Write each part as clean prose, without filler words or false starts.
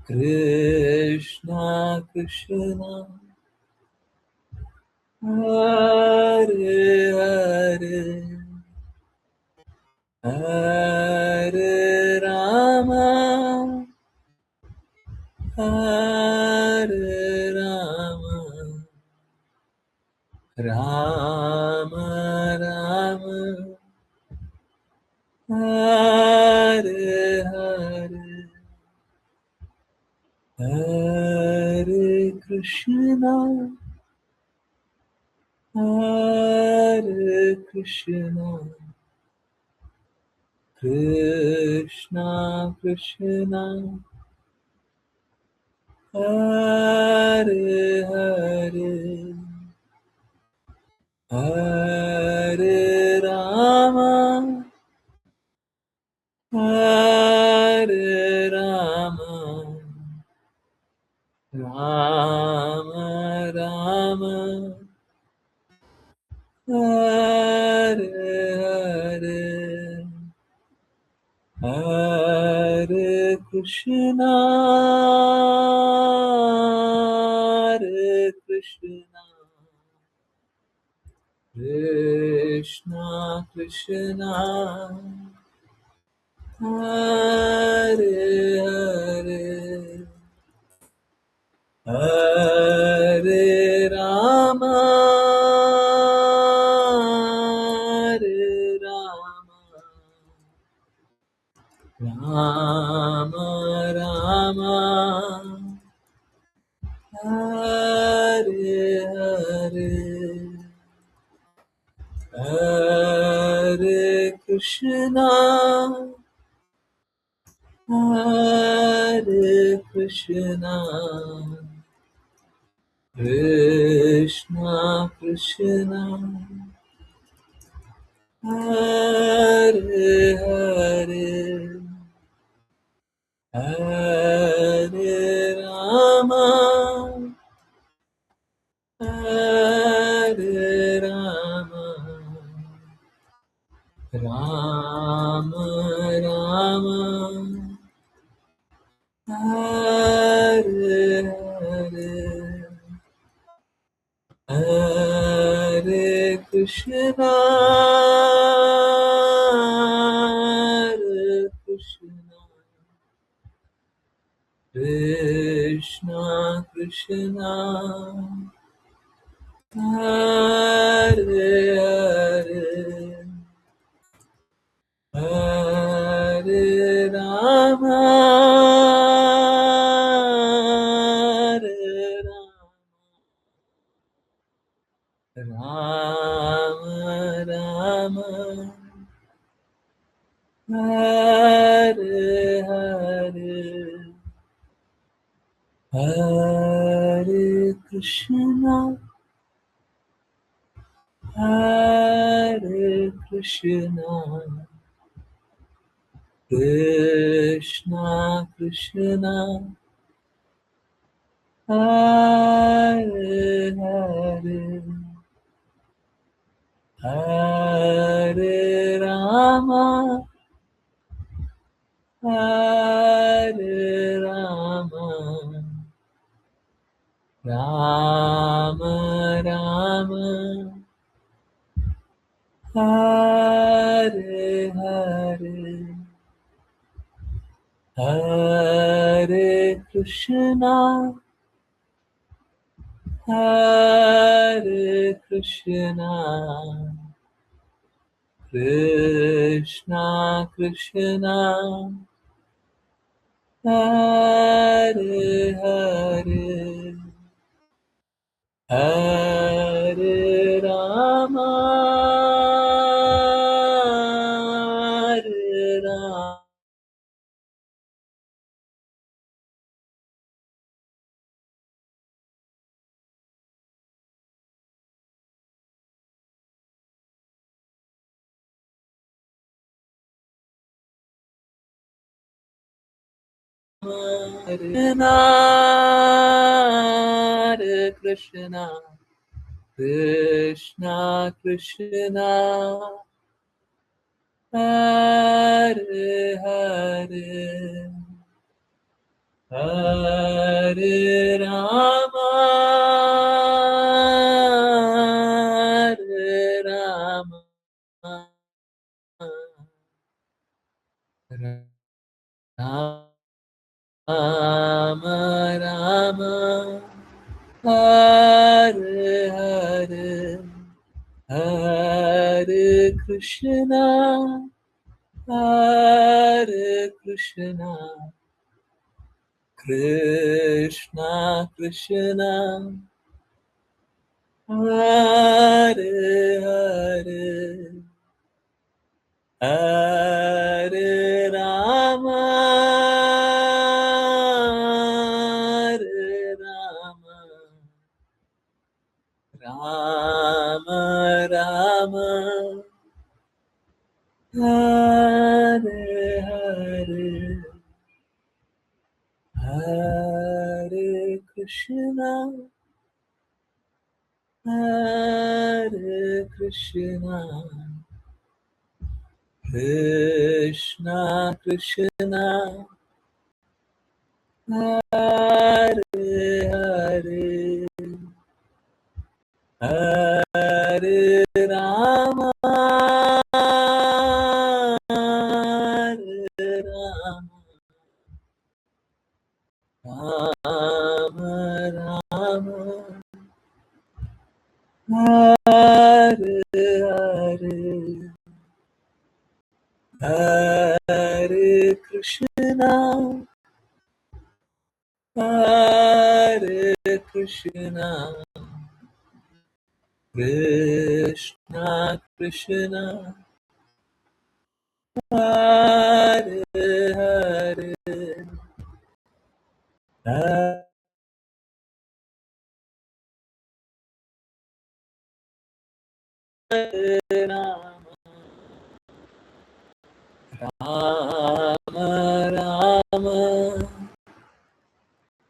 Krishna Krishna Hare Hare Hare Rama Hare Rama Rama Rama Hare Hare Hare Krishna Hare Krishna Krishna Krishna Hare Hare Hare Rama Hare Rama Rama Rama Hare Hare Hare Krishna Hare Krishna Krishna Krishna Hare Hare Hare Rama Hare Rama Rama Rama Hare Hare Hare Krishna Hare Krishna Krishna Krishna Hare Hare Hare Rama Hare Rama Rama Rama Hare Hare Hare Krishna Hare Krishna Krishna Krishna Hare Hare Hare Rama Hare Rama Rama Hare Hare Hare Krishna Hare Krishna Krishna Krishna Hare Hare Hare Rama Hare Rama Rama Rama Hare Hare Hare Krishna Hare Krishna Krishna Krishna Hare Hare Hare Rama Hare Rama Hare Krishna Krishna Krishna Hare Hare Hare Rama, Hare Rama, Rama Rama, Hare Hare, Hare Krishna, Hare Krishna, Krishna Krishna, Hare Hare, Hare Rama, Hare Rama, Rama Rama, Hare Hare, Hare Krishna, Hare Krishna, Krishna Krishna, Hare Hare, Hare Rama, Hare Rama, Rama Rama, Hare Hare, Hare Krishna, Hare Krishna, Krishna Krishna, Hare Hare, Hare Rama, Rama Rama, Hare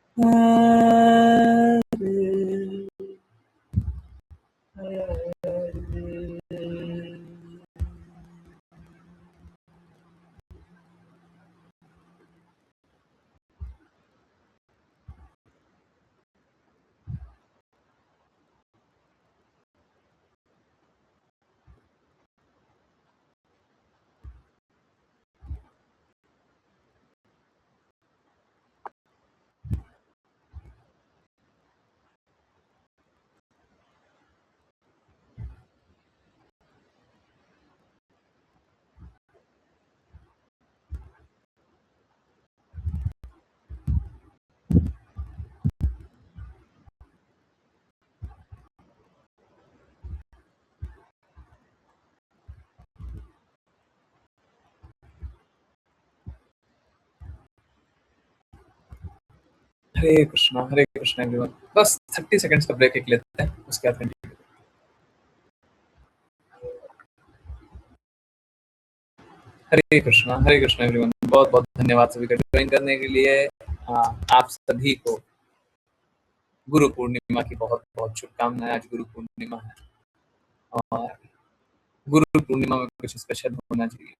Krishna everyone. बस 30 seconds का break एक लेते हैं, उसके बाद continue. हरे Krishna everyone. बहुत बहुत धन्यवाद सभी का ज्वाइन करने के लिए। आप सभी को गुरु पूर्णिमा की बहुत बहुत शुभकामनाएं। आज गुरु पूर्णिमा है और गुरु पूर्णिमा में कुछ स्पेशल होना चाहिए।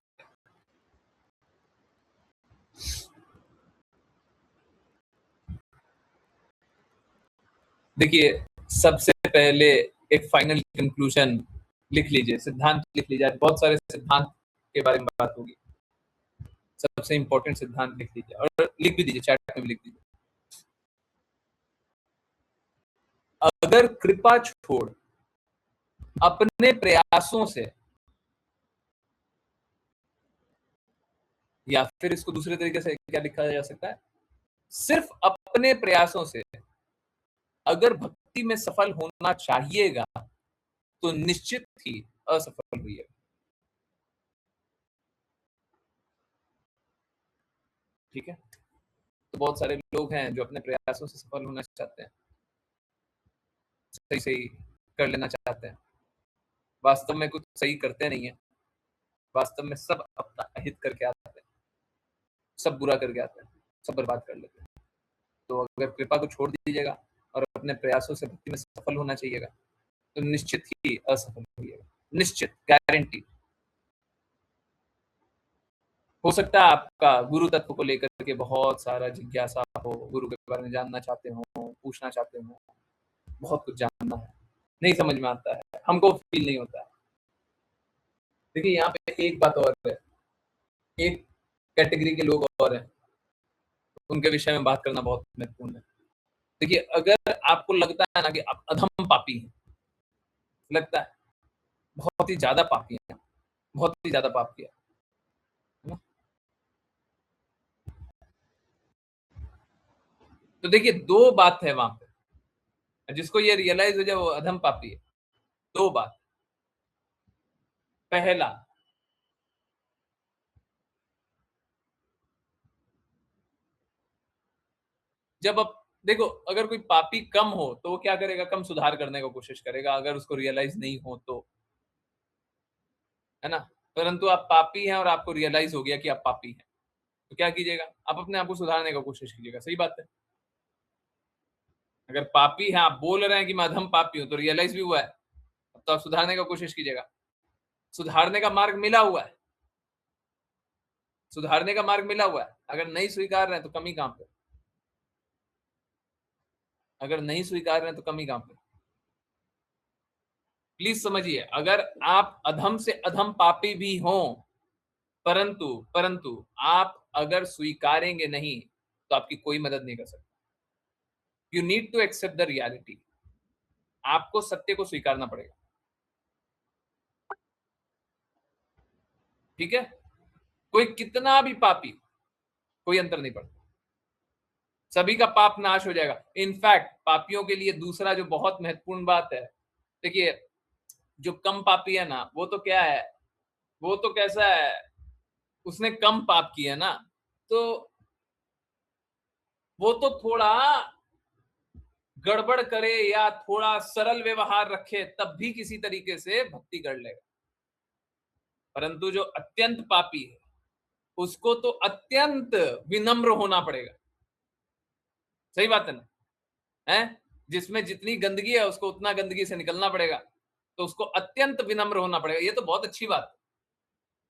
देखिए, सबसे पहले एक फाइनल कंक्लूजन लिख लीजिए, सिद्धांत लिख लीजिए। आज बहुत सारे सिद्धांत के बारे में बात होगी। सबसे इंपॉर्टेंट सिद्धांत लिख लीजिए और लिख भी दीजिए, चैट में भी लिख दीजिए। अगर कृपा छोड़ अपने प्रयासों से, या फिर इसको दूसरे तरीके से क्या लिखा जा सकता है, सिर्फ अपने प्रयासों से अगर भक्ति में सफल होना चाहिएगा तो निश्चित ही असफल हुई। ठीक है, तो बहुत सारे लोग हैं जो अपने प्रयासों से सफल होना चाहते हैं, सही सही कर लेना चाहते हैं, वास्तव में कुछ सही करते नहीं है। वास्तव में सब अपना अहित करके आते हैं, सब बुरा करके आते हैं, सब बर्बाद कर लेते हैं। तो अगर कृपा को छोड़ दीजिएगा और अपने प्रयासों से भक्ति में सफल होना चाहिएगा तो निश्चित ही असफल होइएगा, निश्चित, गारंटी। हो सकता है आपका गुरु तत्व को लेकर के बहुत सारा जिज्ञासा हो, गुरु के बारे में जानना चाहते हो, पूछना चाहते हो, बहुत कुछ जानना है, नहीं समझ में आता है, हमको फ़ील नहीं होता है। देखिए यहाँ पे एक बात और है, एक कैटेगरी के लोग और हैं, उनके विषय में बात करना बहुत महत्वपूर्ण है। देखिए अगर आपको लगता है ना कि आप अधम पापी हैं, लगता है, बहुत ही ज़्यादा पापी हैं, बहुत ही ज़्यादा पाप किया, है ना? तो देखिए 2 बात है वहाँ पे, जिसको ये रियलाइज़ हो जाए वो अधम पापी है। 2 बात, पहला जब आप देखो अगर कोई पापी कम हो, तो वो क्या करेगा? कम सुधार करने का कोशिश करेगा, अगर उसको रियलाइज़ नहीं हो तो, है ना? परंतु आप पापी हैं और आपको रियलाइज़ हो गया कि आप पापी हैं, तो क्या कीजिएगा? आप अपने आप को सुधारने का कोशिश कीजिएगा, सही बात है। अगर पापी हैं, आप बोल रहे हैं कि मैं अधम पापी हूँ, तो रियलाइज़ भी हुआ है, अब तो आप सुधारने का कोशिश कीजिएगा। सुधारने का मार्ग मिला हुआ है, सुधारने का मार्ग मिला हुआ है, अगर नहीं स्वीकार रहे हैं, तो कमी कहाँ पे? अगर नहीं स्वीकार रहे हैं, तो कमी कहाँ पे? प्लीज़ समझिए, अगर आप अधम से अधम पापी भी हों, परंतु परंतु आप अगर स्वीकारेंगे नहीं, तो आपकी कोई मदद नहीं कर सकता। You need to accept the reality. आपको सत्य को स्वीकारना पड़ेगा, ठीक है? कोई कितना भी पापी, कोई अंतर नहीं पड़ता। सभी का पाप नाश हो जाएगा। इनफैक्ट पापियों के लिए दूसरा जो बहुत महत्वपूर्ण बात है, देखिए जो कम पापी है ना, वो तो क्या है, वो तो कैसा है, उसने कम पाप किया ना, तो वो तो थोड़ा गड़बड़ करे या थोड़ा सरल व्यवहार रखे, तब भी किसी तरीके से भक्ति कर लेगा। परंतु जो अत्यंत पापी है, उसको तो अत्यंत विनम्र होना पड़ेगा। सही बात है ना? हैं? जिसमें जितनी गंदगी है, उसको उतना गंदगी से निकलना पड़ेगा। तो उसको अत्यंत विनम्र होना पड़ेगा। ये तो बहुत अच्छी बात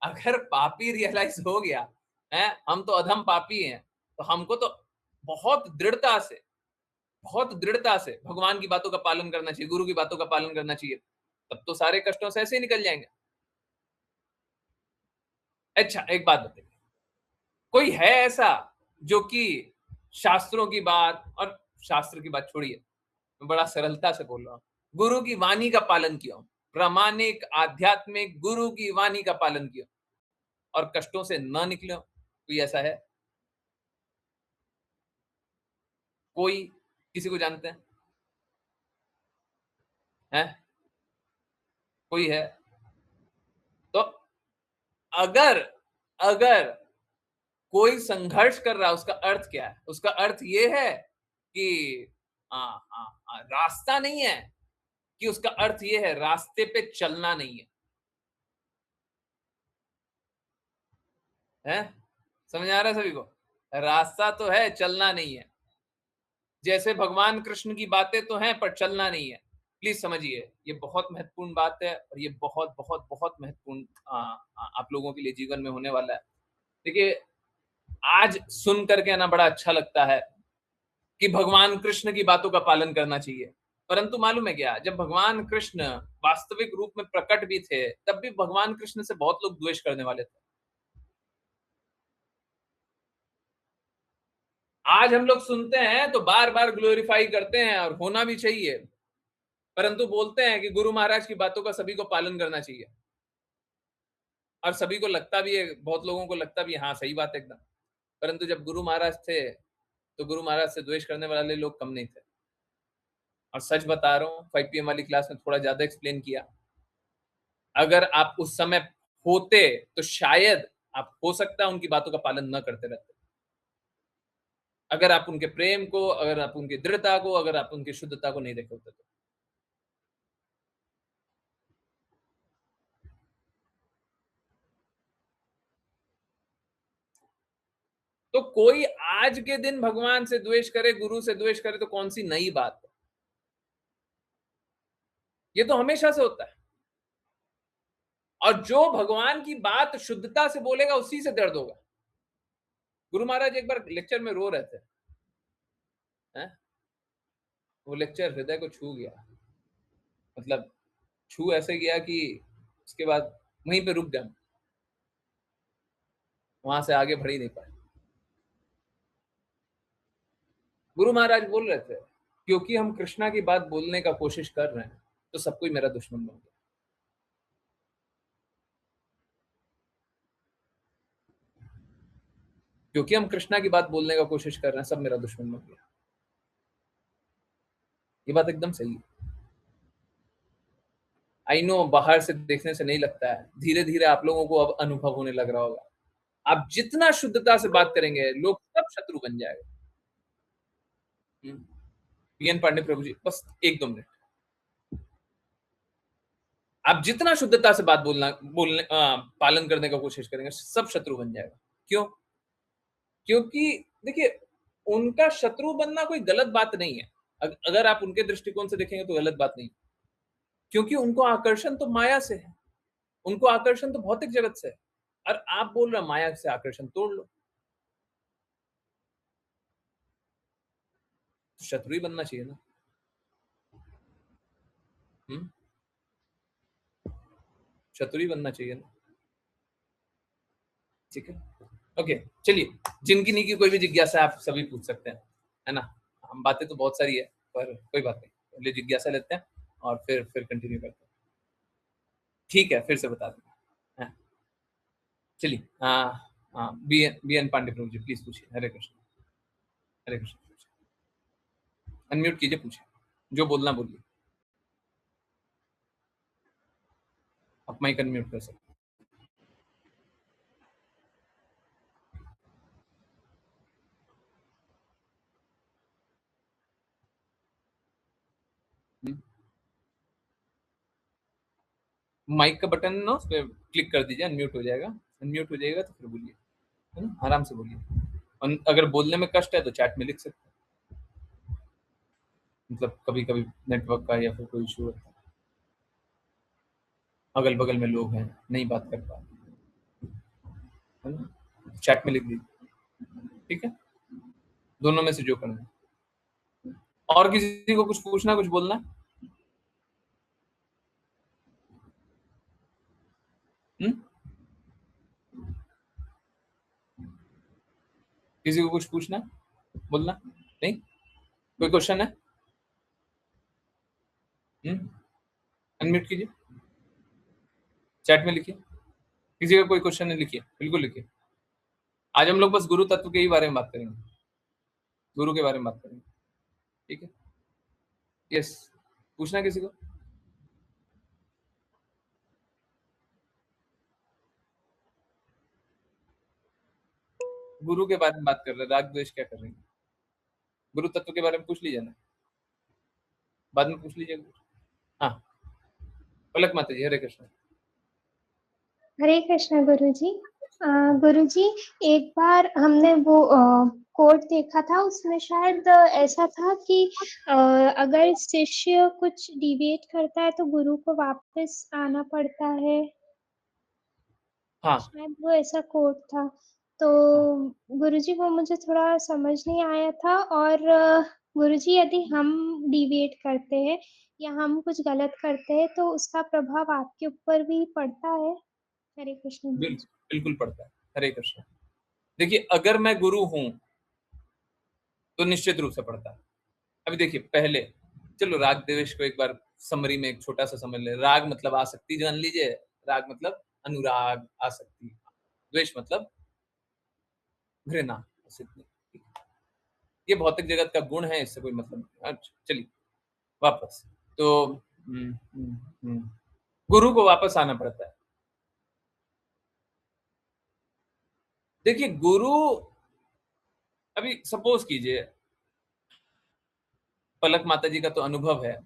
है। अगर पापी रियलाइज़ हो गया, हैं? हम तो अधम पापी हैं, तो हमको तो बहुत दृढ़ता से, बहुत दृढ़ता से भगवान की बातों का पालन करना चाहिए, गुरु की बातों का पालन करना चाहिए। तब तो सारे कष्टों से ऐसे ही निकल जाएँगे। अच्छा, एक बात बताइए, कोई है ऐसा जो कि शास्त्रों की बात, और शास्त्र की बात छोड़िए, मैं बड़ा सरलता से बोल रहा हूँ, गुरु की वाणी का पालन किया हूँ, प्रामाणिक आध्यात्मिक गुरु की वाणी का पालन किया और कष्टों से न निकले हो, कोई ऐसा है? कोई किसी को जानते हैं? हैं? कोई है? तो अगर अगर कोई संघर्ष कर रहा है, उसका अर्थ क्या है? उसका अर्थ ये है कि रास्ता नहीं है, कि उसका अर्थ ये है रास्ते पे चलना नहीं है। हैं? समझ आ रहा है सभी को? रास्ता तो है, चलना नहीं है। जैसे भगवान कृष्ण की बातें तो हैं, पर चलना नहीं है। प्लीज़ समझिए, ये बहुत महत्वपूर्ण बात है और ये बहुत, बहुत, बहुत महत्वपूर्ण आप लोगों के लिए जीवन में होने वाला है। देखिए, आज सुन कर के ना बड़ा अच्छा लगता है कि भगवान कृष्ण की बातों का पालन करना चाहिए। परंतु मालूम है क्या? जब भगवान कृष्ण वास्तविक रूप में प्रकट भी थे, तब भी भगवान कृष्ण से बहुत लोग द्वेष करने वाले थे। आज हम लोग सुनते हैं तो बार-बार ग्लोरीफाई करते हैं और होना भी चाहिए। परंतु बोलते हैं कि गुरु महाराज की बातों का सभी को पालन करना चाहिए। और सभी को लगता भी है, बहुत लोगों को लगता भी है, हाँ, सही बात है एकदम। परंतु जब गुरु महाराज थे, तो गुरु महाराज से द्वेष करने वाले लोग कम नहीं थे। और सच बता रहा हूँ, 5 पीएम वाली क्लास में थोड़ा ज़्यादा एक्सप्लेन किया। अगर आप उस समय होते, तो शायद आप हो सकता है उनकी बातों का पालन न करते रहते। अगर आप उनके प्रेम को, अगर आप उनकी दृढ़ता को, अगर आप उनकी शुद्धता को नहीं देखे होते तो। तो कोई आज के दिन भगवान से द्वेष करे, गुरु से द्वेष करे, तो कौन-सी नई बात है? ये तो हमेशा से होता है। और जो भगवान की बात शुद्धता से बोलेगा, उसी से दर्द होगा। गुरु महाराज एक बार लेक्चर में रो रहे थे। हैं? वो लेक्चर हृदय को छू गया, मतलब छू ऐसे गया कि उसके बाद वहीं पे रुक गया, वहां से आगे बढ़ ही नहीं पाए। गुरु महाराज बोल रहे थे, क्योंकि हम कृष्णा की बात बोलने का कोशिश कर रहे हैं तो सब कोई मेरा दुश्मन बन गया। क्योंकि हम कृष्णा की बात बोलने का कोशिश कर रहे हैं, सब मेरा दुश्मन बन गया। ये बात एकदम सही है। आई नो बाहर से देखने से नहीं लगता है, धीरे धीरे आप लोगों को अब अनुभव होने लग रहा होगा। आप जितना शुद्धता से बात करेंगे, लोग सब शत्रु बन जाएगा। पीएन पांडे प्रभु जी, बस 1-2 मिनट। आप जितना शुद्धता से बात बोलने पालन करने का कोशिश करेंगे, सब शत्रु बन जाएगा। क्यों? क्योंकि देखिए, उनका शत्रु बनना कोई गलत बात नहीं है। अगर आप उनके दृष्टिकोण से देखेंगे तो गलत बात नहीं, क्योंकि उनको आकर्षण तो माया से है, उनको आकर्षण तो भौतिक जगत से है, और आप बोल रहे हैं माया से आकर्षण तोड़ लो, तो शत्रु ही बनना चाहिए ना। हम्म, शत्रु ही बनना चाहिए ना। ठीक है, ओके, चलिए, जिनकी नहीं की कोई भी जिज्ञासा आप सभी पूछ सकते हैं, है ना। हम बातें तो बहुत सारी है, पर कोई बात नहीं, पहले जिज्ञासा लेते हैं और फिर कंटिन्यू करते हैं। ठीक है, फिर से बता दें। चलिए, हाँ हाँ, B N Pandey Prabhu ji, please पूछिए। हरे कृष्ण। हरे कृष्ण। अनम्यूट कीजिए, पूछिए, जो बोलना बोलिए। आप माइक अनम्यूट कर सकते हैं। माइक का बटन ना, उस पर क्लिक कर दीजिए, अनम्यूट हो जाएगा। अनम्यूट हो जाएगा तो फिर बोलिए, है ना, आराम से बोलिए। और अगर बोलने में कष्ट है तो चैट में लिख सकते हैं, मतलब कभी कभी नेटवर्क का या फिर कोई इशू होता है, अगल बगल में लोग हैं, नहीं बात कर पा रहे, है ना, चैट में लिख दीजिए। ठीक है, दोनों में से जो करना है। और किसी को कुछ पूछना, कुछ बोलना? हम्म, किसी को कुछ पूछना, बोलना? नहीं, कोई क्वेश्चन है? अनम्यूट कीजिए, चैट में लिखिए, किसी का कोई क्वेश्चन है लिखिए, बिल्कुल लिखिए। आज हम लोग बस गुरु तत्व के ही बारे में बात करेंगे, गुरु के बारे में बात करेंगे। ठीक है, यस, पूछना किसी को? गुरु के बारे में बात कर रहे हैं, राग द्वेष क्या कर रहे हैं? गुरु तत्व के बारे में पूछ लीजिए ना, बाद में पूछ लीजिए। हाँ, पलक माता जी, हरे कृष्ण। हरे कृष्ण गुरुजी। गुरुजी, एक बार हमने वो कोट देखा था, उसमें शायद ऐसा था कि अगर शिष्य कुछ डिविएट करता है तो गुरु को वापस आना पड़ता है। हाँ शायद वो ऐसा कोट था। तो हाँ, गुरुजी, वो मुझे थोड़ा समझ नहीं आया था। और गुरुजी, यदि हम डिविएट करते हैं या हम कुछ गलत करते हैं तो उसका प्रभाव आपके ऊपर भी पड़ता है? हरे कृष्ण गुरुजी। बिल्कुल पड़ता है। हरे कृष्ण। देखिए, अगर मैं गुरु हूं तो निश्चित रूप से पड़ता है। अभी देखिए, पहले चलो राग द्वेष को एक बार समरी में एक छोटा सा समझ ले। राग मतलब आसक्ति जान लीजिए, राग मतलब अनुराग, आसक्ति। द्वेष मतलब घृणा, आसक्ति। ये भौतिक जगत का गुण है, इससे कोई मतलब नहीं। अच्छा, चलिए वापस। तो गुरु को वापस आना पड़ता है। देखिए, गुरु, अभी सपोज कीजिए, पलक माता जी का तो अनुभव है,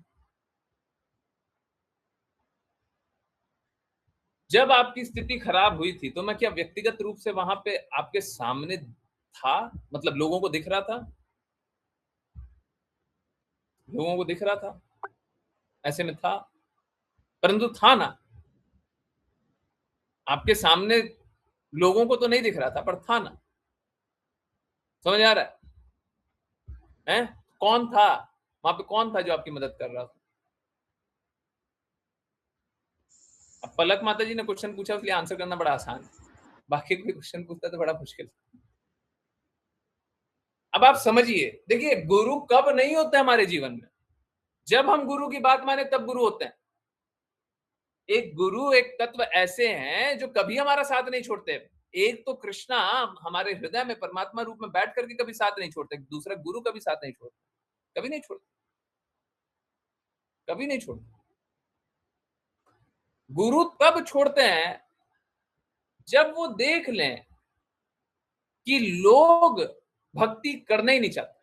जब आपकी स्थिति खराब हुई थी तो मैं क्या व्यक्तिगत रूप से वहां पे आपके सामने था? मतलब लोगों को दिख रहा था, लोगों को दिख रहा था, ऐसे में था, परंतु था ना, आपके सामने लोगों को तो नहीं दिख रहा था, पर था ना। समझ आ रहा है? हैं? कौन था वहां पे, कौन था जो आपकी मदद कर रहा था? अब पलक माता जी ने क्वेश्चन पूछा, इसलिए आंसर करना बड़ा आसान है, बाकी कोई क्वेश्चन पूछता तो बड़ा मुश्किल। अब आप समझिए, देखिए गुरु कब नहीं होते हमारे जीवन में, जब हम गुरु की बात माने तब गुरु होते हैं। एक गुरु, एक तत्व ऐसे हैं जो कभी हमारा साथ नहीं छोड़ते। एक तो कृष्णा हमारे हृदय में परमात्मा रूप में बैठ करके कभी साथ नहीं छोड़ते, दूसरा गुरु कभी साथ नहीं छोड़ते, कभी नहीं छोड़ते, कभी नहीं छोड़ते। गुरु तब छोड़ते हैं जब वो देख लें कि लोग भक्ति करना ही नहीं चाहते,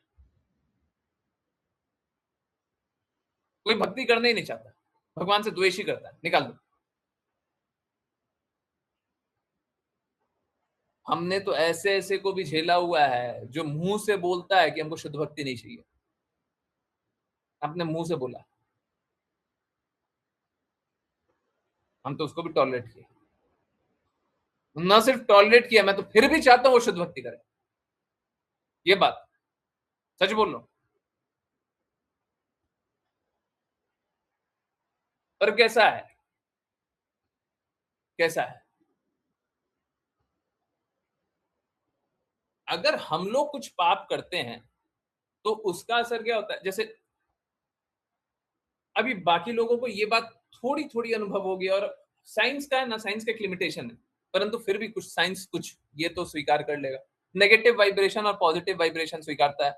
कोई भक्ति करना ही नहीं चाहता, भगवान से द्वेष ही करता है, निकाल दो। हमने तो ऐसे ऐसे को भी झेला हुआ है जो मुंह से बोलता है कि हमको शुद्ध भक्ति नहीं चाहिए, अपने मुंह से बोला, हम तो उसको भी टॉलरेट किया, न सिर्फ टॉलरेट किया, मैं तो फिर भी चाहता हूं वो शुद्ध भक्ति करे। ये बात सच बोल रहा हूं। पर कैसा है, कैसा है, अगर हम लोग कुछ पाप करते हैं तो उसका असर क्या होता है? जैसे अभी बाकी लोगों को ये बात थोड़ी थोड़ी अनुभव होगी, और साइंस का है ना, साइंस का एक लिमिटेशन है, परंतु फिर भी कुछ साइंस कुछ ये तो स्वीकार कर लेगा, नेगेटिव वाइब्रेशन और पॉजिटिव वाइब्रेशन स्वीकारता है।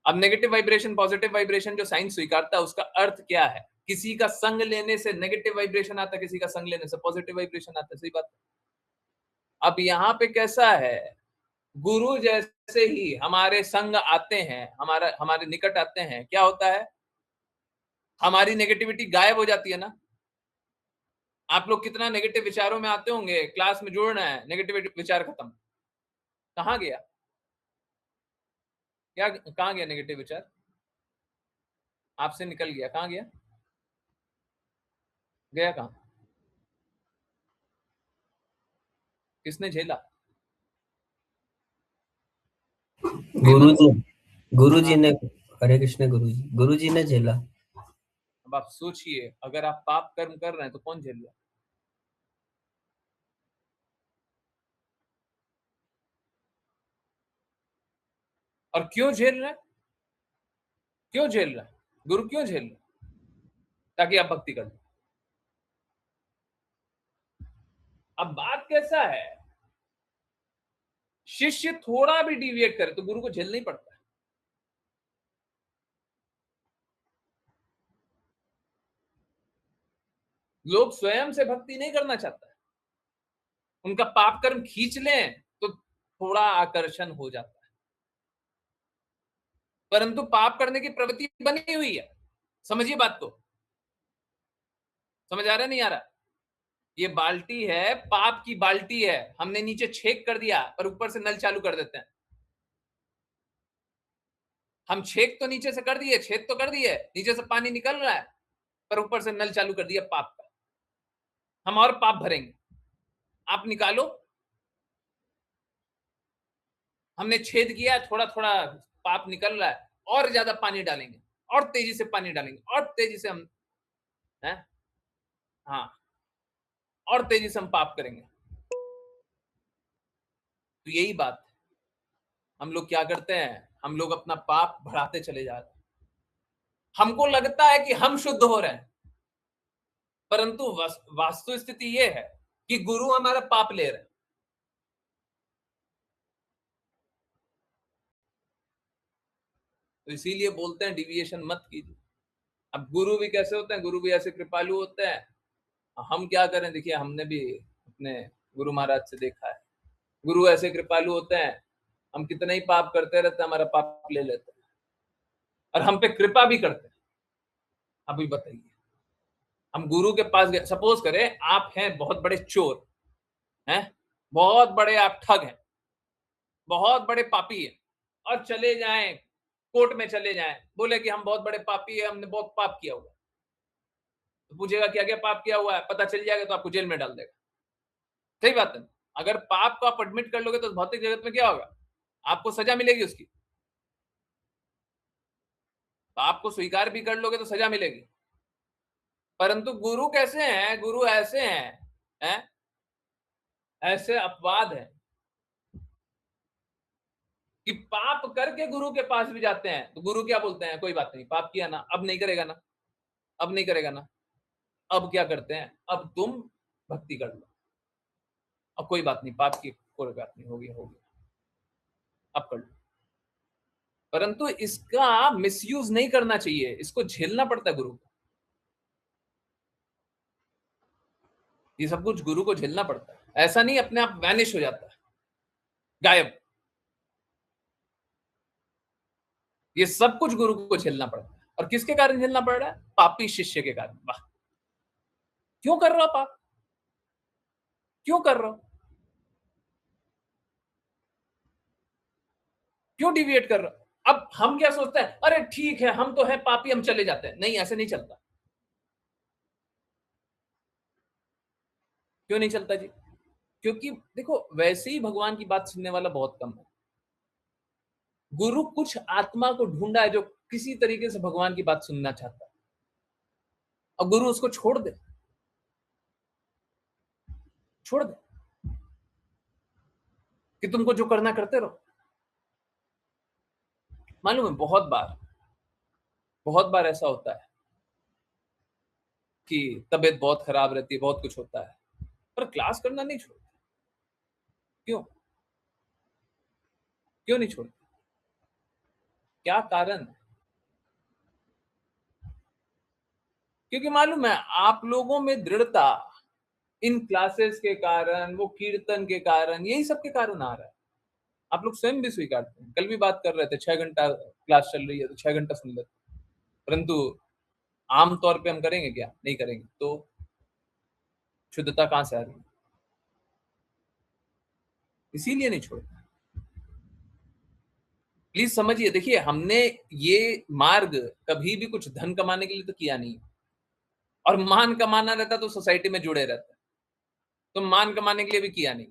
अब नेगेटिव वाइब्रेशन पॉजिटिव वाइब्रेशन जो साइंस स्वीकारता है उसका अर्थ क्या है? किसी का संग लेने से नेगेटिव वाइब्रेशन आता है, किसी का संग लेने से पॉजिटिव वाइब्रेशन आता है, सही बात। अब यहाँ पे कैसा है, गुरु जैसे ही हमारे संग आते हैं, हमारे निकट आते हैं, क्या होता है, हमारी नेगेटिविटी गायब हो जाती है ना। आप लोग कितना नेगेटिव विचारों में आते होंगे, क्लास में जुड़ना है, नेगेटिव विचार खत्म, कहां गया, क्या कहां गया नेगेटिव विचार, आपसे निकल गया, कहां गया, गया कहां, किसने झेला? गुरु जी, गुरु जी हाँ, ने, हरे कृष्ण गुरु जी ने झेला। अब आप सोचिए, अगर आप पाप कर्म कर रहे हैं तो कौन झेल रहा है? और क्यों झेल रहा है, क्यों झेल रहा है, गुरु क्यों झेल रहा है? ताकि आप भक्ति कर लो। अब बात कैसा है, शिष्य थोड़ा भी डिविएट करे तो गुरु को झेलना ही पड़ता है। लोग स्वयं से भक्ति नहीं करना चाहता है, उनका पाप कर्म खींच लें तो थोड़ा आकर्षण हो जाता है, परंतु पाप करने की प्रवृत्ति बनी हुई है। समझिए बात को, समझ आ रहा नहीं आ रहा? ये बाल्टी है, पाप की बाल्टी है, हमने नीचे छेद कर दिया पर ऊपर से नल चालू कर देते हैं। हम छेद तो नीचे से कर दिए, छेद तो कर दिए, नीचे से पानी निकल रहा है, पर ऊपर से नल चालू कर दिया पाप का, हम और पाप भरेंगे। आप निकालो, हमने छेद किया, थोड़ा थोड़ा पाप निकल रहा है, और ज्यादा पानी डालेंगे, और तेजी से पानी डालेंगे, और तेजी से हम है, हाँ, और तेजी से हम पाप करेंगे। तो यही बात है, हम लोग क्या करते हैं, हम लोग अपना पाप बढ़ाते चले जा रहे हैं, हमको लगता है कि हम शुद्ध हो रहे हैं, परंतु वास्तु स्थिति यह है कि गुरु हमारा पाप ले रहे हैं। तो इसीलिए बोलते हैं डिविएशन मत कीजिए। अब गुरु भी कैसे होते हैं, गुरु भी ऐसे कृपालु होते हैं, हम क्या करें, देखिए हमने भी अपने गुरु महाराज से देखा है, गुरु ऐसे कृपालु होते हैं, हम कितना ही पाप करते रहते हैं, हमारा पाप ले लेते हैं और हम पे कृपा भी करते हैं। अभी बताइए, हम गुरु के पास गए, सपोज करें आप हैं बहुत बड़े चोर हैं, बहुत बड़े आप ठग हैं, बहुत बड़े पापी हैं, और चले जाएं कोर्ट में, चले जाएं, बोले कि हम बहुत बड़े पापी है, हमने बहुत पाप किया हुआ, तो पूछेगा क्या क्या पाप किया हुआ है, पता चल जाएगा तो आपको जेल में डाल देगा। सही बात है, अगर पाप को आप एडमिट कर लोगे तो भौतिक जगत में क्या होगा, आपको सजा मिलेगी उसकी। पाप को स्वीकार भी कर लोगे तो सजा मिलेगी, परंतु गुरु कैसे हैं? गुरु ऐसे हैं? ऐसे अपवाद है कि पाप करके गुरु के पास भी जाते हैं तो गुरु क्या बोलते हैं? कोई बात नहीं, पाप किया ना, अब नहीं करेगा ना, अब नहीं करेगा ना। अब क्या करते हैं? अब तुम भक्ति कर लो, अब कोई बात नहीं, पाप की कोई बात नहीं, होगी होगी, अब कर लो। परंतु इसका मिसयूज नहीं करना चाहिए, इसको झेलना पड़ता है गुरु को। ये सब कुछ गुरु को झेलना पड़ता है, ऐसा नहीं अपने आप वैनिश हो जाता है, गायब। ये सब कुछ गुरु को झेलना पड़ता है। और किसके कारण झेलना पड़ रहा है? पापी शिष्य के कारण। वाह, क्यों कर रहा हो पाप? क्यों कर रहा हो? क्यों डिविएट कर रहा हो? अब हम क्या सोचते हैं? अरे ठीक है, हम तो है पापी, हम चले जाते हैं। नहीं, ऐसे नहीं चलता। क्यों नहीं चलता जी? क्योंकि देखो, वैसे ही भगवान की बात सुनने वाला बहुत कम है। गुरु कुछ आत्मा को ढूंढा है जो किसी तरीके से भगवान की बात सुनना चाहता है, और गुरु उसको छोड़ दे, छोड़ दे कि तुमको जो करना करते रहो। मालूम है, बहुत बार ऐसा होता है कि तबीयत बहुत खराब रहती है, बहुत कुछ होता है, पर क्लास करना नहीं छोड़ते। क्यों? क्यों नहीं छोड़ते? क्या कारण है? क्योंकि मालूम है, आप लोगों में दृढ़ता इन क्लासेस के कारण, वो कीर्तन के कारण, यही सब के कारण आ रहा है। आप लोग स्वयं भी स्वीकारते हैं। कल भी बात कर रहे थे, 6 घंटा क्लास चल रही है तो 6 घंटा सुन लेते, परंतु आम तौर पे हम करेंगे क्या? नहीं करेंगे। तो शुद्धता कहां से आ रही है? इसीलिए नहीं छोड़ते। प्लीज समझिए, देखिए, हमने ये मार्ग कभी भी कुछ धन कमाने के लिए तो किया नहीं, और मान कमाना रहता तो सोसाइटी में जुड़े रहता, तो मान कमाने के लिए भी किया नहीं।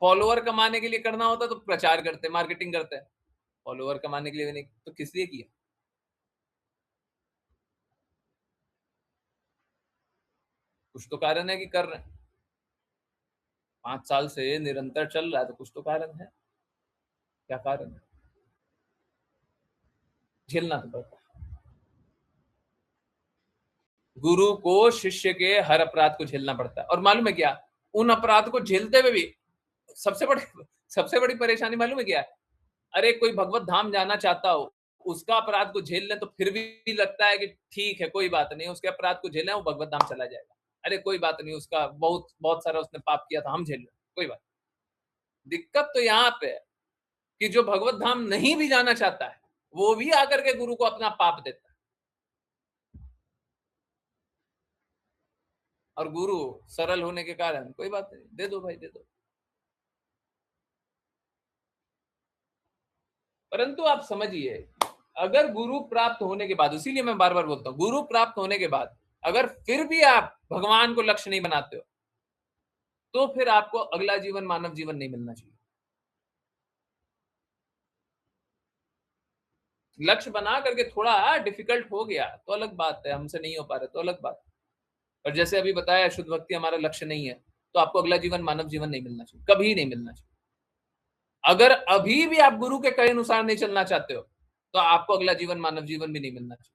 फॉलोअर कमाने के लिए करना होता तो प्रचार करते, मार्केटिंग करते। फॉलोअर कमाने के लिए भी नहीं, तो किस लिए किया? कुछ तो कारण है कि कर रहे हैं। 5 साल से निरंतर चल रहा है तो कुछ तो कारण है। क्या कारण है? झेलना तो पड़ता है। गुरु को शिष्य के हर अपराध को झेलना पड़ता है। और मालूम है क्या, उन अपराध को झेलते हुए भी सबसे बड़ी परेशानी मालूम है क्या है? अरे कोई भगवत धाम जाना चाहता हो, उसका अपराध को झेल लें तो फिर भी लगता है कि ठीक है, कोई बात नहीं, उसके अपराध को झेलें, वो भगवत धाम चला जाएगा। अरे कोई बात नहीं, उसका बहुत बहुत सारा उसने पाप किया था, हम झेल लें, कोई बात। दिक्कत तो यहाँ पे है कि जो भगवत धाम नहीं भी जाना चाहता है, वो भी आकर के गुरु को अपना पाप देता है, और गुरु सरल होने के कारण कोई बात नहीं, दे दो भाई, दे दो। परंतु आप समझिए, अगर गुरु प्राप्त होने के बाद, इसीलिए मैं बार बार बोलता हूं, गुरु प्राप्त होने के बाद अगर फिर भी आप भगवान को लक्ष्य नहीं बनाते हो, तो फिर आपको अगला जीवन मानव जीवन नहीं मिलना चाहिए। लक्ष्य बना करके थोड़ा डिफिकल्ट हो गया तो अलग बात है, हमसे नहीं हो पा रहे तो अलग बात है। और जैसे अभी बताया, शुद्ध भक्ति हमारा लक्ष्य नहीं है, तो आपको अगला जीवन मानव जीवन नहीं मिलना चाहिए, कभी नहीं मिलना चाहिए। अगर अभी भी आप गुरु के कहे अनुसार नहीं चलना चाहते हो, तो आपको अगला जीवन मानव जीवन भी नहीं मिलना चाहिए।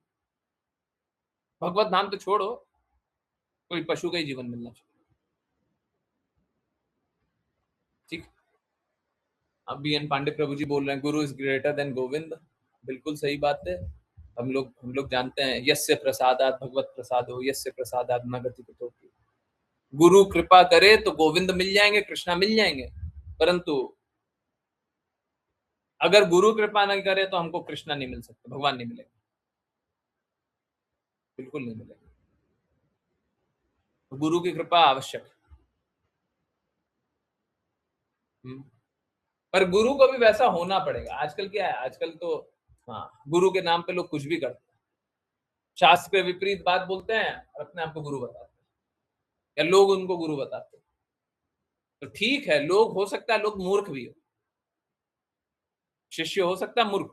भगवत धाम तो छोड़ो, कोई पशु का ही जीवन मिलना चाहिए। ठीक। अब बी एन पांडे प्रभु जी बोल रहे हैं, गुरु इज ग्रेटर देन गोविंद। बिल्कुल सही बात है। हम लोग जानते हैं, यस्य प्रसादात भगवत प्रसादो, यस्य प्रसादात न गति कुतोपि। गुरु कृपा करे तो गोविंद मिल जाएंगे, कृष्णा मिल जाएंगे, परंतु अगर गुरु कृपा नहीं करे तो हमको कृष्णा नहीं मिल सकते, भगवान नहीं मिलेगा, बिल्कुल नहीं मिलेगा। तो गुरु की कृपा आवश्यक है। पर गुरु को भी वैसा होना पड़ेगा। आजकल क्या है, आजकल तो हाँ, गुरु के नाम पे लोग कुछ भी करते हैं, शास्त्र के विपरीत बात बोलते हैं और अपने आप को गुरु बताते हैं, या लोग उनको गुरु बताते हैं। तो ठीक है, लोग, हो सकता है लोग मूर्ख भी हो, शिष्य हो सकता है मूर्ख,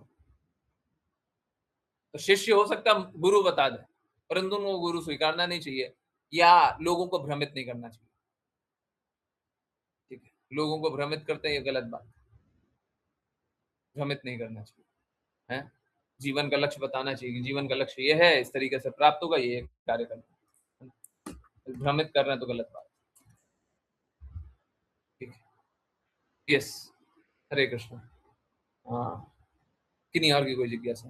तो शिष्य हो सकता है गुरु बता दे, परंतु उनको गुरु स्वीकारना नहीं चाहिए या लोगों को भ्रमित नहीं करना चाहिए। ठीक है, लोगों को भ्रमित करते हैं, ये गलत बात, भ्रमित नहीं करना चाहिए है। जीवन का लक्ष्य बताना चाहिए कि जीवन का लक्ष्य ये है, इस तरीके से प्राप्त होगा, ये कार्य करना। भ्रमित कर रहे हैं तो गलत बात। ठीक है, यस, हरे कृष्ण। हाँ, किन्हीं और की कोई जिज्ञासा?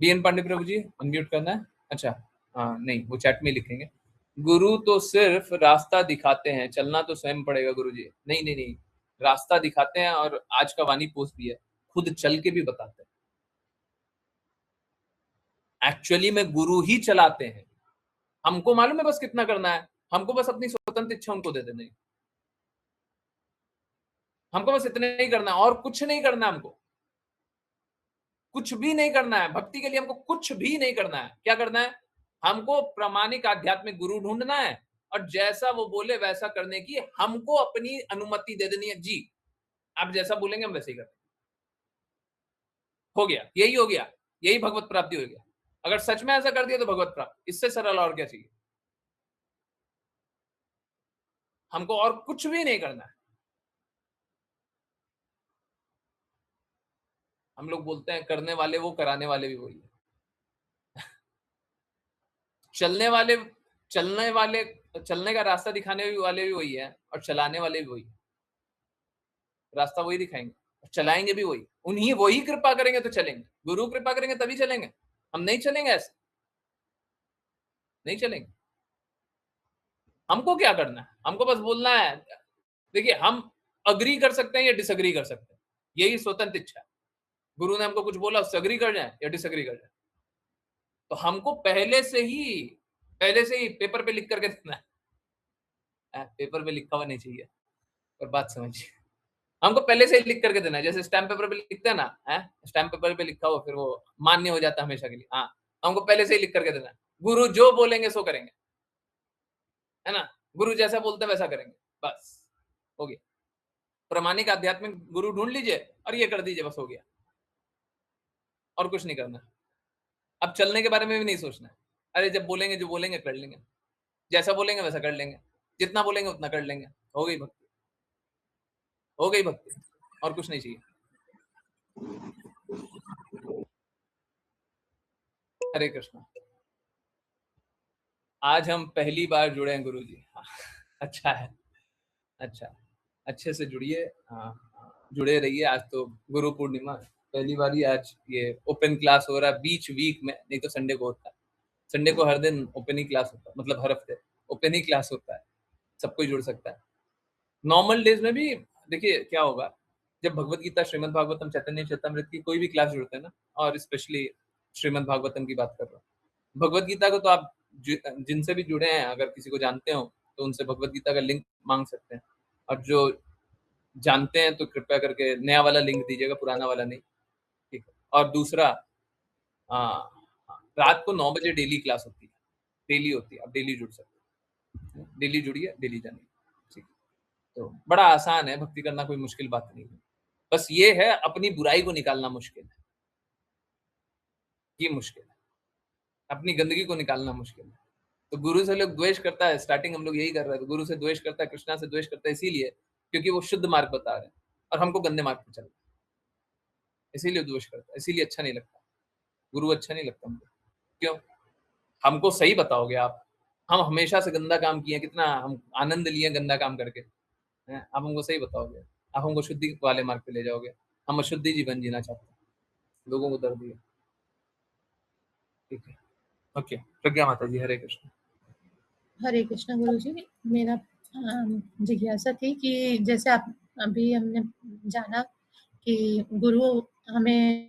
बीएन पांडे प्रभु जी, अनम्यूट करना है। अच्छा, हाँ नहीं, वो चैट में लिखेंगे। गुरु तो सिर्फ रास्ता दिखाते हैं, चलना तो स्वयं पड़ेगा गुरु जी। नहीं नहीं नहीं, रास्ता दिखाते हैं और आज का वाणी पोस्ट भी है, खुद चल के भी बताते हैं। एक्चुअली में गुरु ही चलाते हैं, हमको मालूम है बस कितना करना है, हमको बस अपनी स्वतंत्र इच्छा उनको दे देनी, हमको बस इतना ही करना है और कुछ नहीं करना, हमको कुछ भी नहीं करना है। भक्ति के लिए हमको कुछ भी नहीं करना है। क्या करना है? हमको प्रामाणिक आध्यात्मिक गुरु ढूंढना है और जैसा वो बोले वैसा करने की हमको अपनी अनुमति दे देनी है। जी, आप जैसा बोलेंगे हम वैसे ही करेंगे। हो गया, यही हो गया, यही भगवत प्राप्ति हो गया। अगर सच में ऐसा कर दिया तो भगवत प्राप्ति, इससे सरल और क्या चाहिए? हमको और कुछ भी नहीं करना है। हम लोग बोलते हैं करने वाले वो, कराने वाले भी वही है। चलने का रास्ता दिखाने वाले भी वही है और चलाने वाले भी वही है। रास्ता वही दिखाएंगे और चलाएंगे भी वही, उन्हीं वही कृपा करेंगे तो चलेंगे। गुरु कृपा करेंगे तभी चलेंगे, हम नहीं चलेंगे, ऐसे नहीं चलेंगे। हमको क्या करना है? हमको बस बोलना है। देखिए, हम अग्री कर सकते हैं या डिसअग्री कर सकते हैं, यही स्वतंत्र इच्छा है। गुरु ने हमको कुछ बोला, उससे अग्री कर जाए या डिसअग्री कर जाए। तो हमको पहले से ही पेपर पे लिख करके देना है। पेपर पे लिखा हुआ नहीं चाहिए, पर बात समझिए। हमको पहले से ही लिख करके देना है, जैसे स्टैम्प पेपर पे लिखते हैं ना, है स्टैम्प पेपर पे लिखा हो फिर वो मान्य हो जाता है हमेशा के लिए। हाँ, हमको पहले से ही लिख करके देना है, गुरु जो बोलेंगे सो करेंगे, है ना। गुरु जैसा बोलते हैं वैसा करेंगे, बस हो गया। प्रामाणिक आध्यात्मिक गुरु ढूंढ लीजिए और ये कर दीजिए, बस हो गया, और कुछ नहीं करना। अब चलने के बारे में भी नहीं सोचना है। अरे जब बोलेंगे जो बोलेंगे कर लेंगे, जैसा बोलेंगे वैसा कर लेंगे, जितना बोलेंगे उतना कर लेंगे, हो गई भक्ति, हो गई भक्ति, और कुछ नहीं चाहिए। हरे कृष्णा। आज हम पहली बार जुड़े हैं गुरु जी। अच्छा है, अच्छा, अच्छे से जुड़िए। हाँ, जुड़े रहिए। आज तो गुरु पूर्णिमा, पहली बार ही आज ये ओपन क्लास हो रहा है बीच वीक में, नहीं तो संडे को होता है। संडे को हर दिन ओपन ही क्लास होता है, मतलब हर हफ्ते ओपन ही क्लास होता है, सब कोई जुड़ सकता है। नॉर्मल डेज में भी देखिए क्या होगा, जब भगवत गीता, श्रीमद् भागवतम, चैतन्य चैतामृत की कोई भी क्लास जुड़ते हैं ना, और स्पेशली श्रीमद् भागवतम की बात कर रहा हूँ। भगवत गीता को तो आप जिनसे भी जुड़े हैं, अगर किसी को जानते हो तो उनसे भगवत गीता का लिंक मांग सकते हैं, और जो जानते हैं तो कृपया करके नया वाला लिंक दीजिएगा, पुराना वाला नहीं। ठीक है। और दूसरा, रात को 9 बजे डेली क्लास होती है, डेली होती है, आप डेली जुड़ सकते हैं, डेली जुड़िए, डेली जानिए। ठीक है। तो बड़ा आसान है, भक्ति करना कोई मुश्किल बात नहीं है। बस ये है, अपनी बुराई को निकालना मुश्किल है, ये मुश्किल है, अपनी गंदगी को निकालना मुश्किल है। तो गुरु से लोग द्वेष करता है, स्टार्टिंग हम लोग यही कर रहे थे, गुरु से द्वेष करता है, कृष्णा से द्वेष करता है, इसीलिए क्योंकि वो शुद्ध मार्ग बता रहे हैं और हमको गंदे मार्ग पे चल रहे हैं, इसीलिए द्वेष करता है, इसीलिए अच्छा नहीं लगता गुरु, अच्छा नहीं लगता हमको। क्यों? हमको सही बताओगे आप? हम हमेशा से गंदा काम किए, कितना हम आनंद लिए गंदा काम करके, हैं? आप हमको सही बताओगे? आप हमको शुद्धि वाले मार्ग पे ले जाओगे? हम अशुद्धि जीवन जीना चाहते हैं, लोगों को दर्द दिया। ठीक है, ओके। प्रज्ञा माता जी, हरे कृष्ण। हरे कृष्ण गुरु जी। मेरा जिज्ञासा थी कि जैसे आप अभी हमने जाना कि गुरु हमें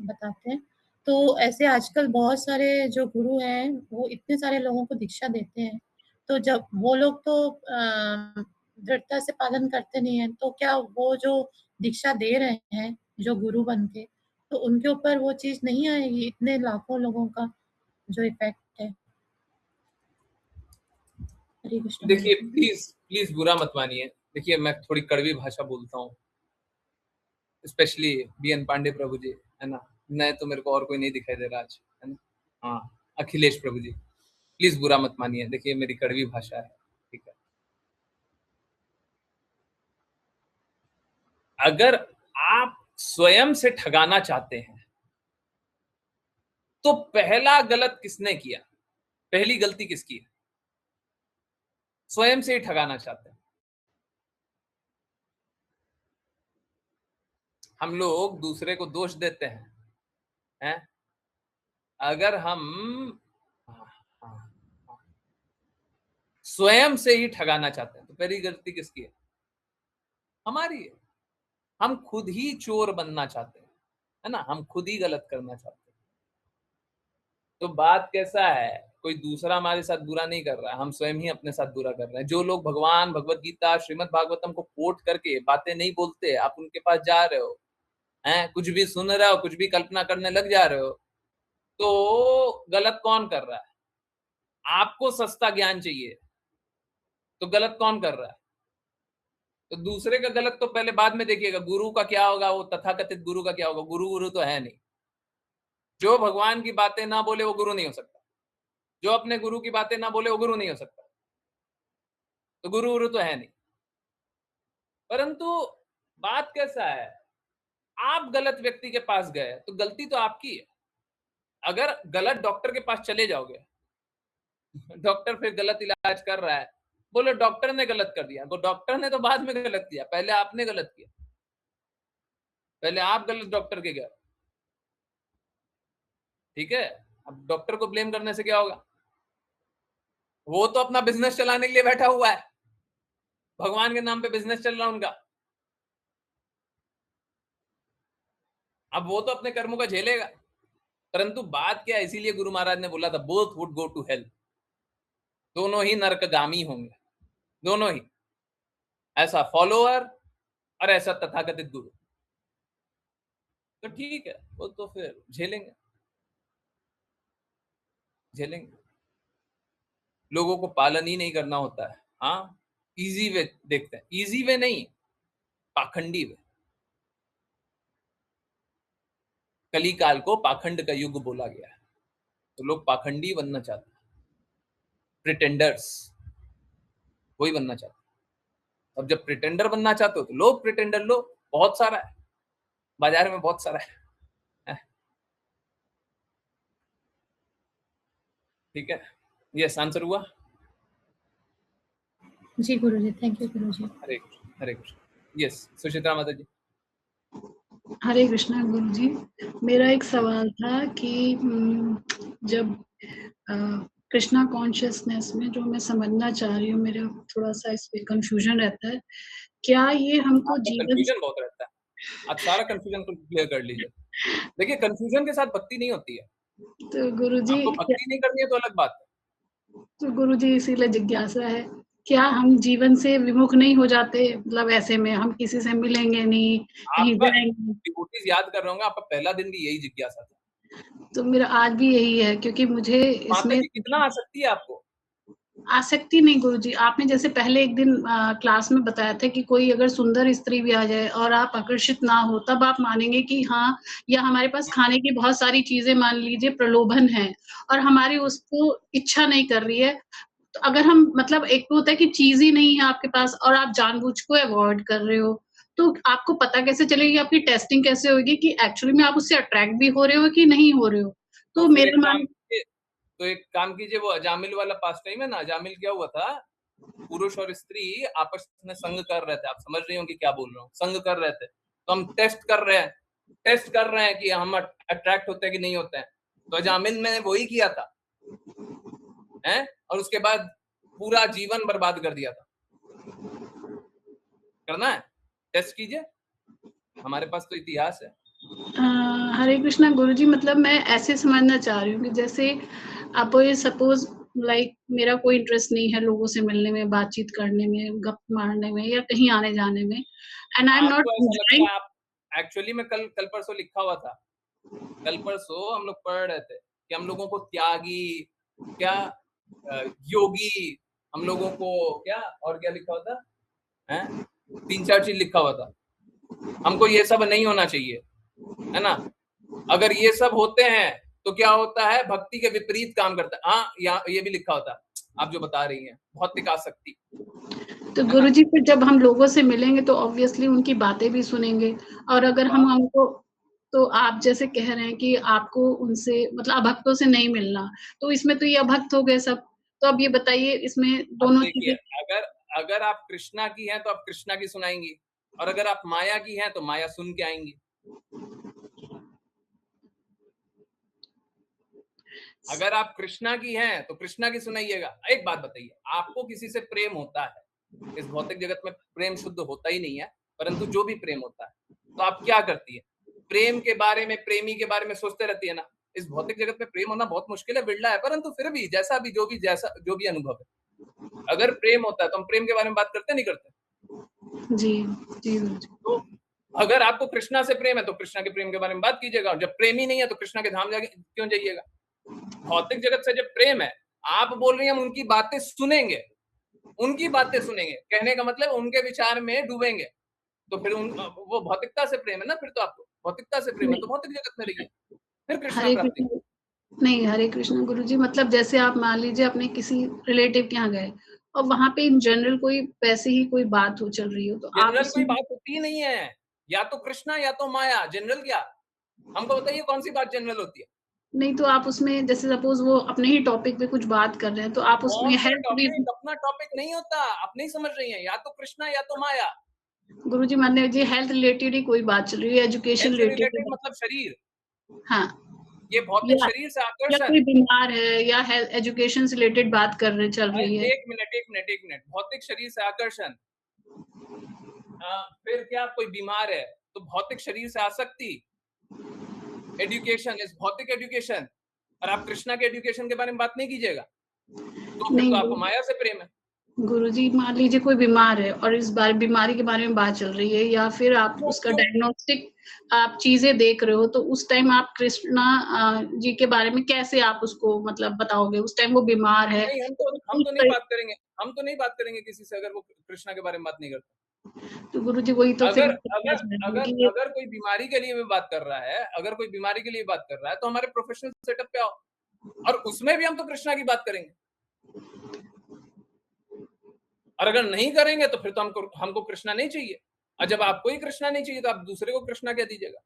बताते हैं, तो ऐसे आजकल बहुत सारे जो गुरु हैं वो इतने सारे लोगों को दीक्षा देते हैं, तो जब वो लोग तो दृढ़ता से पालन करते नहीं हैं, तो क्या वो जो दीक्षा दे रहे हैं जो गुरु बन के, तो उनके ऊपर वो चीज़ नहीं आएगी, इतने लाखों लोगों का जो इफेक्ट है? हरे कृष्ण। देखिए, प्लीज प्लीज बुरा मत मानिए। देखिए, मैं थोड़ी कड़वी भाषा बोलता हूँ, स्पेशली बीएन पांडे प्रभु जी, है ना, नहीं तो मेरे को और कोई नहीं दिखाई दे रहा आज, है ना। हाँ, अखिलेश प्रभु जी, प्लीज बुरा मत मानिए, देखिए मेरी कड़वी भाषा है, ठीक है। अगर आप स्वयं से ठगाना चाहते हैं तो पहला गलत किसने किया, पहली गलती किसकी है? स्वयं से ही ठगाना चाहते हैं। हम लोग दूसरे को दोष देते हैं? अगर हम स्वयं से ही ठगाना चाहते हैं तो पहली गलती किसकी है? हमारी है। हम खुद ही चोर बनना चाहते हैं, है ना, हम खुद ही गलत करना चाहते हैं। तो बात कैसा है, कोई दूसरा हमारे साथ बुरा नहीं कर रहा है, हम स्वयं ही अपने साथ बुरा कर रहे हैं। जो लोग भगवान, भगवत गीता, श्रीमद् भागवतम को कोट करके बातें नहीं बोलते, आप उनके पास जा रहे हो, हैं, कुछ भी सुन रहे हो, कुछ भी कल्पना करने लग जा रहे हो, तो गलत कौन कर रहा है? आपको सस्ता ज्ञान चाहिए, तो गलत कौन कर रहा है? तो दूसरे का गलत तो पहले बाद में देखिएगा, गुरु का क्या होगा, वो तथाकथित गुरु का क्या होगा? गुरु तो है नहीं। जो भगवान की बातें ना बोले वो गुरु नहीं हो सकता, जो अपने गुरु की बातें ना बोले वो गुरु नहीं हो सकता। तो गुरु तो है नहीं। परंतु बात कैसा है, आप गलत व्यक्ति के पास गए तो गलती तो आपकी है। अगर गलत डॉक्टर के पास चले जाओगे, डॉक्टर फिर गलत इलाज कर रहा है, बोलो डॉक्टर ने गलत कर दिया, तो डॉक्टर ने तो बाद में गलत किया, पहले आपने गलत किया, पहले आप गलत डॉक्टर के गए, ठीक है। अब डॉक्टर को ब्लेम करने से क्या होगा? वो तो अपना बिजनेस चलाने के लिए बैठा हुआ है, भगवान के नाम पे बिजनेस चल रहा है उनका। अब वो तो अपने कर्मों का झेलेगा। परंतु बात क्या है, इसीलिए गुरु महाराज ने बोला था both would go to hell, दोनों ही नरकगामी होंगे, दोनों ही, ऐसा फॉलोअर और ऐसा तथाकथित गुरु। तो ठीक है, वो तो फिर झेलेंगे, झेलेंगे। लोगों को पालन ही नहीं करना होता है। हाँ, इजी वे देखते हैं, इजी वे नहीं, पाखंडी वे। कली काल को पाखंड का युग बोला गया है, तो लोग पाखंडी बनना चाहते हैं, प्रिटेंडर्स, वही बनना चाहते हैं। अब जब प्रिटेंडर बनना चाहते हो तो लो प्रिटेंडर, लो, बहुत सारा है बाजार में, बहुत सारा है। ठीक है, यस, आंसर हुआ? जी Guruji, thank you Guruji. Hare Krishna, Hare Krishna. Yes, Suchitra माता जी। हरे कृष्णा गुरुजी, मेरा एक सवाल था कि जब कृष्णा कॉन्शियसनेस में जो मैं समझना चाह रही हूँ, मेरा थोड़ा सा इसमें कंफ्यूजन रहता है, क्या ये हमको जीवन, कंफ्यूजन बहुत रहता है, आप सारा कंफ्यूजन को क्लियर कर लीजिए। देखिए, कंफ्यूजन के साथ भक्ति नहीं होती है। तो गुरुजी, आपको भक्ति नहीं करनी है तो अलग बात है। तो गुरुजी इसीलिए जिज्ञासा है, क्या हम जीवन से विमुख नहीं हो जाते? मतलब ऐसे में हम किसी से मिलेंगे नहीं, कहीं जाएंगे। डिवोटीज याद कर रहे होंगे, आपका पहला दिन भी यही जिज्ञासा था। तो मेरा आज भी यही है, क्योंकि मुझे इसमें कितना आसक्ति है आपको? आसक्ति नहीं गुरुजी, आपने जैसे पहले एक दिन क्लास में बताया था कि कोई अगर सुंदर स्त्री भी आ जाए और आप आकर्षित ना हो, तब आप मानेंगे कि हाँ, या हमारे पास खाने की बहुत सारी चीजें मान लीजिए प्रलोभन है और हमारी उसको इच्छा नहीं कर रही है, तो अगर हम मतलब एक तो होता है कि चीज ही नहीं है आपके पास और आप जानबूझ को अवॉइड कर रहे हो, तो आपको पता कैसे चलेगी, आपकी टेस्टिंग कैसे होगी कि एक्चुअली में आप उससे अट्रैक्ट भी हो रहे हो कि नहीं हो रहे हो? तो मेरा मान, तो एक काम कीजिए, वो अजामिल वाला पास टाइम है ना, अजामिल क्या हुआ था, पुरुष और स्त्री आपस में संग कर रहे थे, आप समझ रही होंगे क्या बोल रहा हूँ, संग कर रहे थे, तो हम टेस्ट कर रहे हैं कि हम अट्रैक्ट होते हैं कि नहीं होते हैं। तो अजामिल ने वही किया था, हैं, और उसके बाद पूरा जीवन बर्बाद कर दिया था। करना है, टेस्ट कीजिए, हमारे पास तो इतिहास है। हरे कृष्णा गुरुजी, मतलब मैं ऐसे समझना चाह रही हूँ कि जैसे आप सपोज लाइक मेरा कोई इंटरेस्ट नहीं है लोगों से मिलने में, बातचीत करने में, गप मारने में या कहीं आने जाने में, and I am not enjoying. Actually में कल परसों लिखा हुआ था, कल परसों हम लोग पढ़ रहे थे कि हम लोगों को त्यागी, क्या योगी, हम लोगों को क्या और क्या लिखा हुआ था, हैं, 3-4 चीज लिखा हुआ था। हमको ये सब नहीं होना चाहिए, है ना। अगर ये सब होते हैं तो क्या होता है, भक्ति के विपरीत काम करता है। हाँ, यहाँ ये भी लिखा होता है, आप जो बता रही हैं, भौतिक आसक्ति। तो गुरुजी फिर जब हम लोगों से मिलेंगे तो ऑब्वियसली उनकी बातें भी सुनेंगे, और अगर हम हमको, तो आप जैसे कह रहे हैं कि आपको उनसे मतलब अभक्तों से नहीं मिलना, तो इसमें तो ये अभक्त हो गए सब। तो अब ये बताइए इसमें अब दोनों देखिए, चीजें। अगर आप कृष्णा की हैं तो आप कृष्णा की सुनाएंगी, और अगर आप माया की हैं तो माया सुन के आएंगी। अगर आप कृष्णा की हैं तो कृष्णा की सुनाइएगा। एक बात बताइए, आपको किसी से प्रेम होता है, इस भौतिक जगत में प्रेम शुद्ध होता ही नहीं है, परंतु जो भी प्रेम होता है तो आप क्या करती है, प्रेम के बारे में, प्रेमी के बारे में सोचते रहती है ना। इस भौतिक जगत में प्रेम होना बहुत मुश्किल है, बिरला है, परंतु फिर भी जैसा भी जो भी अनुभव है, अगर प्रेम होता है तो हम प्रेम के बारे में बात करते नहीं करते। जी जी गुरुजी। तो अगर आपको कृष्णा से प्रेम है तो कृष्णा के प्रेम के बारे में बात कीजिएगा, और जब प्रेम ही नहीं है तो कृष्णा के धाम जाके क्यों जाइएगा। भौतिक जगत से जब प्रेम है, आप बोल रही हैं हम उनकी बातें सुनेंगे, उनकी बातें सुनेंगे, कहने का मतलब उनके विचार में डूबेंगे, तो फिर वो भौतिकता से प्रेम है ना। फिर तो आपको भौतिकता से प्रेम है तो भौतिक जगत में रहिए, फिर कृष्णा हरे प्राप्ति। कृष्ण, नहीं हरे कृष्ण गुरुजी, मतलब जैसे आप मान लीजिए अपने किसी रिलेटिव के यहाँ गए और वहां पे इन जनरल कोई वैसे ही कोई बात हो चल रही हो, तो आप जनरल कोई उसमें बात होती ही नहीं है, या तो कृष्णा या तो माया, जनरल क्या। हमको बताइए कौन सी बात जनरल होती है। नहीं, तो आप उसमें जैसे सपोज वो अपने ही टॉपिक पे कुछ बात कर रहे हैं तो आप उसमें कौन सा हेल्थ भी। टॉपिक अपना टॉपिक नहीं होता, आप नहीं समझ रही हैं, या तो कृष्णा या तो माया। गुरुजी मान लीजिए हेल्थ रिलेटेड ही कोई बात चल रही है, एजुकेशन हेल्थ से रिलेटेड रिलेटेड। मतलब शरीर, हाँ, ये भौतिक या शरीर से या आकर्षण। कोई बीमार है या हेल्थ एजुकेशन से रिलेटेड बात कर रहे चल रही है। एक मिनट, भौतिक शरीर से आकर्षण, फिर क्या कोई बीमार है तो भौतिक शरीर से आसक्ति, एजुकेशन इस भौतिक एजुकेशन, और आप कृष्णा के एजुकेशन के बारे में बात नहीं कीजिएगा, तो फिर तो आपको नहीं माया से प्रेम है। गुरुजी, मान लीजिए कोई बीमार है और इस बार बीमारी के बारे में बात चल रही है, या फिर आप क्यों उसका क्यों डायग्नोस्टिक आप चीजें देख रहे हो, तो उस टाइम आप कृष्णा जी के बारे में कैसे आप उसको मतलब बताओगे? उस टाइम वो बीमार है नहीं, हम तो नहीं बात करेंगे, हम तो नहीं बात करेंगे किसी से अगर वो कृष्णा के बारे में बात नहीं करता। तो गुरुजी वही तो फिर अगर अगर अगर कि अगर कोई बीमारी के लिए भी बात कर रहा है, अगर कोई बीमारी के लिए बात कर रहा है तो हमारे प्रोफेशनल सेटअप पे आओ, और उसमें भी हम तो कृष्णा की बात करेंगे। और अगर नहीं करेंगे तो फिर तो हमको कृष्णा नहीं चाहिए, और जब आपको ही कृष्णा नहीं चाहिए तो आप दूसरे को कृष्णा क्या दीजिएगा।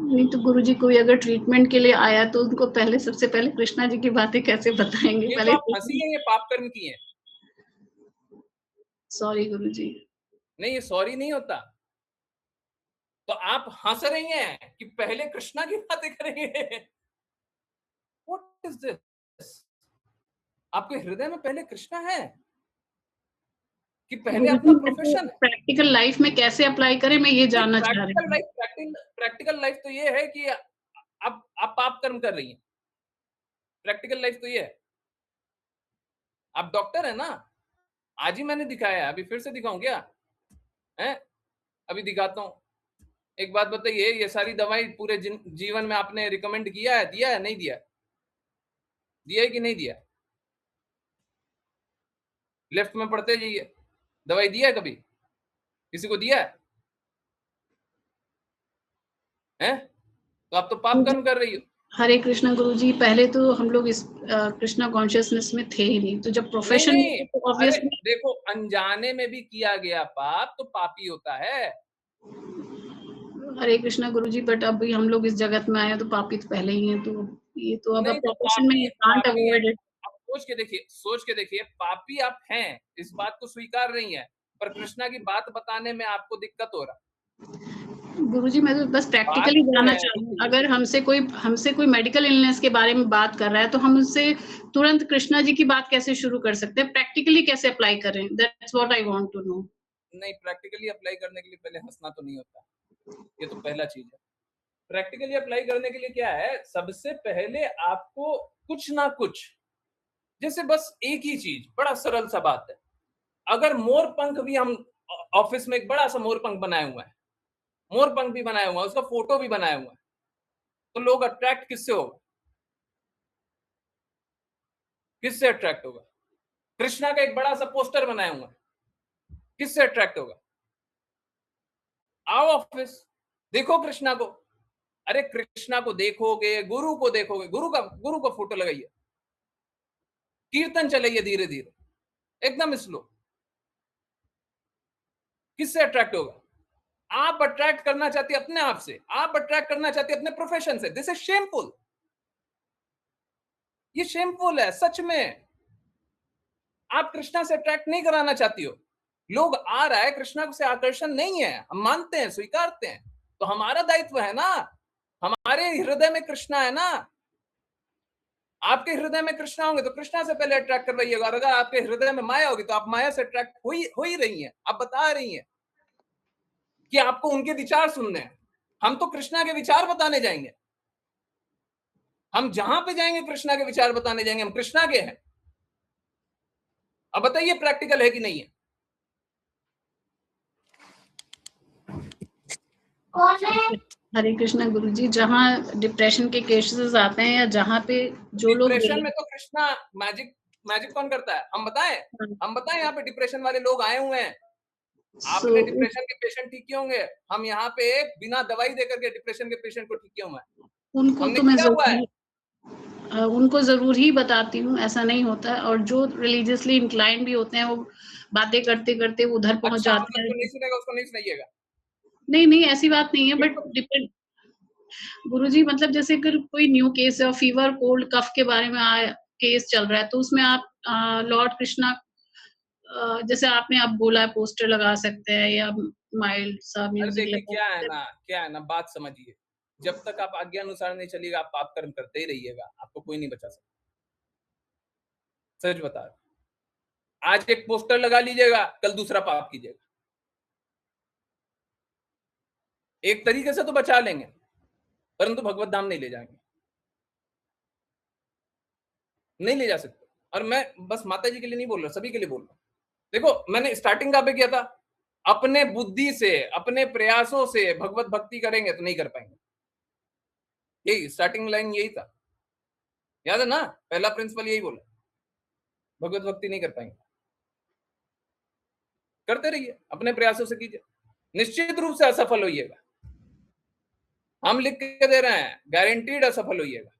नहीं तो गुरुजी, कोई अगर ट्रीटमेंट के लिए आया तो उनको पहले सबसे पहले कृष्णा जी की बातें कैसे बताएंगे? ये जो पहले आप हंसी है, ये पाप कर्म की है। सॉरी गुरुजी। नहीं, ये सॉरी नहीं होता। तो आप हंस रही हैं कि पहले कृष्णा की बातें करेंगे। What is this. आपके हृदय में पहले कृष्णा है कि पहले अपना प्रोफेशन है। प्रैक्टिकल लाइफ में कैसे अप्लाई करें, मैं ये जानना चाह रही हूँ। प्रैक्टिकल लाइफ तो ये है कि आप पाप कर्म कर रही हैं। प्रैक्टिकल लाइफ तो ये है। आप डॉक्टर है ना, आज ही मैंने दिखाया है, अभी फिर से दिखाऊं क्या है? अभी दिखाता हूं। एक बात बताइए, ये सारी दवाई पूरे जीवन में आपने रिकमेंड किया है, दिया है, नहीं दिया? दिया है कि नहीं दिया? लेफ्ट में पढ़ते जाइए, दवाई दिया है कभी किसी को? दिया है? तो आप तो पाप कर्म कर रही हो। हरे कृष्णा गुरुजी, पहले तो हम लोग इस कृष्णा कॉन्शियसनेस में थे ही नहीं, तो जब प्रोफेशन नहीं, तो अरे ऑब्वियसली देखो, अनजाने में भी किया गया पाप तो पापी होता है। हरे कृष्णा गुरुजी, बट अभी हम लोग इस जगत में आए तो पापी तो पहले ही हैं, तो ये तो अब नहीं, तो प्रोफेशन में कांट पापी है। Avoid it. आप सोच के देखिए, पापी आप हैं, इस बात को स्वीकार रही हैं, पर कृष्णा की बात बताने में आपको दिक्कत हो रहा। गुरुजी, मैं तो बस बात प्रैक्टिकली जो जानना है, चाह रही हूँ, अगर हमसे कोई मेडिकल इलनेस के बारे में बात कर रहा है तो हम उससे तुरंत कृष्णा जी की बात कैसे शुरू कर सकते हैं? प्रैक्टिकली कैसे अप्लाई करें? That's what I want to know. नहीं, प्रैक्टिकली अप्लाई करने के लिए पहले हंसना तो नहीं होता, ये तो पहला चीज है। प्रैक्टिकली अप्लाई करने के लिए क्या है, सबसे पहले आपको कुछ ना कुछ, जैसे बस एक ही चीज, बड़ा सरल सा बात है। अगर मोर पंख भी हम ऑफिस में एक बड़ा सा मोर पंख बनाया हुआ है, मोर पंख भी बनाया हुआ है, उसका फोटो भी बनाया हुआ है, तो लोग अट्रैक्ट किससे होगा? किससे अट्रैक्ट होगा? कृष्णा का एक बड़ा सा पोस्टर बनाया हुआ है, किससे अट्रैक्ट होगा? आओ ऑफिस, देखो कृष्णा को, अरे कृष्णा को देखोगे, गुरु को देखोगे, गुरु का फोटो लगाइए, कीर्तन चलाइए धीरे धीरे, एकदम स्लो, किससे अट्रैक्ट होगा? आप अट्रैक्ट करना चाहती है अपने आप से, आप अट्रैक्ट करना चाहती है अपने प्रोफेशन से। दिस इज शेमफुल, ये शेमफुल है सच में। आप कृष्णा से अट्रैक्ट नहीं कराना चाहती हो, लोग आ रहा है, कृष्णा से आकर्षण नहीं है, हम मानते हैं, स्वीकारते हैं, तो हमारा दायित्व है ना, हमारे हृदय में कृष्णा है ना। आपके हृदय में कृष्णा होंगे तो कृष्णा से पहले अट्रैक्ट करवाइएगा, और अगर आपके हृदय में माया होगी तो आप माया से अट्रैक्ट हो ही रही हैं। आप बता रही हैं कि आपको उनके विचार सुनने हैं, हम तो कृष्णा के विचार बताने जाएंगे, हम जहां पे जाएंगे कृष्णा के विचार बताने जाएंगे, हम कृष्णा के हैं। अब बताइए प्रैक्टिकल है कि नहीं है? हरे कृष्णा गुरुजी, जहाँ डिप्रेशन के केसेस आते हैं या जहाँ पे जो लोग डिप्रेशन में तो कृष्णा मैजिक कौन करता है? हम बताएं यहाँ पे डिप्रेशन वाले लोग आए हुए हैं, आपने डिप्रेशन के पेशेंट ठीक किए होंगे, हम यहाँ पे बिना दवाई देकर के डिप्रेशन के पेशेंट को ठीक किए हुए हैं, उनको हमने तो मैं किया हुआ है। उनको जरूर ही बताती हूँ, ऐसा नहीं होता है। और जो रिलीजियसली इंक्लाइन भी होते हैं वो बातें करते करते उधर पहुंच अच्छा, जाते हैं। जो नहीं सुनेगा उसको नहीं सुनाइएगा। नहीं ऐसी बात नहीं है, बट डिपेंड गुरुजी, मतलब जैसे अगर कोई न्यू केस है, फीवर कोल्ड कफ के बारे में केस चल रहा है, तो उसमें आप लॉर्ड कृष्णा जैसे आपने अब बोला पोस्टर लगा सकते हैं या माइल्ड सा अरे म्यूजिक देखिए लगा क्या है ना, बात समझिए, जब तक आप आज्ञा अनुसार नहीं चलिएगा, आप पाप कर्म करते ही रहिएगा, आपको कोई नहीं बचा सकता। सच बता रहा, आज एक पोस्टर लगा लीजिएगा, कल दूसरा पाप कीजिएगा। एक तरीके से तो बचा लेंगे, परंतु भगवत धाम नहीं ले जाएंगे, नहीं ले जा सकते। और मैं बस माता जी के लिए नहीं बोल रहा, सभी के लिए बोल रहा हूं। देखो, मैंने स्टार्टिंग कहां पे किया था? अपने बुद्धि से, अपने प्रयासों से भगवत भक्ति करेंगे तो नहीं कर पाएंगे, यही स्टार्टिंग लाइन यही था, याद है ना? पहला प्रिंसिपल यही बोला, भगवत भक्ति नहीं कर पाएंगे। करते रहिए, अपने प्रयासों से कीजिए, निश्चित रूप से असफल होइएगा, हम लिख के दे रहे हैं, गारंटीड असफल होइएगा,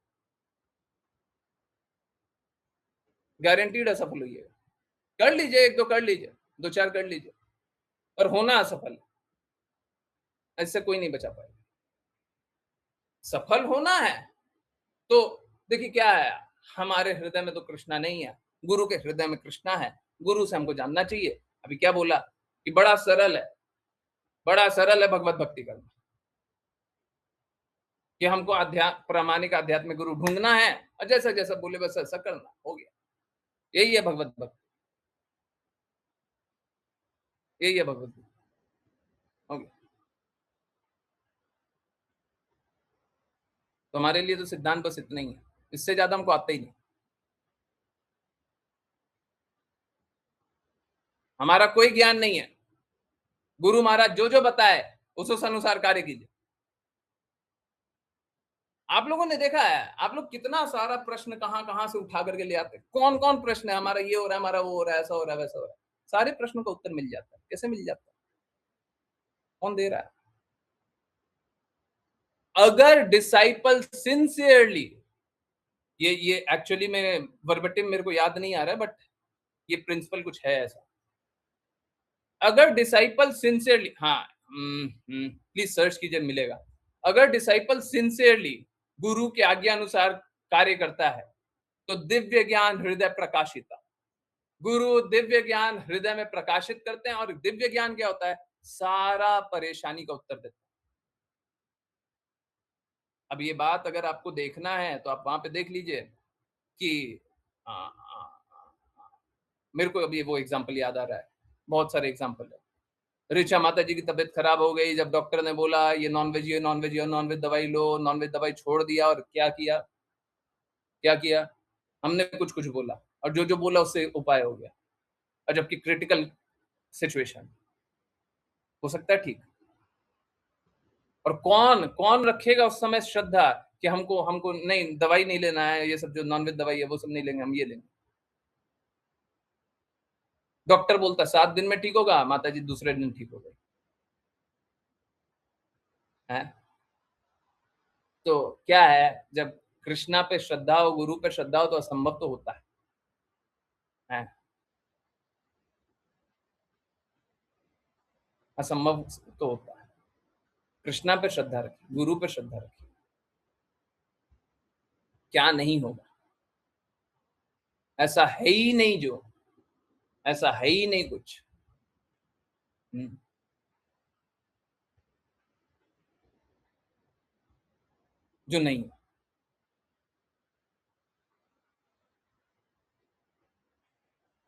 गारंटीड असफल होइएगा। कर लीजिए, एक दो कर लीजिए, दो चार कर लीजिए, पर होना असफल, ऐसे कोई नहीं बचा पाएगा। सफल होना है तो देखिए क्या है, हमारे हृदय में तो कृष्णा नहीं है, गुरु के हृदय में कृष्णा है, गुरु से हमको जानना चाहिए। अभी क्या बोला कि बड़ा सरल है भगवत भक्ति करना, कि हमको प्रामाणिक आध्यात्मिक गुरु ढूंढना है, और जैसा जैसा बोले बस ऐसा करना, हो गया। यही है भगवत भक्ति, यही है भगवत भक्ति, हो गया। तो हमारे लिए तो सिद्धांत बस इतना ही है, इससे ज्यादा हमको आता ही नहीं। हमारा कोई ज्ञान नहीं है, गुरु महाराज जो जो बताए उस अनुसार कार्य कीजिए। आप लोगों ने देखा है, आप लोग कितना सारा प्रश्न कहां कहां से उठा करके ले आते हैं, कौन कौन प्रश्न है, हमारा ये हो रहा है, हमारा वो हो रहा है, ऐसा हो रहा है, वैसा हो रहा है, सारे प्रश्नों का उत्तर मिल जाता है। कैसे मिल जाता है? कौन दे रहा है? अगर डिसाइपल सिंसियरली, ये एक्चुअली में वर्बटिम मेरे को याद नहीं आ रहा है, बट ये प्रिंसिपल कुछ है ऐसा। अगर डिसाइपल सिंसियरली, हाँ, प्लीज सर्च कीजिए, मिलेगा। अगर डिसाइपल सिंसियरली गुरु की आज्ञा अनुसार कार्य करता है तो दिव्य ज्ञान हृदय प्रकाशिता, गुरु दिव्य ज्ञान हृदय में प्रकाशित करते हैं। और दिव्य ज्ञान क्या होता है? सारा परेशानी का उत्तर देता है। अब ये बात अगर आपको देखना है तो आप वहां पे देख लीजिए कि मेरे को अभी वो एग्जाम्पल याद आ रहा है, बहुत सारे एग्जाम्पल है। ऋचा माता जी की तबीयत खराब हो गई, जब डॉक्टर ने बोला ये नॉनवेज दवाई लो, नॉनवेज दवाई छोड़ दिया, और क्या किया हमने? कुछ कुछ बोला, और जो जो बोला उससे उपाय हो गया, और जबकि क्रिटिकल सिचुएशन हो सकता है ठीक। और कौन कौन रखेगा उस समय श्रद्धा कि हमको नहीं, दवाई नहीं लेना है, ये सब जो नॉनवेज दवाई है वो सब नहीं लेंगे, हम ये लेंगे। डॉक्टर बोलता 7 दिन में ठीक होगा, माता जी दूसरे दिन ठीक हो गई है। तो क्या है, जब कृष्णा पे श्रद्धा हो, गुरु पे श्रद्धा हो, तो असंभव तो होता है? असंभव तो होता है। कृष्णा पे श्रद्धा रखिए, गुरु पे श्रद्धा रखिए, क्या नहीं होगा? ऐसा है ही नहीं, ऐसा है ही नहीं कुछ। जो नहीं।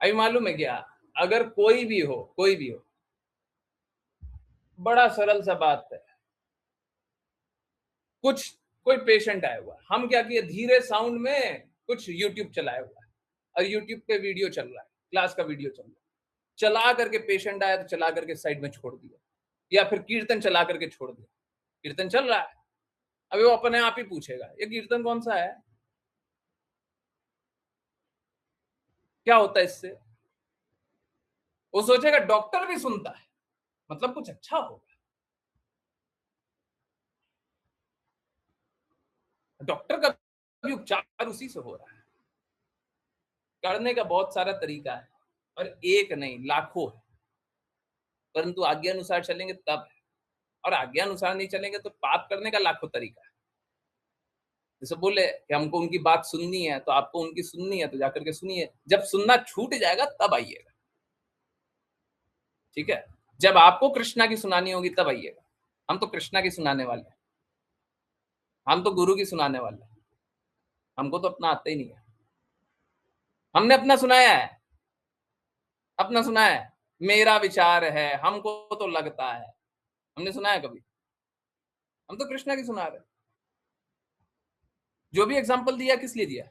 अभी मालूम है क्या, अगर कोई भी हो, बड़ा सरल सा बात है, कोई पेशेंट आया हुआ, हम क्या किए, धीरे साउंड में कुछ यूट्यूब चलाया हुआ है और यूट्यूब पे वीडियो चल रहा है, क्लास का वीडियो चल रहा है, चला करके पेशेंट आया तो चला करके साइड में छोड़ दिया, या फिर कीर्तन चला करके छोड़ दिया, कीर्तन चल रहा है, अभी वो अपने आप ही पूछेगा ये कीर्तन कौन सा है, क्या होता है इससे? वो सोचेगा डॉक्टर भी सुनता है, मतलब कुछ अच्छा होगा। डॉक्टर का भी उपचार उसी से हो रहा है। करने का बहुत सारा तरीका है और एक नहीं, लाखों है, परंतु आज्ञा अनुसार चलेंगे तब है, और आज्ञा अनुसार नहीं चलेंगे तो पाप करने का लाखों तरीका है। जैसे बोले कि हमको उनकी बात सुननी है, तो आपको उनकी सुननी है तो जाकर के सुनिए, जब सुनना छूट जाएगा तब आइएगा, ठीक है? जब आपको कृष्णा की सुनानी होगी तब आइएगा। हम तो कृष्णा की सुनाने वाले हैं, हम तो गुरु की सुनाने वाले हैं, हमको तो अपना आता ही नहीं है। हमने अपना सुनाया है, अपना सुना है, मेरा विचार है, हमको तो लगता है, हमने सुना है कभी? हम तो कृष्णा की सुना रहे। जो भी एग्जाम्पल दिया किस लिए दिया?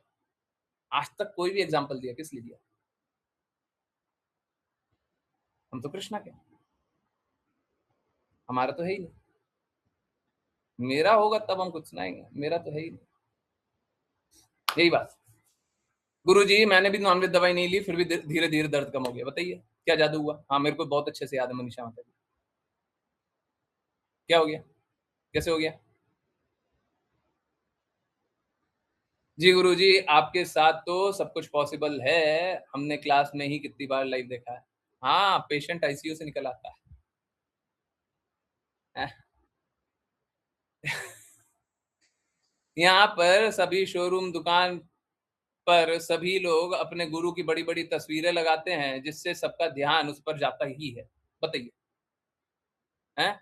आज तक कोई भी एग्जाम्पल दिया किस लिए दिया? हम तो कृष्णा के, हमारा तो है ही नहीं। मेरा होगा तब हम कुछ सुनाएंगे, मेरा तो है ही नहीं। यही बात। गुरुजी मैंने भी नॉनवेज दवाई नहीं ली, फिर भी धीरे धीरे दर्द कम हो गया। बताइए क्या जादू हुआ? हाँ मेरे को बहुत अच्छे से याद है मनीषा माता जी। क्या हो गया, कैसे हो गया? जी गुरुजी आपके साथ तो सब कुछ पॉसिबल है, हमने क्लास में ही कितनी बार लाइव देखा है। हाँ पेशेंट आईसीयू से निकल आता है। यहाँ पर सभी शोरूम दुकान पर सभी लोग अपने गुरु की बड़ी बड़ी तस्वीरें लगाते हैं, जिससे सबका ध्यान उस पर जाता ही है। बताइए, हैं?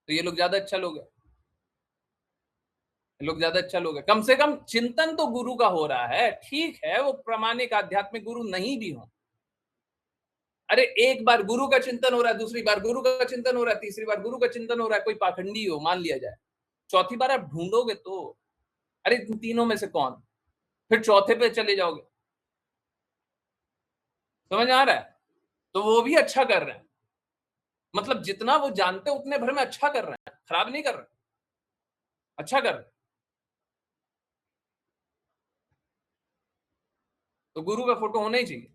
तो ये लोग ज्यादा अच्छा लोग है, लोग ज्यादा अच्छा लोग है। कम से कम चिंतन तो गुरु का हो रहा है, ठीक है वो प्रामाणिक आध्यात्मिक गुरु नहीं भी हो। अरे एक बार गुरु का चिंतन हो रहा है, दूसरी बार गुरु का चिंतन हो रहा है, तीसरी बार गुरु का चिंतन हो रहा है, कोई पाखंडी हो मान लिया जाए, चौथी बार आप ढूंढोगे तो अरे तीनों में से कौन, फिर चौथे पे चले जाओगे। समझ आ रहा है? तो वो भी अच्छा कर रहे हैं, मतलब जितना वो जानते उतने भर में अच्छा कर रहे हैं, खराब नहीं कर रहे, अच्छा कर रहे हैं। तो गुरु का फोटो होना ही चाहिए,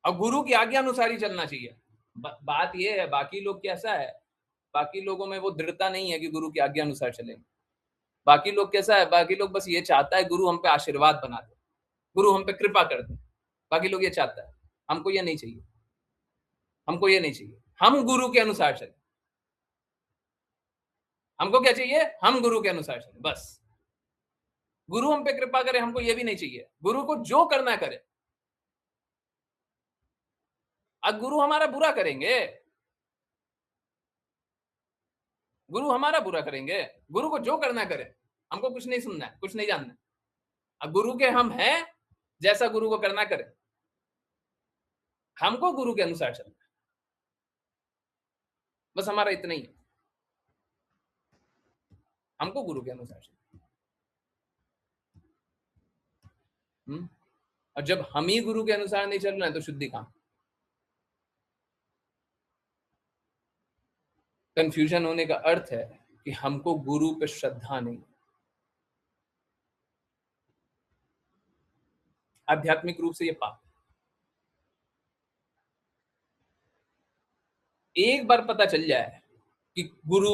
और गुरु की आज्ञा अनुसार ही चलना चाहिए। बात ये है, बाकी लोग कैसा है, बाकी लोगों में वो दृढ़ता नहीं है कि गुरु की आज्ञा अनुसार चलेंगे। बाकी लोग कैसा है, बाकी लोग बस ये चाहता है गुरु हम पे आशीर्वाद बना दे, गुरु हम पे कृपा कर दे। बाकी लोग ये चाहता है, हमको ये नहीं चाहिए, हमको ये नहीं चाहिए, हम गुरु के अनुसार चले। हमको क्या चाहिए? हम गुरु के अनुसार चले बस। गुरु हम पे कृपा करे, हमको ये भी नहीं चाहिए, गुरु को जो करना करे। अब गुरु हमारा बुरा करेंगे, गुरु हमारा बुरा करेंगे, गुरु को जो करना करे, हमको कुछ नहीं सुनना है, कुछ नहीं जानना है। अब गुरु के हम हैं, जैसा गुरु को करना करे, हमको गुरु के अनुसार चलना है, बस हमारा इतना ही है, हमको गुरु के अनुसार चलना। और जब हम ही गुरु के अनुसार नहीं चल रहे हैं तो शुद्धि कहां? कंफ्यूजन होने का अर्थ है कि हमको गुरु पे श्रद्धा नहीं। आध्यात्मिक रूप से ये पाप। एक बार पता चल जाए कि गुरु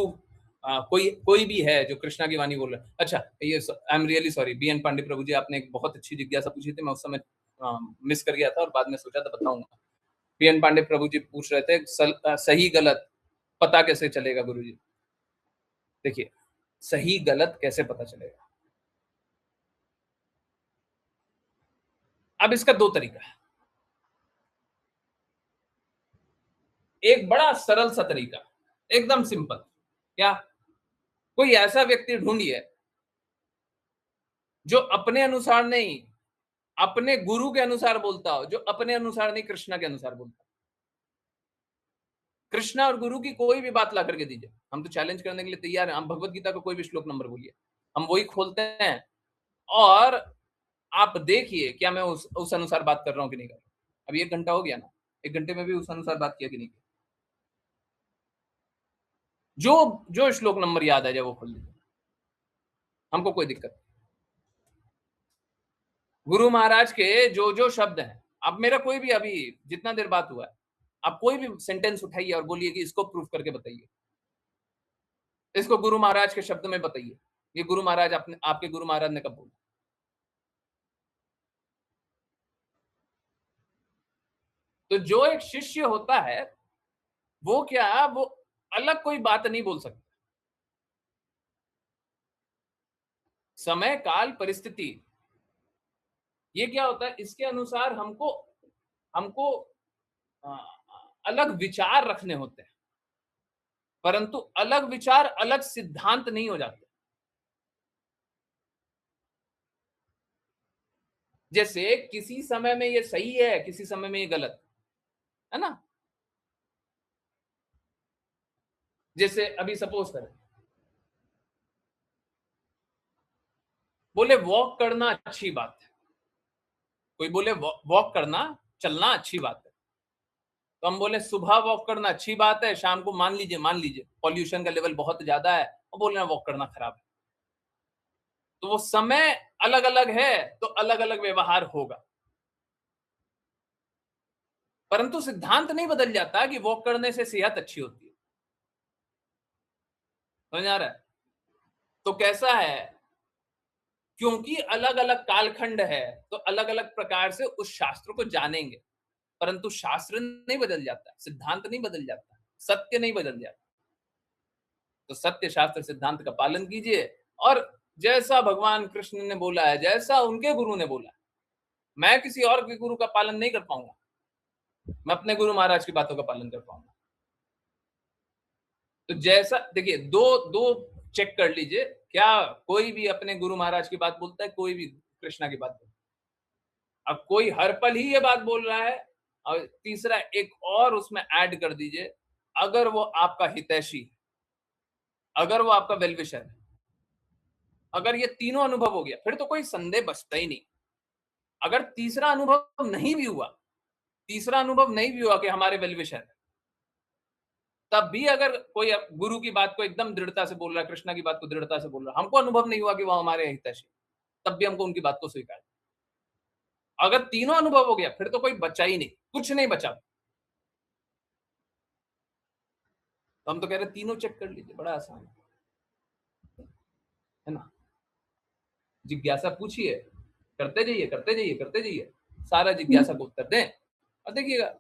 कोई भी है जो कृष्णा की वाणी बोल रहा है। अच्छा, ये I am really sorry, B N Pandey Prabhu ji, आपने एक बहुत अच्छी जिज्ञासा पूछी थी, मैं उस समय मिस कर गया था और बाद में सोचा था बताऊंगा। बी एन पांडे प्रभु जी पूछ रहे थे सही गलत पता कैसे चलेगा गुरु जी। देखिए, सही गलत कैसे पता चलेगा, अब इसका दो तरीका है। एक बड़ा सरल सा तरीका, एकदम सिंपल, क्या, कोई ऐसा व्यक्ति ढूंढिए जो अपने अनुसार नहीं, अपने गुरु के अनुसार बोलता हो, जो अपने अनुसार नहीं कृष्णा के अनुसार बोलता हो। कृष्णा और गुरु की कोई भी बात ला करके दीजिए, हम तो चैलेंज करने के लिए तैयार हैं। हम भगवत गीता का कोई भी श्लोक नंबर बोलिए, हम वही खोलते हैं और आप देखिए क्या मैं उस अनुसार बात कर रहा हूं कि नहीं कर रहा हूं। अभी 1 घंटा हो गया ना, 1 घंटे में भी उस अनुसार बात किया कि नहीं किया। जो श्लोक नंबर याद आ जाए वो खोल लीजिए, हमको कोई दिक्कत नहीं। गुरु महाराज के जो शब्द हैं, आप मेरा कोई भी अभी जितना देर बात हुआ है, आप कोई भी सेंटेंस उठाइए और बोलिए कि इसको प्रूफ करके बताइए, इसको गुरु महाराज के शब्द में बताइए, ये गुरु महाराज आपके गुरु महाराज ने कब बोला। तो जो एक शिष्य होता है वो क्या, वो अलग कोई बात नहीं बोल सकता। समय काल परिस्थिति ये क्या होता है, इसके अनुसार हमको अलग विचार रखने होते हैं, परंतु अलग विचार अलग सिद्धांत नहीं हो जाते। जैसे किसी समय में ये सही है, किसी समय में ये गलत है ना। जैसे अभी सपोज करें, बोले वॉक करना अच्छी बात है, कोई बोले वॉक करना, चलना अच्छी बात है, तो हम बोले सुबह वॉक करना अच्छी बात है, शाम को मान लीजिए पॉल्यूशन का लेवल बहुत ज्यादा है और बोल रहे हैं वॉक करना खराब है। तो वो समय अलग अलग है तो अलग अलग व्यवहार होगा, परंतु सिद्धांत नहीं बदल जाता कि वॉक करने से सेहत अच्छी होती है। समझ आ रहा है? तो कैसा है, क्योंकि अलग अलग कालखंड है तो अलग अलग प्रकार से उस शास्त्र को जानेंगे, परंतु शास्त्र नहीं बदल जाता, सिद्धांत नहीं बदल जाता, सत्य नहीं बदल जाता। तो सत्य शास्त्र सिद्धांत का पालन कीजिए और जैसा भगवान कृष्ण ने बोला है, जैसा उनके गुरु ने बोला है, मैं किसी और के गुरु का पालन नहीं कर पाऊंगा, मैं अपने गुरु महाराज की बातों का पालन कर पाऊंगा। तो जैसा देखिए, दो चेक कर लीजिए, क्या कोई भी अपने गुरु महाराज की बात बोलता है, कोई भी कृष्णा की बात बोलता है। अब कोई हर पल ही ये बात बोल रहा है, और तीसरा एक और उसमें ऐड कर दीजिए, अगर वो आपका हितैषी, अगर वो आपका वेलविशर है, अगर ये तीनों अनुभव हो गया, फिर तो कोई संदेह बचता ही नहीं। अगर तीसरा अनुभव नहीं भी हुआ, तीसरा अनुभव नहीं भी हुआ कि हमारे वेलविशर है, तब भी अगर कोई गुरु की बात को एकदम दृढ़ता से बोल रहा है, कृष्णा की बात को दृढ़ता से बोल रहा है, हमको अनुभव नहीं हुआ कि वो हमारे हितैषी, तब भी हमको उनकी बात को स्वीकार। अगर तीनों अनुभव हो गया, फिर तो कोई बचा ही नहीं, कुछ नहीं बचा। तो हम तो कह रहे तीनों चेक कर लीजिए, बड़ा आसान है ना। जिज्ञासा पूछिए, करते जाइए करते जाइए करते जाइए, सारा जिज्ञासा को उत्तर दें और देखिएगा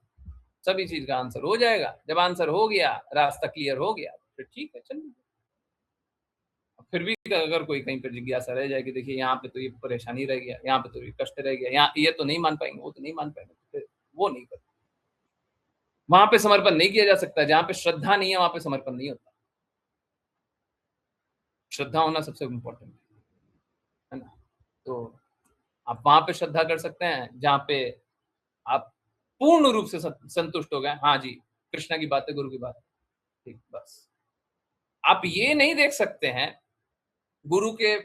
सभी चीज का आंसर हो जाएगा। जब आंसर हो गया, रास्ता क्लियर हो गया, फिर ठीक है चलिए। फिर भी अगर कोई कहीं पर जिज्ञासा रह जाएगी, देखिए यहाँ पे तो ये परेशानी रह गया, यहाँ पे तो ये कष्ट रह गया, यहाँ ये तो नहीं मान पाएंगे, वो तो नहीं मान पाएंगे, फिर वो नहीं कर, वहां पे समर्पण नहीं किया जा सकता। जहां पे श्रद्धा नहीं है वहां पे समर्पण नहीं होता। श्रद्धा होना सबसे इम्पोर्टेंट है ना। तो आप वहां पे श्रद्धा कर सकते हैं जहां पे आप पूर्ण रूप से संतुष्ट हो गए, हाँ जी कृष्णा की बात है, गुरु की बात है, ठीक, बस। आप ये नहीं देख सकते हैं, गुरु के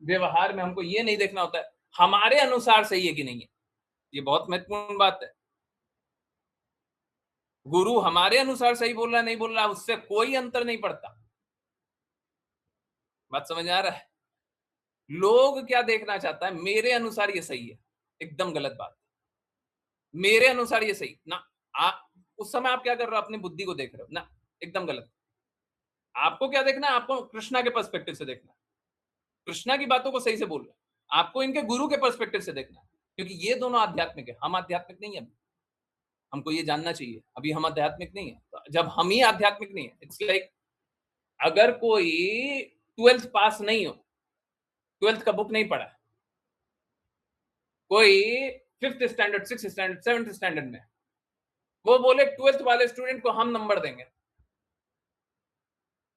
व्यवहार में हमको ये नहीं देखना होता है हमारे अनुसार सही है कि नहीं है। ये बहुत महत्वपूर्ण बात है। गुरु हमारे अनुसार सही बोल रहा है नहीं बोल रहा है, उससे कोई अंतर नहीं पड़ता। बात समझ आ रहा है? लोग क्या देखना चाहता है, मेरे अनुसार ये सही है, एकदम गलत बात। मेरे अनुसार ये सही ना, उस समय आप क्या कर रहे हो, अपनी बुद्धि को देख रहे हो ना, एकदम गलत। आपको क्या देखना है? आपको कृष्णा के पर्सपेक्टिव से देखना है, कृष्णा की बातों को सही से बोल रहे हैं, आपको इनके गुरु के पर्सपेक्टिव से देखना है, क्योंकि ये दोनों आध्यात्मिक है, हम आध्यात्मिक नहीं है। हमको ये जानना चाहिए, अभी हम आध्यात्मिक नहीं है। तो जब हम ही आध्यात्मिक नहीं है, इट्स लाइक अगर कोई 12th पास नहीं हो, 12th का बुक नहीं पढ़ा, कोई 5th standard, 6th standard, 7th standard में, वो बोले 12th वाले स्टूडेंट को हम नंबर देंगे,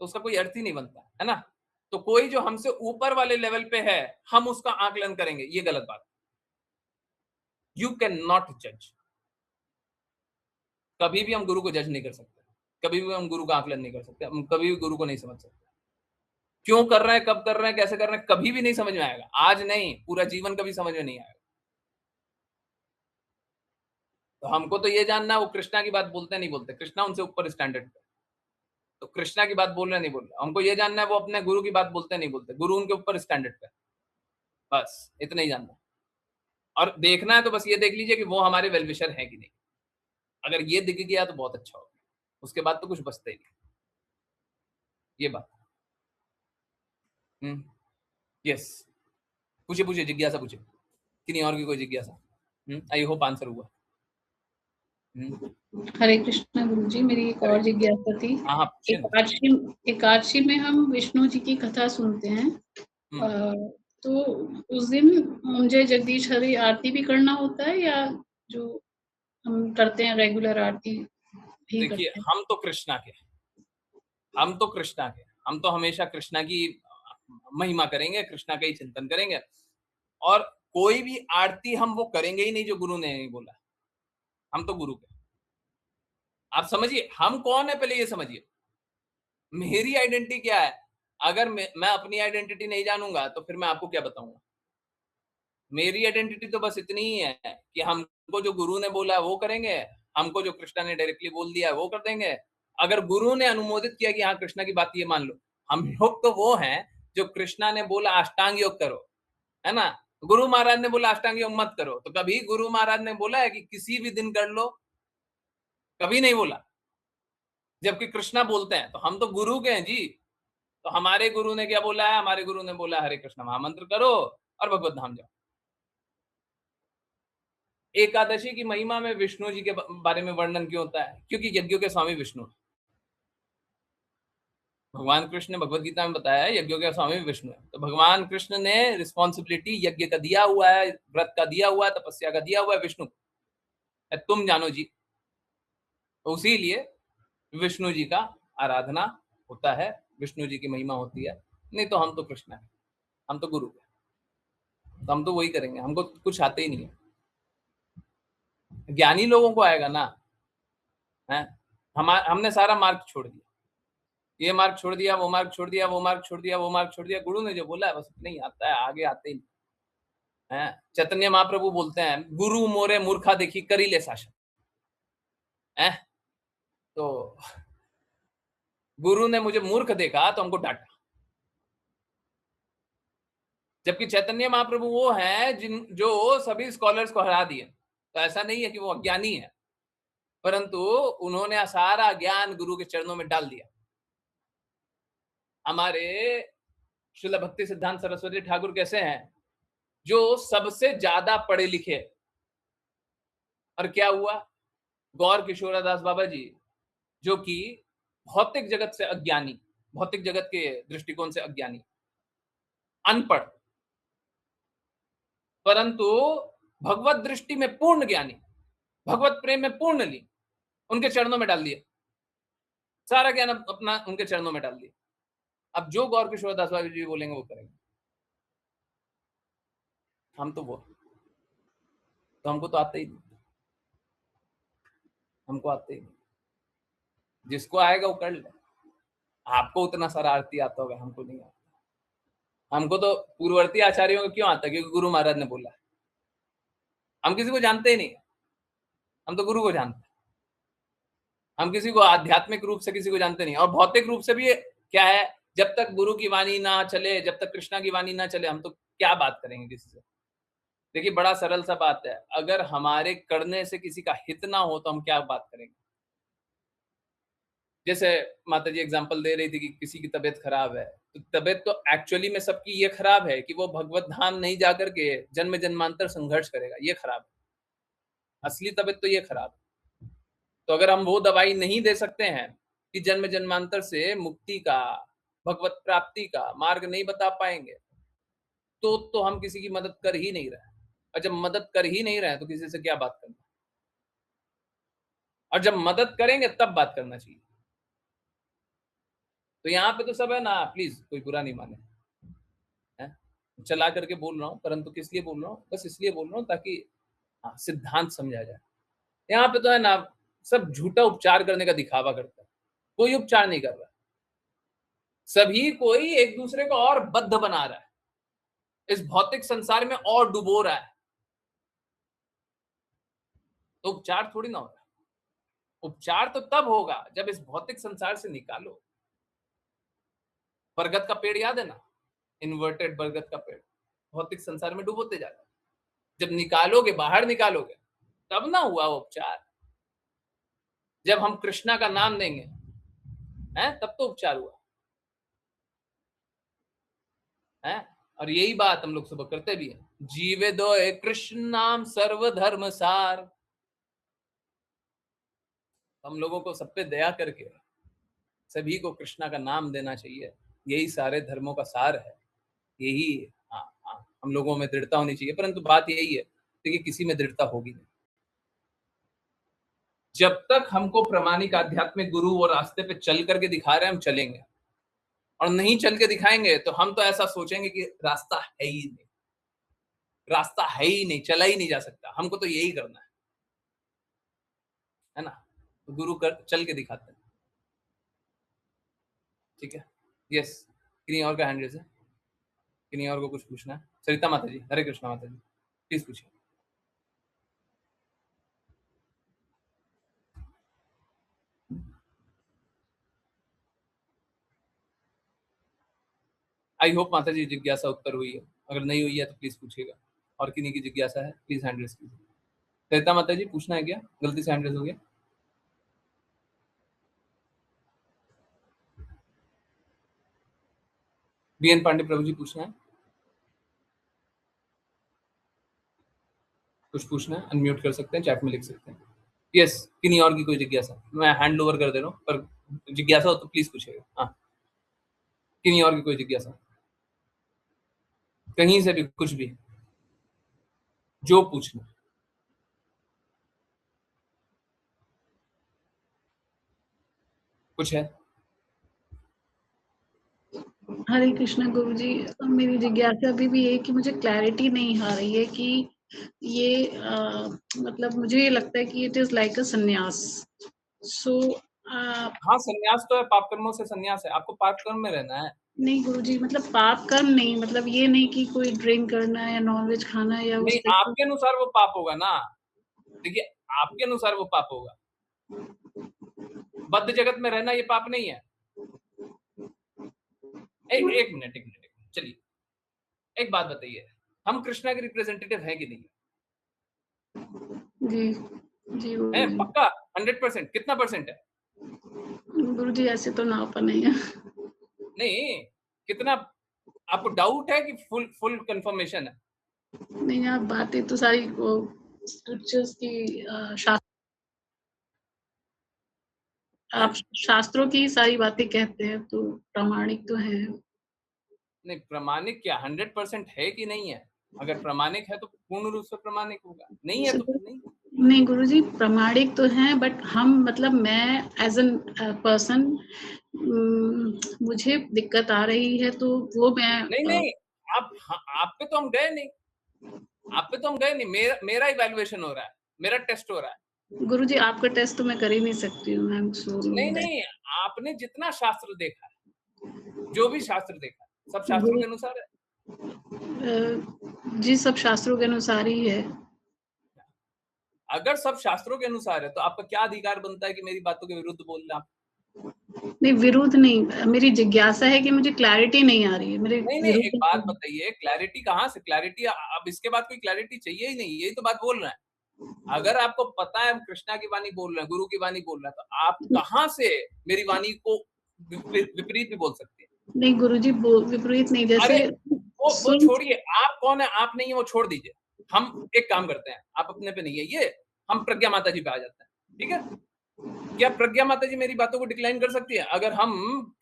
तो उसका कोई अर्थ ही नहीं बनता है ना। तो कोई जो हमसे ऊपर वाले लेवल पे है, हम उसका आकलन करेंगे, ये गलत बात। यू कैन नॉट जज, कभी भी हम गुरु को जज नहीं कर सकते, कभी भी हम गुरु का आकलन नहीं कर सकते, हम कभी भी गुरु को नहीं समझ सकते। क्यों कर रहे हैं, कब कर रहे हैं, कैसे कर रहे हैं, कभी भी नहीं समझ में आएगा। आज नहीं, पूरा जीवन कभी समझ में नहीं आएगा। तो हमको तो ये जानना है वो कृष्णा की बात बोलते नहीं बोलते, कृष्णा उनसे ऊपर स्टैंडर्ड पे, तो कृष्णा की बात बोल रहे नहीं बोल रहे। हमको ये जानना है वो अपने गुरु की बात बोलते नहीं बोलते, गुरु उनके ऊपर स्टैंडर्ड पे, बस इतना ही जानना। और देखना है तो बस ये देख लीजिए कि वो हमारे वेलविशर है कि नहीं। अगर ये दिख गया तो बहुत अच्छा होगा, उसके बाद तो कुछ बचता ही नहीं। ये बात। यस, पूछे पूछे, जिज्ञासा पूछे, किन्हीं और की कोई जिज्ञासा। आई होप आंसर हुआ। हरे कृष्णा गुरुजी, मेरी एक और जिज्ञासा थी। हाँ, एकादशी में हम विष्णु जी की कथा सुनते हैं, तो उस दिन मुझे जगदीश हरि आरती भी करना होता है, या जो हम करते हैं रेगुलर आरती भी करते देखिए, हैं? हम तो कृष्णा के, हम तो हमेशा कृष्णा की महिमा करेंगे, कृष्णा का ही चिंतन करेंगे, और कोई भी आरती हम वो करेंगे ही नहीं जो गुरु ने नहीं बोला। हम तो गुरु के, आप समझिए हम कौन है, पहले ये समझिए। मेरी आइडेंटिटी क्या है? अगर मैं अपनी आइडेंटिटी नहीं जानूंगा तो फिर मैं आपको क्या बताऊंगा। मेरी आइडेंटिटी तो बस इतनी ही है कि हमको जो गुरु ने बोला है वो करेंगे, हमको जो कृष्णा ने डायरेक्टली बोल दिया है वो कर देंगे। अगर गुरु ने अनुमोदित किया कि हाँ कृष्णा की बात ये मान लो, हम लोग तो वो हैं जो कृष्णा ने बोला अष्टांग योग करो, है ना। गुरु महाराज ने बोला अष्टांग योग मत करो, तो कभी गुरु महाराज ने बोला है कि किसी भी दिन कर लो? कभी नहीं बोला। जबकि कृष्णा बोलते हैं, तो हम तो गुरु के हैं जी। तो हमारे गुरु ने क्या बोला है? हमारे गुरु ने बोला हरे कृष्ण महामंत्र करो और भगवत धाम जाओ। एकादशी की महिमा में विष्णु जी के बारे में वर्णन क्यों होता है? क्योंकि यज्ञों के स्वामी विष्णु, भगवान कृष्ण ने भगवत गीता में बताया है यज्ञों के स्वामी विष्णु है। तो भगवान कृष्ण ने रिस्पॉन्सिबिलिटी यज्ञ का दिया हुआ है, व्रत का दिया हुआ है, तपस्या का दिया हुआ है विष्णु को, तुम जानो जी। तो उसी लिए विष्णु जी का आराधना होता है, विष्णु जी की महिमा होती है। नहीं तो हम तो कृष्ण है, हम तो गुरु है, तो हम तो वही करेंगे, हमको कुछ आते ही नहीं है। ज्ञानी लोगों को आएगा ना, है। हमने सारा मार्ग छोड़ दिया, ये मार्ग छोड़ दिया, वो मार्ग छोड़ दिया, वो मार्ग छोड़ दिया, वो मार्ग छोड़ दिया। गुरु ने जो बोला है बस नहीं आता है, आगे आते ही नहीं है। चैतन्य महाप्रभु बोलते हैं गुरु मोरे मूर्खा देखी करी ले शासन, है। तो गुरु ने मुझे मूर्ख देखा तो हमको डांटा। जबकि चैतन्य महाप्रभु वो हैं जो सभी स्कॉलर्स को हरा दिए। तो ऐसा नहीं है कि वो अज्ञानी है, परंतु उन्होंने सारा ज्ञान गुरु के चरणों में डाल दिया। हमारे श्रील भक्ति सिद्धांत सरस्वती ठाकुर कैसे हैं? जो सबसे ज्यादा पढ़े लिखे। और क्या हुआ? गौर किशोरदास बाबा जी, जो कि भौतिक जगत से अज्ञानी, भौतिक जगत के दृष्टिकोण से अज्ञानी, अनपढ़, परंतु भगवत दृष्टि में पूर्ण ज्ञानी, भगवत प्रेम में पूर्ण ली, उनके चरणों में डाल दिया, सारा ज्ञान अपना उनके चरणों में डाल दिया। अब जो गौर किशोरदास बाबा जी बोलेंगे वो करेंगे। हम तो वो, तो हमको तो आते ही नहीं, हमको आते ही नहीं। जिसको आएगा वो कर ले। आपको उतना सारा आरती आता होगा, हमको नहीं आता। हमको तो पूर्ववर्ती आचार्यों को क्यों आता? क्योंकि गुरु महाराज ने बोला। हम किसी को जानते ही नहीं, हम तो गुरु को जानते हैं। हम किसी को आध्यात्मिक रूप से किसी को जानते नहीं, और भौतिक रूप से भी क्या है, जब तक गुरु की वाणी ना चले, जब तक कृष्णा की वाणी ना चले, हम तो क्या बात करेंगे किसी से? देखिए बड़ा सरल सा बात है, अगर हमारे करने से किसी का हित ना हो तो हम क्या बात करेंगे? जैसे माता जी एग्जांपल दे रही थी कि किसी की तबीयत खराब है, तो तबीयत तो एक्चुअली में सबकी ये खराब है कि वो भगवत धाम नहीं जाकर के जन्म जन्मांतर संघर्ष करेगा, ये खराब है। असली तबीयत तो ये खराब है। तो अगर हम वो दवाई नहीं दे सकते हैं कि जन्म जन्मांतर से मुक्ति का, भगवत प्राप्ति का मार्ग नहीं बता पाएंगे, तो हम किसी की मदद कर ही नहीं रहे। और जब मदद कर ही नहीं रहे तो किसी से क्या बात करना, और जब मदद करेंगे तब बात करना चाहिए। तो यहाँ पे तो सब है ना, प्लीज कोई बुरा नहीं माने, है चला करके बोल रहा हूँ, परंतु किस लिए बोल रहा हूँ, बस इसलिए बोल रहा हूँ ताकि सिद्धांत समझा जाए। यहाँ पे तो है ना, सब झूठा उपचार करने का दिखावा करता है, कोई उपचार नहीं कर रहा, सभी कोई एक दूसरे को और बद्ध बना रहा है, इस भौतिक संसार में और डुबो रहा है। तो उपचार थोड़ी ना हो रहा है। उपचार तो तब होगा जब इस भौतिक संसार से निकालो। बरगद का पेड़ याद है ना, इन्वर्टेड बरगद का पेड़ भौतिक संसार में डुबोते जाता है। जब निकालोगे, बाहर निकालोगे, तब ना हुआ वो उपचार। जब हम कृष्णा का नाम देंगे हैं, तब तो उपचार हुआ है। और यही बात हम लोग सुबह करते भी हैं, जीवे दो कृष्ण नाम सर्वधर्म सार। हम लोगों को सब पे दया करके सभी को कृष्णा का नाम देना चाहिए, यही सारे धर्मों का सार है, यही हम लोगों में दृढ़ता होनी चाहिए। परंतु बात यही है कि किसी में दृढ़ता होगी नहीं। जब तक हमको प्रामाणिक आध्यात्मिक गुरु और रास्ते पे चल करके दिखा रहे हैं, हम चलेंगे, और नहीं चल के दिखाएंगे तो हम तो ऐसा सोचेंगे कि रास्ता है ही नहीं, रास्ता है ही नहीं, चला ही नहीं जा सकता, हमको तो यही करना है ना। तो गुरु चल के दिखाते हैं, ठीक है। यस, किन्हीं और का हैंड रेज है, किन्हीं और को कुछ पूछना है? सरिता माता जी, हरे कृष्णा माता जी, प्लीज पूछिए। आई होप माता जी जिज्ञासा उत्तर हुई है, अगर नहीं हुई है तो प्लीज पूछिएगा। और किन्हीं की जिज्ञासा है प्लीज हैंड रेज कीजिए। सरिता माता जी पूछना है क्या? गलती से हैंड रेज हो गया? बीएन पांडे प्रभु जी पूछना है? कुछ पूछना है अनम्यूट कर सकते हैं, चैट में लिख सकते हैं। यस, किन्हीं और की कोई जिज्ञासा? मैं हैंड ओवर कर दे रहा हूँ, पर जिज्ञासा हो तो प्लीज पूछिएगा। हाँ, किन्हीं और की कोई जिज्ञासा? कहीं से भी कुछ भी, जो पूछना। कुछ है? हरे कृष्णा गुरुजी, मेरी जिज्ञासा अभी भी है कि मुझे क्लैरिटी नहीं आ रही है कि ये मतलब मुझे ये लगता है कि इट इज लाइक अ संन्यास। सो हाँ, संन्यास तो है, पाप कर्मों से संन्यास है। आपको पाप कर्म में रहना है। नहीं गुरुजी, मतलब पाप कर्म नहीं, मतलब ये नहीं कि कोई ड्रिंक करना है या नॉनवेज खाना है या नहीं, उस आपके अनुसार वो पाप होगा ना। देखिए, आपके अनुसार वो पाप होगा। बद्ध जगत में रहना ये पाप नहीं है। एक मिनट, चलिए एक बात बताइए, हम कृष्णा के रिप्रेजेंटेटिव हैं कि नहीं? जी जी है गुरुजी। पक्का 100%? कितना परसेंट है? गुरुजी ऐसे तो नापा नहीं है। नहीं, कितना आपको डाउट है कि फुल कंफर्मेशन है? नहीं, आप बातें तो सारी स्क्रिप्चर्स की आप शास्त्रों की सारी बातें कहते हैं तो प्रामाणिक तो है। नहीं, प्रामाणिक क्या 100% है कि नहीं है? अगर प्रामाणिक है तो पूर्ण रूप से प्रामाणिक होगा, नहीं है तो फिर नहीं। नहीं गुरुजी, प्रामाणिक तो हैं, बट हम मतलब मैं एज एन पर्सन मुझे दिक्कत आ रही है तो वो मैं नहीं, आप पे तो हम गए नहीं, मेरा इवैल्यूएशन हो रहा है, मेरा टेस्ट हो रहा है। गुरुजी आपका टेस्ट तो मैं कर ही नहीं सकती हूँ। नहीं, आपने जितना शास्त्र देखा है, जो भी शास्त्र देखा है, सब शास्त्रों के अनुसार है। जी सब शास्त्रों के अनुसार ही है। अगर सब शास्त्रों के अनुसार है तो आपका क्या अधिकार बनता है कि मेरी बातों के विरुद्ध बोल रहे आप? नहीं विरोध नहीं, मेरी जिज्ञासा है कि मुझे क्लैरिटी नहीं आ रही है। मेरे नहीं, एक बात बताइए, क्लैरिटी कहाँ से? क्लैरिटी अब इसके बाद कोई क्लैरिटी चाहिए ही नहीं, यही तो बात बोल रहे हैं। अगर आपको पता है हम कृष्णा की वाणी बोल रहे हैं, गुरु की वाणी बोल रहे हैं, तो आप कहाँ से मेरी वाणी को विपरीत भी बोल सकते हैं? नहीं गुरुजी, विपरीत नहीं, अरे जैसे वो छोड़िए, आप कौन है, आप नहीं है, वो छोड़ दीजिए। हम एक काम करते हैं, आप अपने पे नहीं है ये, हम प्रज्ञा माता जी पे आ जाते हैं, ठीक है? क्या प्रज्ञा माता जी मेरी बातों को डिक्लाइन कर सकती है अगर हम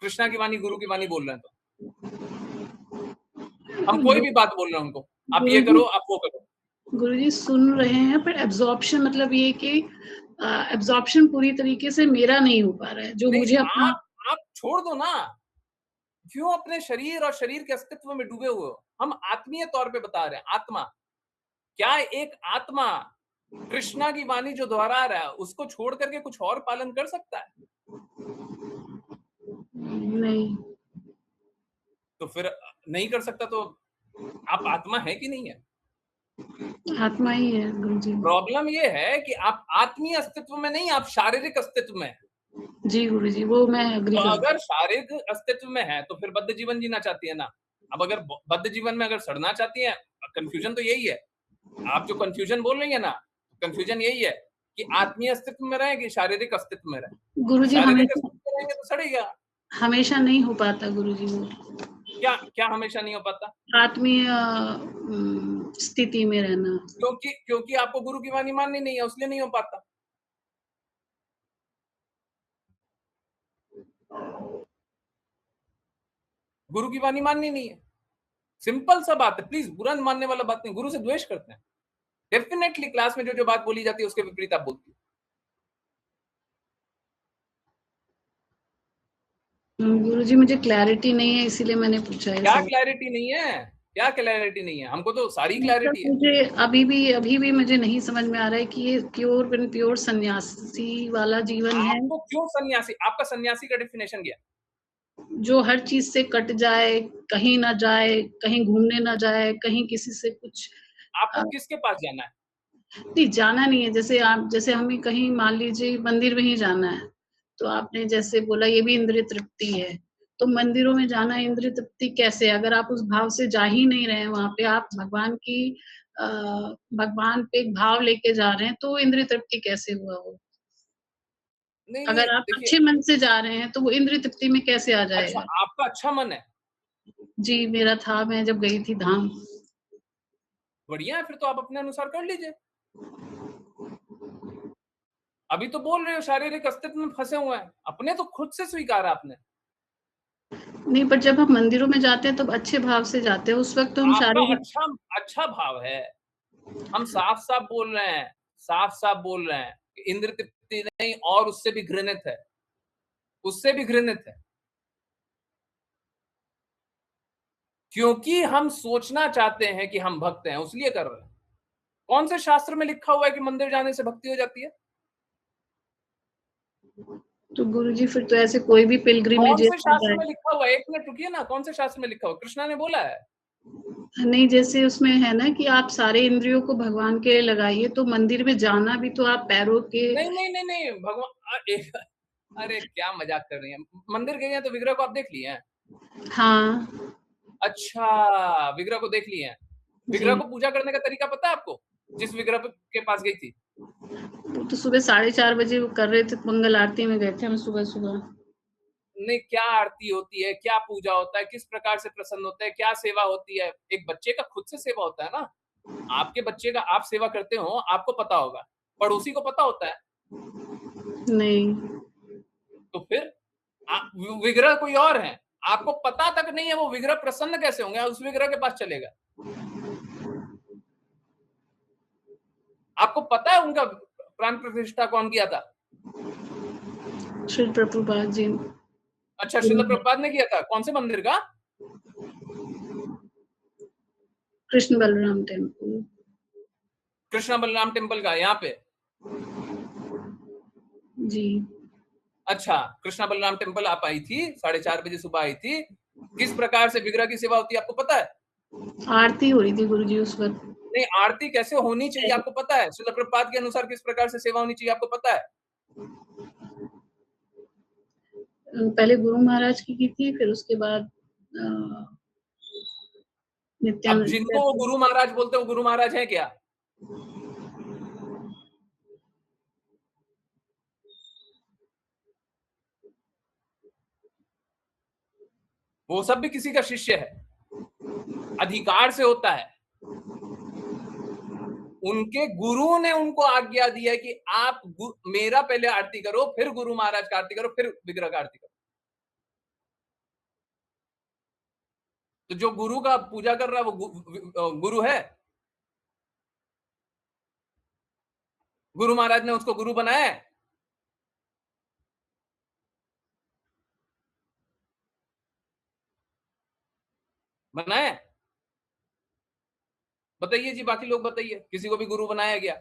कृष्णा की वाणी, गुरु की वाणी बोल रहे हैं तो? हम कोई भी बात बोल रहे हैं उनको, आप ये करो, आप वो करो। गुरुजी सुन रहे हैं, पर एब्जॉर्प्शन मतलब ये कि एब्जॉर्प्शन पूरी तरीके से मेरा नहीं हो पा रहा है, जो नहीं, मुझे अपना। आप छोड़ दो ना, क्यों अपने शरीर और शरीर के अस्तित्व में डूबे हुए हो? हम आत्मीय तौर पे बता रहे हैं, आत्मा। क्या एक आत्मा कृष्णा की वाणी जो दोहरा रहा है उसको छोड़ करके कुछ और पालन कर सकता है? नहीं। तो फिर नहीं कर सकता तो आप आत्मा है कि नहीं है? आत्मा ही है गुरुजी। प्रॉब्लम ये है कि आप आत्मीय अस्तित्व में नहीं, आप शारीरिक अस्तित्व में हैं। जी गुरुजी, वो मैं एग्री तो करती अगर शारीरिक अस्तित्व में है तो फिर बद्ध जीवन जीना चाहती है ना। अब अगर बद्ध जीवन में अगर सड़ना चाहती है, कंफ्यूजन तो यही है। आप जो कंफ्यूजन बोल रही है ना, कंफ्यूजन यही है कि आत्मीय अस्तित्व में रहे कि शारीरिक अस्तित्व में रहे। गुरुजी। शारीरिक अस्तित्व में रहेंगे तो सड़ेगा। हमेशा नहीं हो पाता गुरुजी वो। क्या क्या हमेशा नहीं हो पाता? आत्मीय स्थिति में रहना। क्योंकि आपको गुरु की वाणी माननी नहीं है, इसलिए नहीं हो पाता। गुरु की वाणी माननी नहीं है, सिंपल सा बात है। प्लीज बुरा मानने वाला बात नहीं, गुरु से द्वेष करते हैं। डेफिनेटली क्लास में जो बात बोली जाती है उसके विपरीत आप बोलती है। गुरुजी मुझे क्लैरिटी नहीं है, इसीलिए मैंने पूछा है। क्या क्लैरिटी नहीं है? क्या क्लैरिटी नहीं है? हमको तो सारी क्लैरिटी है। मुझे अभी भी मुझे नहीं समझ में आ रहा है कि ये प्योर सन्यासी वाला जीवन है। आपको क्यों सन्यासी? आपका सन्यासी का डेफिनेशन क्या? जो हर चीज से कट जाए, कहीं ना जाए, कहीं घूमने ना जाए, कहीं किसी से कुछ। आपको किसके पास जाना है? नहीं जाना नहीं है, जैसे हमें कहीं मान लीजिए मंदिर में ही जाना है, तो आपने जैसे बोला ये भी इंद्रिय तृप्ति है, तो मंदिरों में जाना इंद्रिय तृप्ति कैसे? अगर आप उस भाव से जा ही नहीं रहे हैं वहां पे, आप भगवान पे एक भाव लेके जा रहे हैं, तो इंद्रिय तृप्ति कैसे हुआ वो? नहीं नहीं, अगर आप देखिए। अच्छे मन से जा रहे हैं तो वो इंद्रिय तृप्ति में कैसे आ अच्छा, जाएगा? आपका अच्छा मन है? जी मेरा था, मैं जब गई थी धाम। बढ़िया है, फिर तो आप अपने अनुसार कर लीजिए। अभी तो बोल रहे हो शारीरिक अस्तित्व में फंसे हुए हैं, अपने तो खुद से स्वीकारा आपने। नहीं, पर जब हम मंदिरों में जाते हैं तो अच्छे भाव से जाते हैं, उस वक्त तो हम आपका शारीरिक। अच्छा भाव है। हम साफ साफ बोल रहे हैं, साफ साफ बोल रहे हैं कि इंद्र तृप्ति नहीं, और उससे भी घृणित है, उससे भी घृणित है। क्योंकि हम सोचना चाहते हैं कि हम भक्त हैं, उसलिए कर रहे हैं। कौन से शास्त्र में लिखा हुआ है कि मंदिर जाने से भक्ति हो जाती है? तो गुरुजी फिर तो ऐसे कोई भी कौन पिलग्रिमेज से शास्त्र में लिखा हुआ है? एक मिनट रुकिए ना, कौन से शास्त्र में लिखा हुआ? कृष्णा ने बोला है। नहीं, जैसे उसमें है ना कि आप सारे इंद्रियों को भगवान के लिए लगाइए, तो मंदिर में जाना भी तो आप पैरों के। नहीं नहीं नहीं नहीं, भगवान अरे क्या मजाक कर रही हैं? मंदिर गए हैं तो विग्रह को आप देख लिए हैं? हाँ। अच्छा, विग्रह को देख लिए हैं। विग्रह जी। को पूजा करने का तरीका पता है आपको? जिस विग्रह के पास गई थी, वो तो सुबह 4:30 बजे वो कर रहे थे, मंगल आरती में गए थे हम सुबह। नहीं, क्या आरती होती है, क्या पूजा होता है, किस प्रकार से प्रसन्न होते हैं, क्या सेवा होती है? एक बच्चे का खुद से सेवा होता है ना। आपके बच्चे का आप सेवा करते हो, आपको पता होगा, पड़ोसी को पता होता है। नहीं। तो फिर विग्रह कोई और है, आपको पता तक नहीं है, वो विग्रह प्रसन्न कैसे होंगे? उस विग्रह के पास चलेगा। आपको पता है उनका प्राण प्रतिष्ठा कौन किया था? श्री प्रभुपाद जी। अच्छा, श्रील प्रभुपाद ने किया था। कौन से मंदिर का? कृष्ण बलराम टेम्पल। कृष्णा बलराम टेम्पल का, यहाँ पे? जी। अच्छा, कृष्णा बलराम टेम्पल आप आई थी, 4:30 बजे सुबह आई थी। किस प्रकार से विग्रह की सेवा होती है आपको पता है? आरती हो रही थी गुरुजी उस वक्त। नहीं, आरती कैसे होनी चाहिए आपको पता है? श्रील प्रभुपाद के अनुसार किस प्रकार से सेवा होनी चाहिए आपको पता है? पहले गुरु महाराज की थी, फिर उसके बाद अब नित्यानंद। जिनको वो गुरु महाराज बोलते हैं, वो गुरु महाराज है क्या? वो सब भी किसी का शिष्य है, अधिकार से होता है। उनके गुरु ने उनको आज्ञा दी है कि आप मेरा पहले आरती करो, फिर गुरु महाराज का आरती करो, फिर विग्रह का आरती करो। तो जो गुरु का पूजा कर रहा है वो गुरु है? गुरु महाराज ने उसको गुरु बनाया है? बनाया? बताइए जी, बाकी लोग बताइए, किसी को भी गुरु बनाया गया?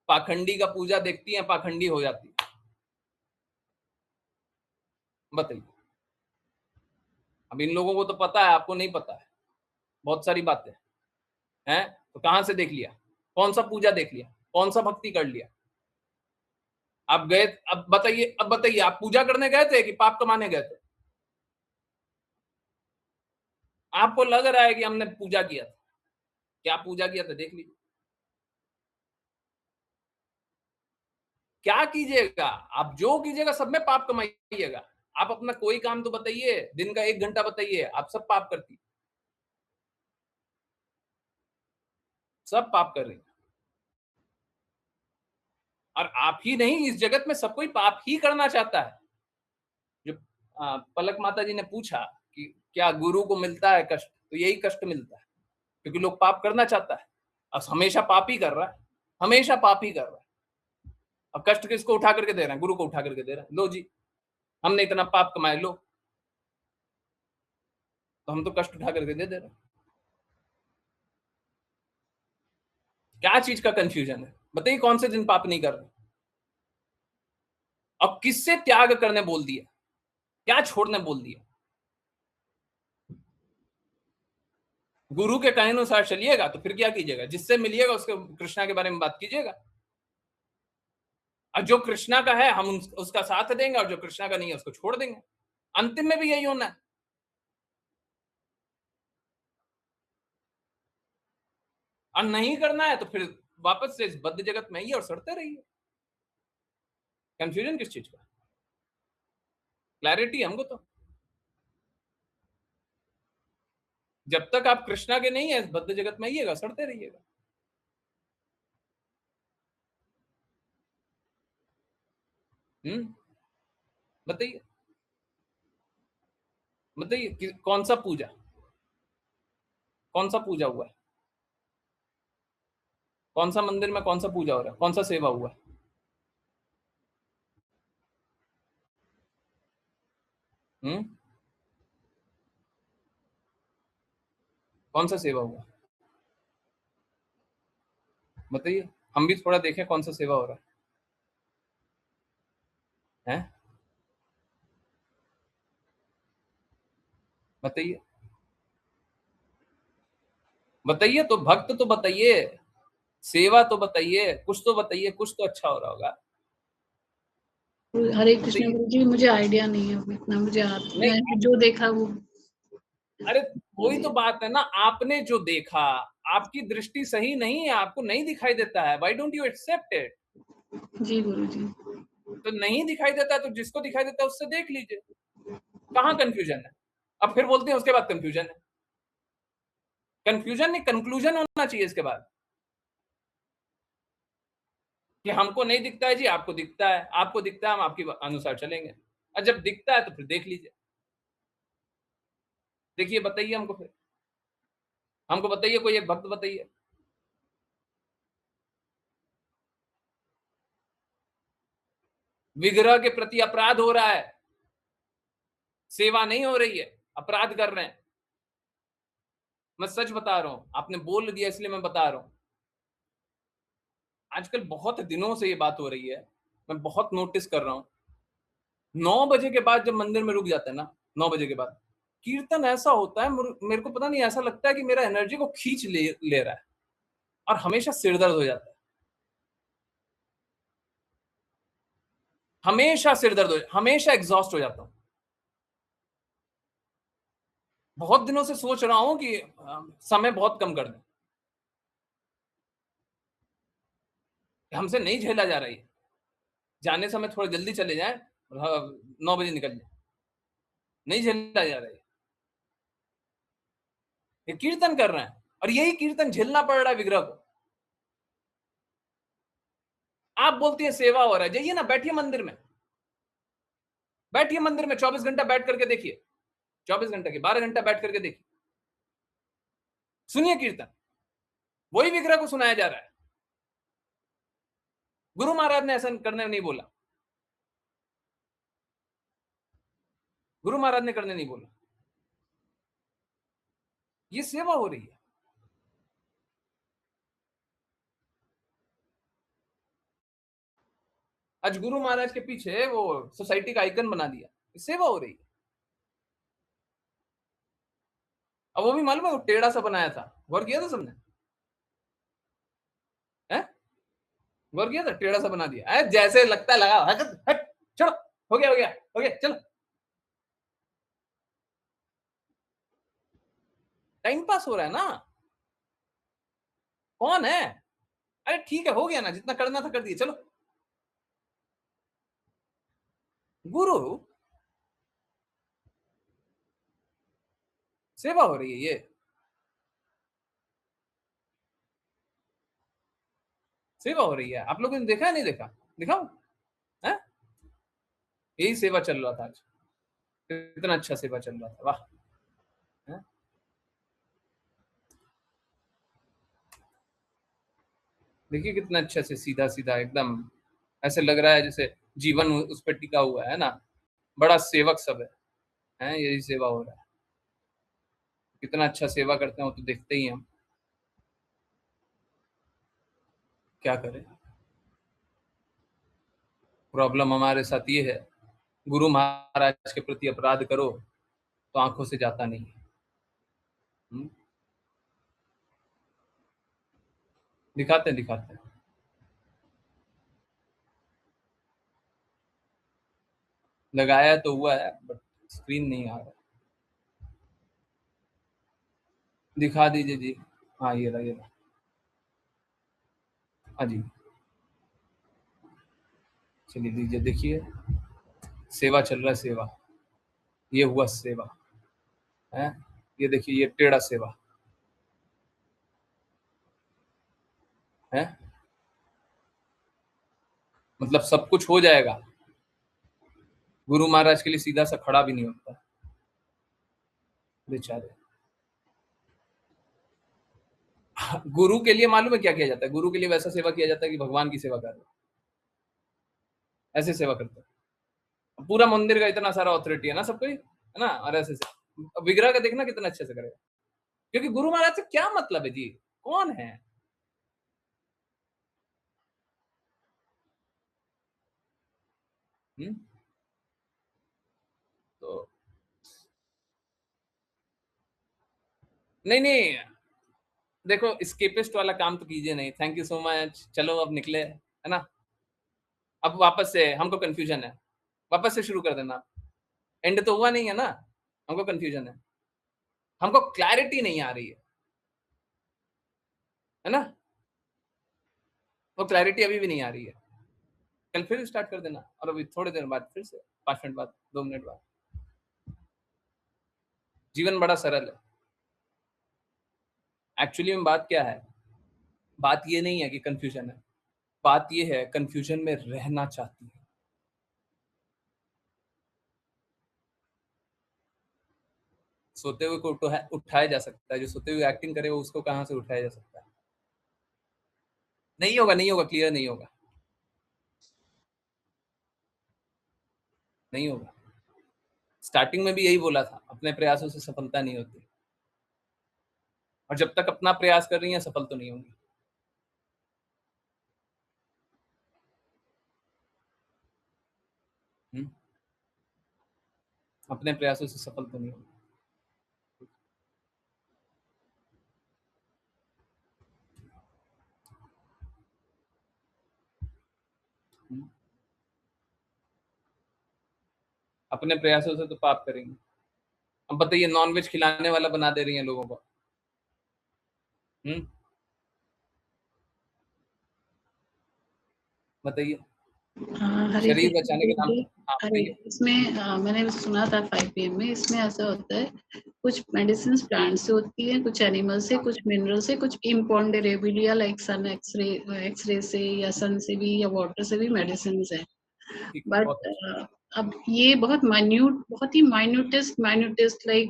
पाखंडी का पूजा देखती है, पाखंडी हो जाती है। बताइए। अब इन लोगों को तो पता है, आपको नहीं पता है बहुत सारी बातें हैं। तो कहां से देख लिया? कौन सा पूजा देख लिया? कौन सा भक्ति कर लिया? आप गए, अब बताइए आप पूजा करने गए थे कि पाप कमाने गए थे? आपको लग रहा है कि हमने पूजा किया था, क्या पूजा किया था देख लीजिए। क्या कीजिएगा आप? जो कीजिएगा सब में पाप कमाइएगा। आप अपना कोई काम तो बताइए, दिन का 1 घंटा बताइए, आप सब पाप करती, सब पाप कर रही। और आप ही नहीं, इस जगत में सब कोई पाप ही करना चाहता है। जो पलक माता जी ने पूछा कि क्या गुरु को मिलता है कष्ट, तो यही कष्ट मिलता है, क्योंकि लोग पाप करना चाहता है। अब हमेशा पाप ही कर रहा है, हमेशा पाप ही कर रहा है। अब कष्ट किसको उठा करके दे रहे हैं? गुरु को उठा करके दे रहे हैं। लो जी, हमने इतना पाप कमाए, लो, तो हम तो कष्ट उठा करके दे रहे हैं। क्या चीज का कंफ्यूजन है बताइए? कौन से दिन पाप नहीं कर रहे? अब किससे त्याग करने बोल दिया? क्या छोड़ने बोल दिया? गुरु के कहे अनुसार चलिएगा तो फिर क्या कीजिएगा? जिससे मिलिएगा उसके कृष्णा के बारे में बात कीजिएगा। और जो कृष्णा का है हम उसका साथ देंगे, और जो कृष्णा का नहीं है उसको छोड़ देंगे। अंतिम में भी यही होना है। और नहीं करना है तो फिर वापस से इस बद्ध जगत में ही और सड़ते रहिए। कंफ्यूजन किस चीज का? क्लैरिटी हमको तो। जब तक आप कृष्णा के नहीं है इस बद्ध जगत में आइएगा, सड़ते रहिएगा। बताइए बताइए, कौन सा पूजा, कौन सा पूजा हुआ है? कौन सा मंदिर में कौन सा पूजा हो रहा है? कौन सा सेवा हुआ है? कौन सा सेवा हुआ? बताइए, हम भी थोड़ा देखें कौन सा सेवा हो रहा है। हैं? बताइए बताइए, तो भक्त तो बताइए, सेवा तो बताइए, कुछ तो बताइए, कुछ तो अच्छा हो रहा होगा। हरे कृष्ण गुरु जी, मुझे आइडिया नहीं है इतना, मुझे मैंने जो देखा वो। अरे वही तो बात है ना, आपने जो देखा, आपकी दृष्टि सही नहीं है, आपको नहीं दिखाई देता है। Why don't you accept it? जी गुरु जी। तो नहीं दिखाई देता है तो जिसको दिखाई देता है उससे देख लीजिए। कहाँ कंफ्यूजन है? अब फिर बोलते हैं उसके बाद कंफ्यूजन है। कंफ्यूजन नहीं, कंक्लूजन होना चाहिए इसके बाद कि हमको नहीं दिखता है जी, आपको दिखता है, आपको दिखता है, हम आपके अनुसार चलेंगे। और जब दिखता है तो फिर देख लीजिए। देखिए, बताइए हमको, फिर हमको बताइए, कोई एक भक्त बताइए। विग्रह के प्रति अपराध हो रहा है, सेवा नहीं हो रही है, अपराध कर रहे हैं। मैं सच बता रहा हूं, आपने बोल दिया इसलिए मैं बता रहा हूं। आजकल बहुत दिनों से ये बात हो रही है, मैं बहुत नोटिस कर रहा हूं। 9 बजे के बाद जब मंदिर में रुक जाते हैं ना, 9 बजे के बाद कीर्तन ऐसा होता है, मेरे को पता नहीं, ऐसा लगता है कि मेरा एनर्जी को खींच ले रहा है, और हमेशा सिर दर्द हो जाता है। हमेशा सिर दर्द हो, हमेशा एग्जॉस्ट हो जाता हूं। बहुत दिनों से सोच रहा हूं कि समय बहुत कम कर दें, हमसे नहीं झेला जा रही है। जाने समय थोड़ा जल्दी चले जाए, 9 बजे निकल जाए, नहीं झेला जा रही है। ये कीर्तन कर रहे हैं और यही कीर्तन झेलना पड़ रहा है विग्रह को। आप बोलती है सेवा हो रहा है, जाइए ना, बैठिए मंदिर में, बैठिए मंदिर में 24 घंटा बैठ करके देखिए, 24 घंटे के 12 घंटा बैठ करके देखिए, सुनिए कीर्तन, वही विग्रह को सुनाया जा रहा है। गुरु महाराज ने ऐसा करने नहीं बोला, गुरु महाराज ने करने नहीं बोला, ये सेवा हो रही है। आज गुरु महाराज के पीछे वो सोसाइटी का आइकन बना दिया, ये सेवा हो रही है। अब वो भी मालूम है, वो टेढ़ा सा बनाया था, गौर किया था सबने? हैं? गौर किया था? टेढ़ा सा बना दिया, जैसे लगता है लगा, हट, चलो, हो गया, हो गया, हो गया, चलो, टाइम पास हो रहा है ना। कौन है? अरे ठीक है, हो गया ना, जितना करना था कर दिया, चलो। गुरु सेवा हो रही है, ये सेवा हो रही है। आप लोगों ने देखा है, नहीं देखा? दिखाओ, है? यही सेवा चल रहा था आज, कितना अच्छा सेवा चल रहा था, वाह। देखिए कितना अच्छा से सीधा सीधा एकदम, ऐसे लग रहा है जैसे जीवन उस पर टिका हुआ है ना, बड़ा सेवक सब है, यही सेवा हो रहा है। कितना अच्छा सेवा करते हो तो देखते ही हम, क्या करें। प्रॉब्लम हमारे साथ ये है, गुरु महाराज के प्रति अपराध करो तो आंखों से जाता नहीं है। दिखाते हैं, लगाया तो हुआ है बट स्क्रीन नहीं आ रहा। दिखा दीजिए जी, हाँ ये रहा, हाँ जी, चलिए दीजिए, देखिए सेवा चल रहा है, सेवा, ये हुआ सेवा है, ये देखिए, ये टेढ़ा सेवा है, मतलब सब कुछ हो जाएगा, गुरु महाराज के लिए सीधा सा खड़ा भी नहीं होता बेचारे। गुरु के लिए मालूम है क्या किया जाता है? गुरु के लिए वैसा सेवा किया जाता है कि भगवान की सेवा कर रहे, ऐसे सेवा करते हैं। पूरा मंदिर का इतना सारा ऑथोरिटी है ना, सबको, है ना, और ऐसे से विग्रह का देखना कितना अच्छे से करेगा, क्योंकि गुरु महाराज से क्या मतलब है जी, कौन है? तो नहीं, देखो स्केपिस्ट वाला काम तो कीजिए नहीं, थैंक यू सो मच, चलो अब निकले, है ना, अब वापस से हमको कंफ्यूजन है, वापस से शुरू कर देना, एंड तो हुआ नहीं है ना, हमको कंफ्यूजन है, हमको क्लैरिटी नहीं आ रही है ना, वो क्लैरिटी अभी भी नहीं आ रही है। कल फिर स्टार्ट कर देना, और अभी थोड़ी देर बाद फिर से 5 मिनट बाद, 2 मिनट बाद। जीवन बड़ा सरल है। एक्चुअली में बात क्या है? बात ये नहीं है कि कंफ्यूजन है, बात ये है कंफ्यूजन में रहना चाहती है। सोते हुए को उठाया जा सकता है, जो सोते हुए एक्टिंग करे वो उसको कहां से उठाया जा सकता है? नहीं होगा, नहीं होगा, क्लियर नहीं होगा, नहीं होगा। स्टार्टिंग में भी यही बोला था, अपने प्रयासों से सफलता नहीं होती, और जब तक अपना प्रयास कर रही हैं सफल तो नहीं होंगी। अपने प्रयासों से सफल तो नहीं होंगी। अपने प्रयासों से तो पाप करेंगे। अब बताइए, नॉनवेज खिलाने वाला बना दे रही हैं लोगों को, बताइए, हरे शरीर बचाने के नाम कृष्ण, पे। हाँ, अरे बताइए। इसमें मैंने सुना था 5 PM में, इसमें ऐसा होता है कुछ मेडिसिन प्लांट से होती है, कुछ एनिमल से, कुछ मिनरल से, कुछ इम्पॉन्डेरेबिलिया लाइक सन एक्सरे से या सन से भी या वाटर से भी मेडिसिन है। ठीक, बट बहुत अच्छा। अब ये बहुत ही माइन्यूटेस्ट लाइक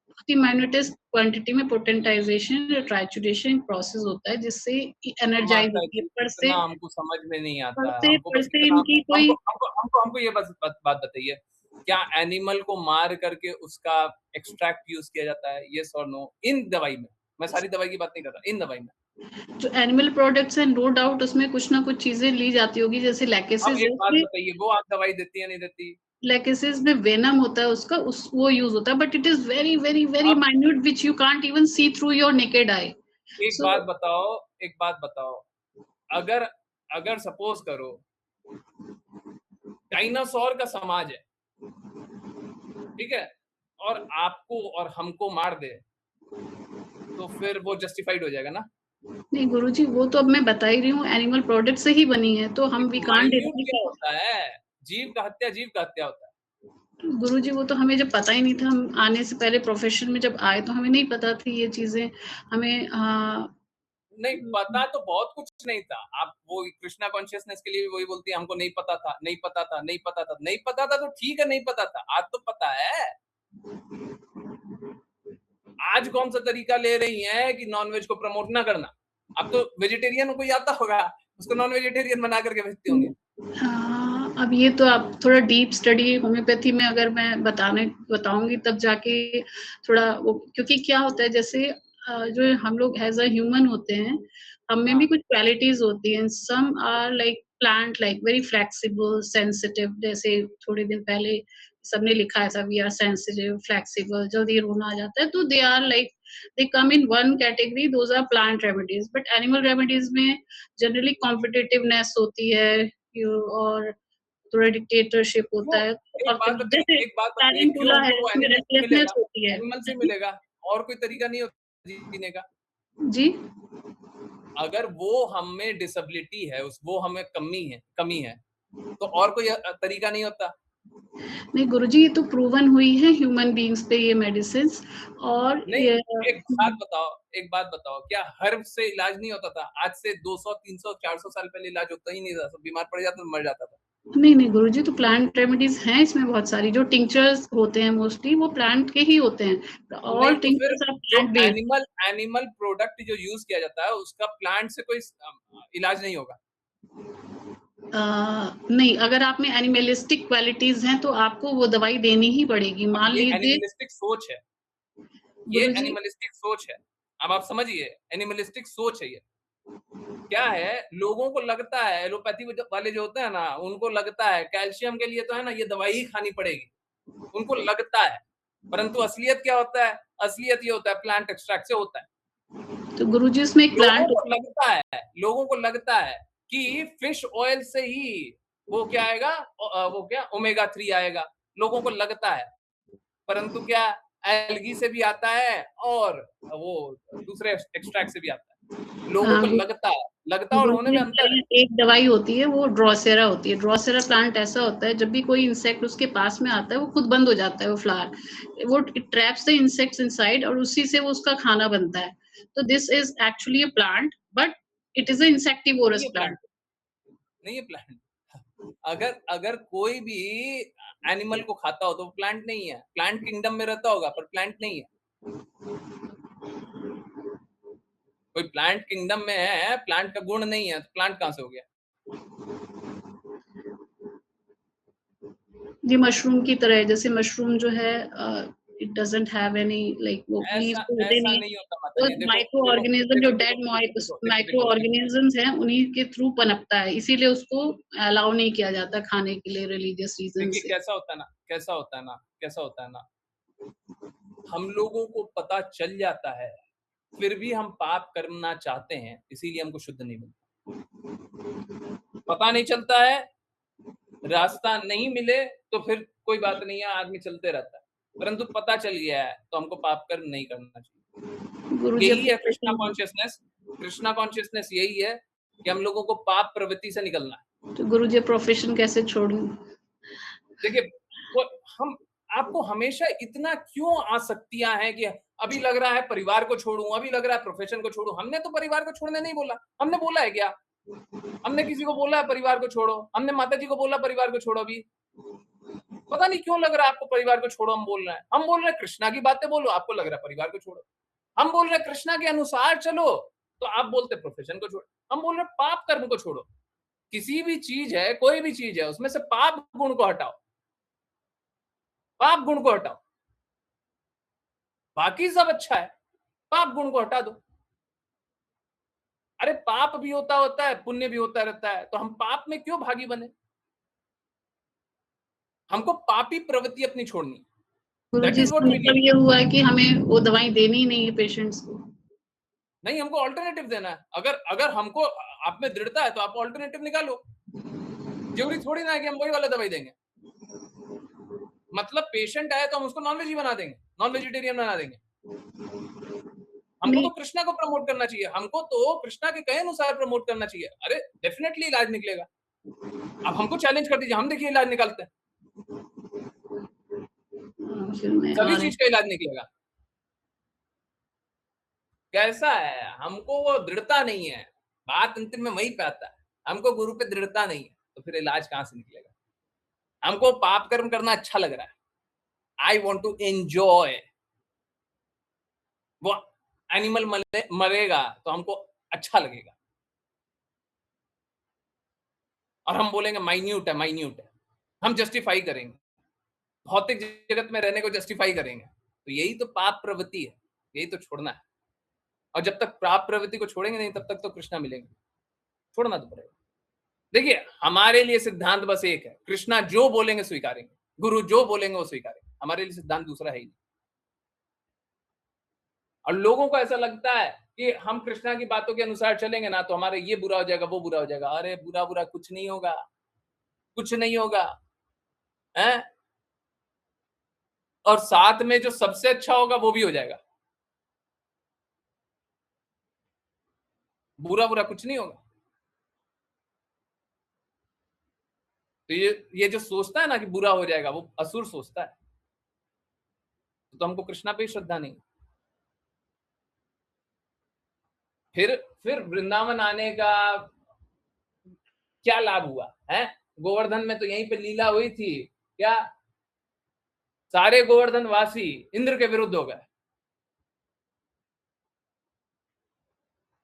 बहुत ही माइन्यूटेस्ट क्वांटिटी में पोटेंटाइजेशन या ट्राइचुरेशन प्रोसेस होता है जिससे एनर्जाइज माता होती है। जी, इतना हमको समझ में नहीं आता है। हमको पर बस से इतना इनकी कोई हमको ये बस बात बताइए, क्या एनिमल को मार करके उसका एक्सट्रैक्ट यूज किया जाता है? यस और नो? इन दवाई में, मैं सारी दवाई की बात नहीं कर रहा, इन दवाई में जो एनिमल प्रोडक्ट्स हैं नो डाउट उसमें कुछ ना कुछ चीजें ली जाती होगी, जैसे अब लैकेसिस एक बात बताइए, वो आप दवाई देती है नहीं देती? लैकेसिस में वेनम होता है उसका वो यूज होता है, but it is very very very अब minute which you can't even see through your naked eye. एक बात बताओ, अगर सपोज करो डायनासोर का समाज है, ठीक है, और आपको और हमको मार दे, तो फिर वो जस्टिफाइड हो जाएगा ना? नहीं गुरुजी, वो तो अब मैं बता ही रही हूँ एनिमल प्रोडक्ट से ही बनी है, तो हम वी कांट माइन्यूट क्या होता है? जीव का हत्या होता है। गुरुजी वो तो हमें जब पता ही नहीं था, हम आने से पहले प्रोफेशन में जब आए तो हमें नहीं पता थी ये चीजें। हमें नहीं पता तो बहुत कुछ नहीं था। आप वो कृष्णा कॉन्शियसनेस के लिए भी वही बोलती है, हमको नहीं पता था, नहीं पता था, नहीं पता था, नहीं पता था, तो ठीक है नहीं पता था, आज तो पता है। आज कौन सा तरीका ले रही है कि नॉनवेज को प्रमोट ना करना? अब तो वेजिटेरियन को ही आता होगा, उसको नॉन वेजिटेरियन बना करके भेजते होंगे। अब ये तो आप थोड़ा डीप स्टडी होम्योपैथी में अगर मैं बताऊंगी तब जाके थोड़ा वो, क्योंकि क्या होता है जैसे जो हम लोग एज अ ह्यूमन होते हैं, हम में भी कुछ क्वालिटीज होती हैं। Some are like plant like very flexible sensitive, जैसे थोड़े दिन पहले सबने लिखा ऐसा, वी आर सेंसिटिव फ्लेक्सिबल, जल्दी रोना आ जाता है, तो they are like they come in one category, those are plant remedies. But animal remedies में जनरली कॉम्पिटिटिवनेस होती है और थोड़ा डिक्टेटरशिप होता है, और जैसे एक बात बताइए, क्यों टैरेंटुला है हमको वो उसमें एनिमल से रेस्टलेसनेस मिलेगा? होती है। एनिमल से मिलेगा, और कोई तरीका नहीं होता जीने का। जी अगर वो हमें डिसेबिलिटी है, वो हमें कमी है, तो और कोई तरीका नहीं होता? नहीं गुरुजी, ये तो प्रूवन हुई है ह्यूमन बीइंग्स पे ये मेडिसिन। और नहीं, ये एक बात बताओ, क्या हर्ब से इलाज नहीं होता था? आज से 200, 300, 400 साल पहले इलाज होता ही नहीं था, सब बीमार पड़ जाता, मर जाता था। नहीं गुरुजी, तो प्लांट रेमेडीज हैं इसमें बहुत सारी, जो टिंक्चर्स होते हैं मोस्टली वो प्लांट के ही होते हैं। नहीं ऑल तो फिर टिंक्चर्स आर जो प्लांट बेस्ड। एनिमल प्रोडक्ट जो यूज किया जाता है, उसका प्लांट से कोई इलाज नहीं होगा? नहीं, अगर आप में एनिमलिस्टिक क्वालिटीज हैं तो आपको वो दवाई देनी ही पड़ेगी। मान ये लीजिए एनिमलिस्टिक सोच है, ये गुरुजी, एनिमलिस्टिक सोच है। अब आप समझिए, एनिमलिस्टिक सोच है ये। क्या है, लोगों को लगता है, एलोपैथी वाले जो होते हैं ना, उनको लगता है कैल्शियम के लिए तो है ना ये दवाई ही खानी पड़ेगी, उनको लगता है। परंतु असलियत क्या होता है? असलियत ये होता है प्लांट एक्सट्रैक्ट से होता है। तो गुरुजी इसमें एक प्लांट लोगों को लगता है कि फिश ऑयल से ही वो क्या आएगा, वो क्या ओमेगा 3 आएगा, लोगों को लगता है। परंतु क्या, एल्गी से भी आता है और वो दूसरे एक्सट्रैक्ट से भी आता है। लोगों को लगता और होने में अंतर है। एक दवाई होती है वो ड्रोसेरा होती है। ड्रोसेरा प्लांट ऐसा होता है, जब भी कोई इंसेक्ट उसके पास में आता है वो खुद बंद हो जाता है, वो फ्लावर, वो ट्रैप्स द इंसेक्ट्स इनसाइड और उसी से वो उसका खाना बनता है। तो this is actually a plant, but it is a insectivorous plant. नहीं है प्लांट। अगर कोई भी एनिमल को खाता हो तो प्लांट नहीं है, प्लांट किंगडम में रहता होगा पर प्लांट नहीं है। कोई प्लांट किंगडम में है, प्लांट का गुण नहीं है, तो प्लांट कहां से हो गया? जी मशरूम की तरह है, जैसे मशरूम जो है it doesn't have any like वो लीव्स तो होते ऐसा नहीं, नहीं होता माता वो जी। माइक्रो ऑर्गेनिज्म जो डेड माइक्रो ऑर्गेनिजम्स हैं उन्हीं के थ्रू पनपता है, इसीलिए उसको अलाउ नहीं किया जाता खाने के लिए रिलीजियस रीजन देखिए से। कैसा होता है ना, हम लोगों को पता चल जाता है, फिर भी हम पाप करना चाहते हैं, इसीलिए हमको शुद्ध नहीं मिलता। पता नहीं चलता है, रास्ता नहीं मिले तो फिर कोई बात नहीं है, आदमी चलते रहता है। परंतु पता चल गया है तो हमको पाप कर्म नहीं करना चाहिए। यही है कृष्णा कॉन्शियसनेस यही है कि हम लोगों को पाप प्रवृत्ति से निकलना है। तो गुरुजी प्रोफेशन कैसे छोड़ूं? देखिए, हम आपको हमेशा इतना क्यों आसक्तियां हैं कि अभी लग रहा है परिवार को छोड़ूं, अभी लग रहा है प्रोफेशन को छोड़ूं। हमने तो परिवार को छोड़ने नहीं बोला, हमने बोला है क्या? हमने किसी को बोला है परिवार को छोड़ो? हमने माता जी को बोला परिवार को छोड़ो? अभी पता नहीं क्यों लग रहा है आपको परिवार को छोड़ो हम बोल रहे हैं। हम बोल रहे हैं कृष्णा की बातें बोलो, आपको लग रहा है परिवार को छोड़ो। हम बोल रहे हैं कृष्णा के अनुसार चलो, तो आप बोलते प्रोफेशन को छोड़ो। हम बोल रहे हैं पाप कर्म को छोड़ो। किसी भी चीज है, कोई भी चीज है, उसमें से पाप गुण को हटाओ, पाप गुण को हटाओ, बाकी सब अच्छा है, पाप गुण को हटा दो। अरे पाप भी होता है, पुण्य भी होता रहता है, तो हम पाप में क्यों भागी बने? हमको पापी प्रवृत्ति अपनी छोड़नी है। That गुरुजी, is what इसका we मतलब need. ये हुआ है कि हमें वो दवाई देनी ही नहीं है पेशेंट्स को? नहीं, हमको ऑल्टरनेटिव देना है। अगर हमको आप में दृढ़ता है तो आप ऑल्टरनेटिव निकालो। जरूरी थोड़ी ना है कि हम वही वाला दवाई देंगे। मतलब पेशेंट आए तो हम उसको नॉन वेज ही बना देंगे, नॉन वेजिटेरियन बना देंगे। हमको नहीं। तो कृष्णा को प्रमोट करना चाहिए, हमको तो कृष्णा के कहे अनुसार प्रमोट करना चाहिए। अरे डेफिनेटली इलाज निकलेगा। अब हमको चैलेंज कर दीजिए, हम देखिए इलाज निकालते हैं, फिर मैं सभी आ रही चीज का इलाज निकलेगा। कैसा है, हमको वो दृढ़ता नहीं है। बात अंतिम में वही पे आता है, हमको गुरु पे दृढ़ता नहीं है, तो फिर इलाज कहां से निकलेगा? हमको पाप कर्म करना अच्छा लग रहा है, आई वॉन्ट टू एंजॉय। वो एनिमल मरेगा तो हमको अच्छा लगेगा, और हम बोलेंगे माइन्यूट है, माइन्यूट है। हम जस्टिफाई करेंगे, भौतिक जगत में रहने को जस्टिफाई करेंगे। तो यही तो पाप प्रवृत्ति है, यही तो छोड़ना है। और जब तक पाप प्रवृत्ति को छोड़ेंगे नहीं, तब तक तो कृष्णा मिलेंगे। छोड़ना तो पड़ेगा। देखिए, हमारे लिए सिद्धांत बस एक है, कृष्णा जो बोलेंगे स्वीकारेंगे, गुरु जो बोलेंगे वो स्वीकारेंगे। हमारे लिए सिद्धांत दूसरा है ही नहीं। और लोगों को ऐसा लगता है कि हम कृष्णा की बातों के अनुसार चलेंगे ना तो हमारे ये बुरा हो जाएगा, वो बुरा हो जाएगा। अरे बुरा बुरा कुछ नहीं होगा, कुछ नहीं होगा है। और साथ में जो सबसे अच्छा होगा वो भी हो जाएगा। बुरा बुरा कुछ नहीं होगा। तो ये जो सोचता है ना कि बुरा हो जाएगा, वो असुर सोचता है। तो हमको कृष्णा पे श्रद्धा नहीं। फिर वृंदावन आने का क्या लाभ हुआ है? गोवर्धन में तो यहीं पे लीला हुई थी क्या? सारे गोवर्धन वासी इंद्र के विरुद्ध हो गए,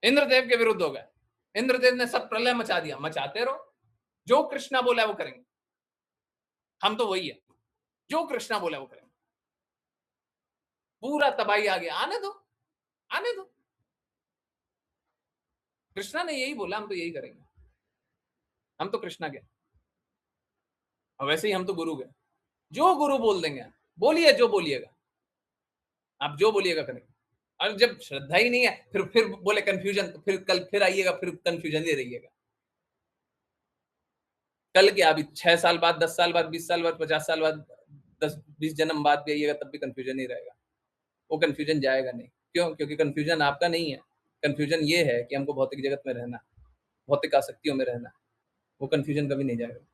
इंद्रदेव के विरुद्ध हो गए। इंद्रदेव ने सब प्रलय मचा दिया। मचाते रहो, जो कृष्णा बोला वो करेंगे। हम तो वही है, जो कृष्णा बोला वो करेंगे। पूरा तबाही आ गया, आने दो, आने दो। कृष्णा ने यही बोला, हम तो यही करेंगे। हम तो कृष्णा के, और वैसे ही हम तो गुरु के। जो गुरु बोल देंगे, बोलिए जो बोलिएगा, आप जो बोलिएगा करेंगे। और जब श्रद्धा ही नहीं है, फिर बोले कंफ्यूजन, तो फिर कल फिर आइएगा, फिर कंफ्यूजन ही रहिएगा। कल क्या, अभी 6 साल बाद, 10 साल बाद, 20 साल बाद, 50 साल बाद, 10-20 जन्म बाद भी आइएगा, तब भी कंफ्यूजन ही रहेगा। वो कंफ्यूजन जाएगा नहीं। क्यों? क्योंकि कंफ्यूजन आपका नहीं है। कंफ्यूजन ये है कि हमको भौतिक जगत में रहना, भौतिक आसक्तियों में रहना। वो कंफ्यूजन कभी नहीं जाएगा।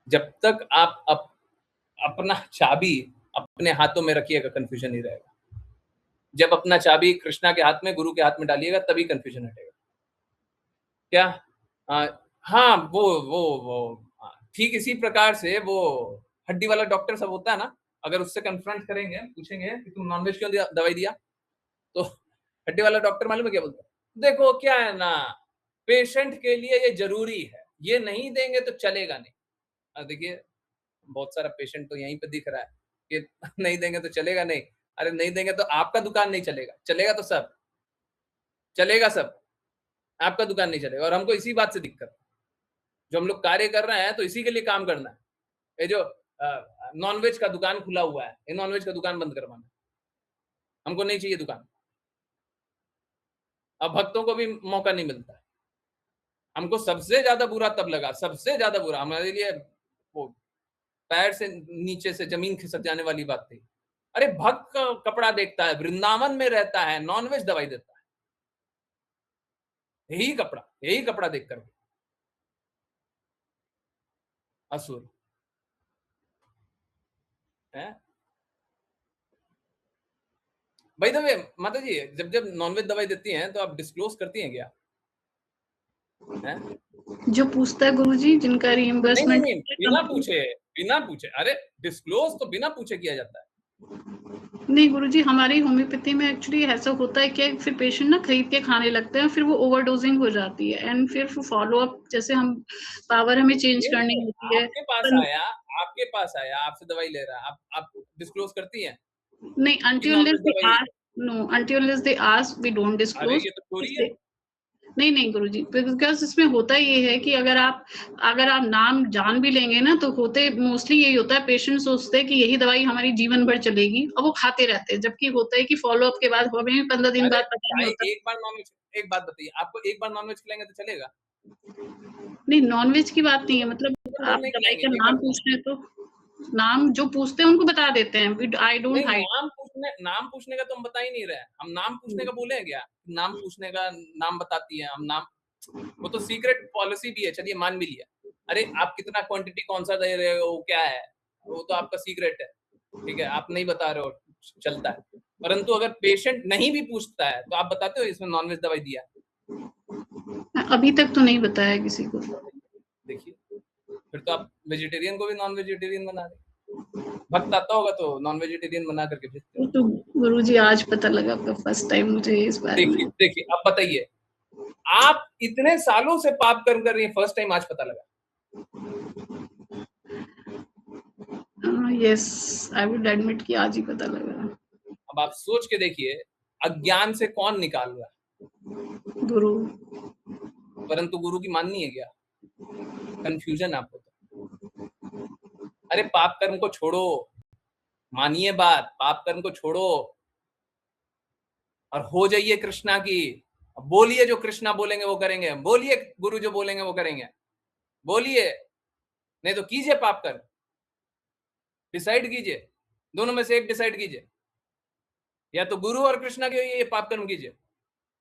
जब तक आप अपना चाबी अपने हाथों में रखिएगा, कंफ्यूजन नहीं रहेगा। जब अपना चाबी कृष्णा के हाथ में, गुरु के हाथ में डालिएगा, तभी कंफ्यूजन हटेगा। क्या? हाँ, वो ठीक इसी प्रकार से वो हड्डी वाला डॉक्टर सब होता है ना, अगर उससे कन्फ्रंट करेंगे, पूछेंगे कि तुम नॉनवेज क्यों दवाई दिया, तो हड्डी वाला डॉक्टर मालूम है क्या बोलता है? देखो क्या है ना, पेशेंट के लिए ये जरूरी है, ये नहीं देंगे तो चलेगा नहीं। देखिए, बहुत सारा पेशेंट तो यहीं पे दिख रहा है कि नहीं देंगे तो चलेगा नहीं। अरे नहीं देंगे तो आपका दुकान नहीं चलेगा, चलेगा तो सब चलेगा, सब आपका दुकान नहीं चलेगा। और हमको इसी बात से दिक्कत, जो हम लोग कार्य कर रहे हैं तो इसी के लिए काम करना है। ये जो नॉनवेज का दुकान खुला हुआ है, ये नॉनवेज का दुकान बंद करवाना, हमको नहीं चाहिए दुकान। अब भक्तों को भी मौका नहीं मिलता। हमको सबसे ज्यादा बुरा तब लगा, सबसे ज्यादा बुरा हमारे लिए वो पैर से नीचे से जमीन खिसक जाने वाली बात थी। अरे भक्त का कपड़ा देखता है, वृंदावन में रहता है, नॉनवेज दवाई देता है, यही कपड़ा देख करके असुर हैं? भाई द वे माता जी, जब जब नॉनवेज दवाई देती हैं तो आप डिस्क्लोज करती हैं क्या? हैं? जो पूछता है गुरुजी जिनका नहीं रिइम्बर्समेंट बिना पूछे। अरे डिस्क्लोज तो बिना पूछे किया जाता है। नहीं गुरुजी, हमारी होम्योपैथी में एक्चुअली ऐसा होता है कि फिर पेशेंट ना खरीद के खाने लगते हैं, फिर वो ओवरडोजिंग हो जाती है एंड फिर फॉलो अप जैसे हम पावर हमें चेंज करनी होती है। आपके पास आया, आपसे दवाई ले रहा है, आप डिस्क्लोज करती हैं नहीं, कि until नॉनवेज unless they दवाई? ask, no, until unless they ask, we don't अरे disclose. ये तो चोरी है। नहीं नहीं गुरुजी, बिकॉज इसमें होता ये है कि अगर आप नाम जान भी लेंगे ना तो होते मोस्टली यही होता है, पेशेंट सोचते हैं कि यही दवाई हमारी जीवन भर चलेगी और वो खाते रहते हैं, जबकि होता है कि फॉलो अप के बाद हमें भी 15 दिन अरे बाद पता नहीं भाई होता। एक बात बताइए, आपको एक बार नॉनवेज खिलाएंगे तो चलेगा? नहीं, नॉनवेज की बात नहीं है, मतलब एक बार आप नहीं दवाई खिलाएंगे, का एक नाम बार पूछ रहे हैं तो नाम जो पूछते हैं उनको बता देते हैं, आई डोंट नहीं, हाइड। नाम पूछने का तो हम बता ही नहीं रहे हैं। हम नाम पूछने का बोले हैं क्या? नाम पूछने का, नाम बताती है, हम नाम, वो तो सीक्रेट पॉलिसी भी है, चलिए मान भी लिया। अरे आप कितना क्वांटिटी कौन सा दे रहे हो, क्या है, वो तो आपका सीक्रेट है, ठीक है, आप नहीं बता रहे हो, चलता है। परंतु अगर पेशेंट नहीं भी पूछता है तो आप बताते हो इसमें नॉनवेज दवाई दिया? अभी तक तो नहीं बताया किसी को। देखिए, फिर तो आप वेजिटेरियन को भी नॉन वेजिटेरियन बना रहे। भक्त आता होगा तो नॉन वेजिटेरियन बना करके भेजते वो हो। तो गुरुजी आज पता लगा, फर्स्ट टाइम मुझे इस बारे में। देखिए अब बताइए, आप इतने सालों से पाप कर्म कर रही हैं, फर्स्ट टाइम आज पता लगा? यस, आई वुड एडमिट कि आज ही पता लगा। अब आप सोच के देखिए, अज्ञान से कौन निकाल रहा है? गुरु। परंतु गुरु की माननी है क्या? कंफ्यूजन आपको तो। अरे पाप कर्म को छोड़ो, मानिए बात, पाप कर्म को छोड़ो और हो जाइए कृष्णा की। बोलिए जो कृष्णा बोलेंगे वो करेंगे, बोलिए गुरु जो बोलेंगे वो करेंगे, बोलिए, नहीं तो कीजिए पाप कर्म, डिसाइड कीजिए, दोनों में से एक डिसाइड कीजिए, या तो गुरु और कृष्णा के ये पाप कर्म कीजिए।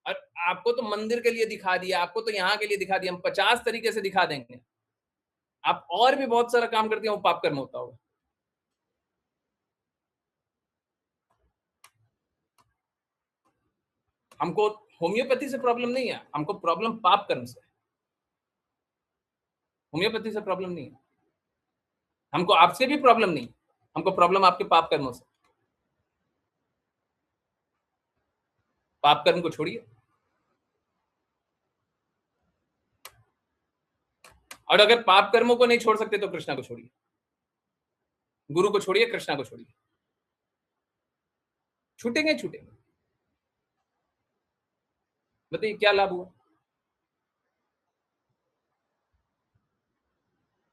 और आपको तो मंदिर के लिए दिखा दिया, आपको तो यहाँ के लिए दिखा दिया, हम 50 तरीके से दिखा देंगे, आप और भी बहुत सारा काम करते हैं, वो पाप कर्म होता होगा। हमको होम्योपैथी से प्रॉब्लम नहीं है, हमको प्रॉब्लम पाप कर्म से, होम्योपैथी से प्रॉब्लम नहीं है। हमको आपसे भी प्रॉब्लम नहीं, हमको प्रॉब्लम आपके पाप कर्मों से। पाप कर्म को छोड़िए, और अगर पाप कर्मों को नहीं छोड़ सकते तो कृष्णा को छोड़िए, गुरु को छोड़िए, कृष्णा को छोड़िए, छूटेंगे छूटेंगे। बताइए क्या लाभ हुआ?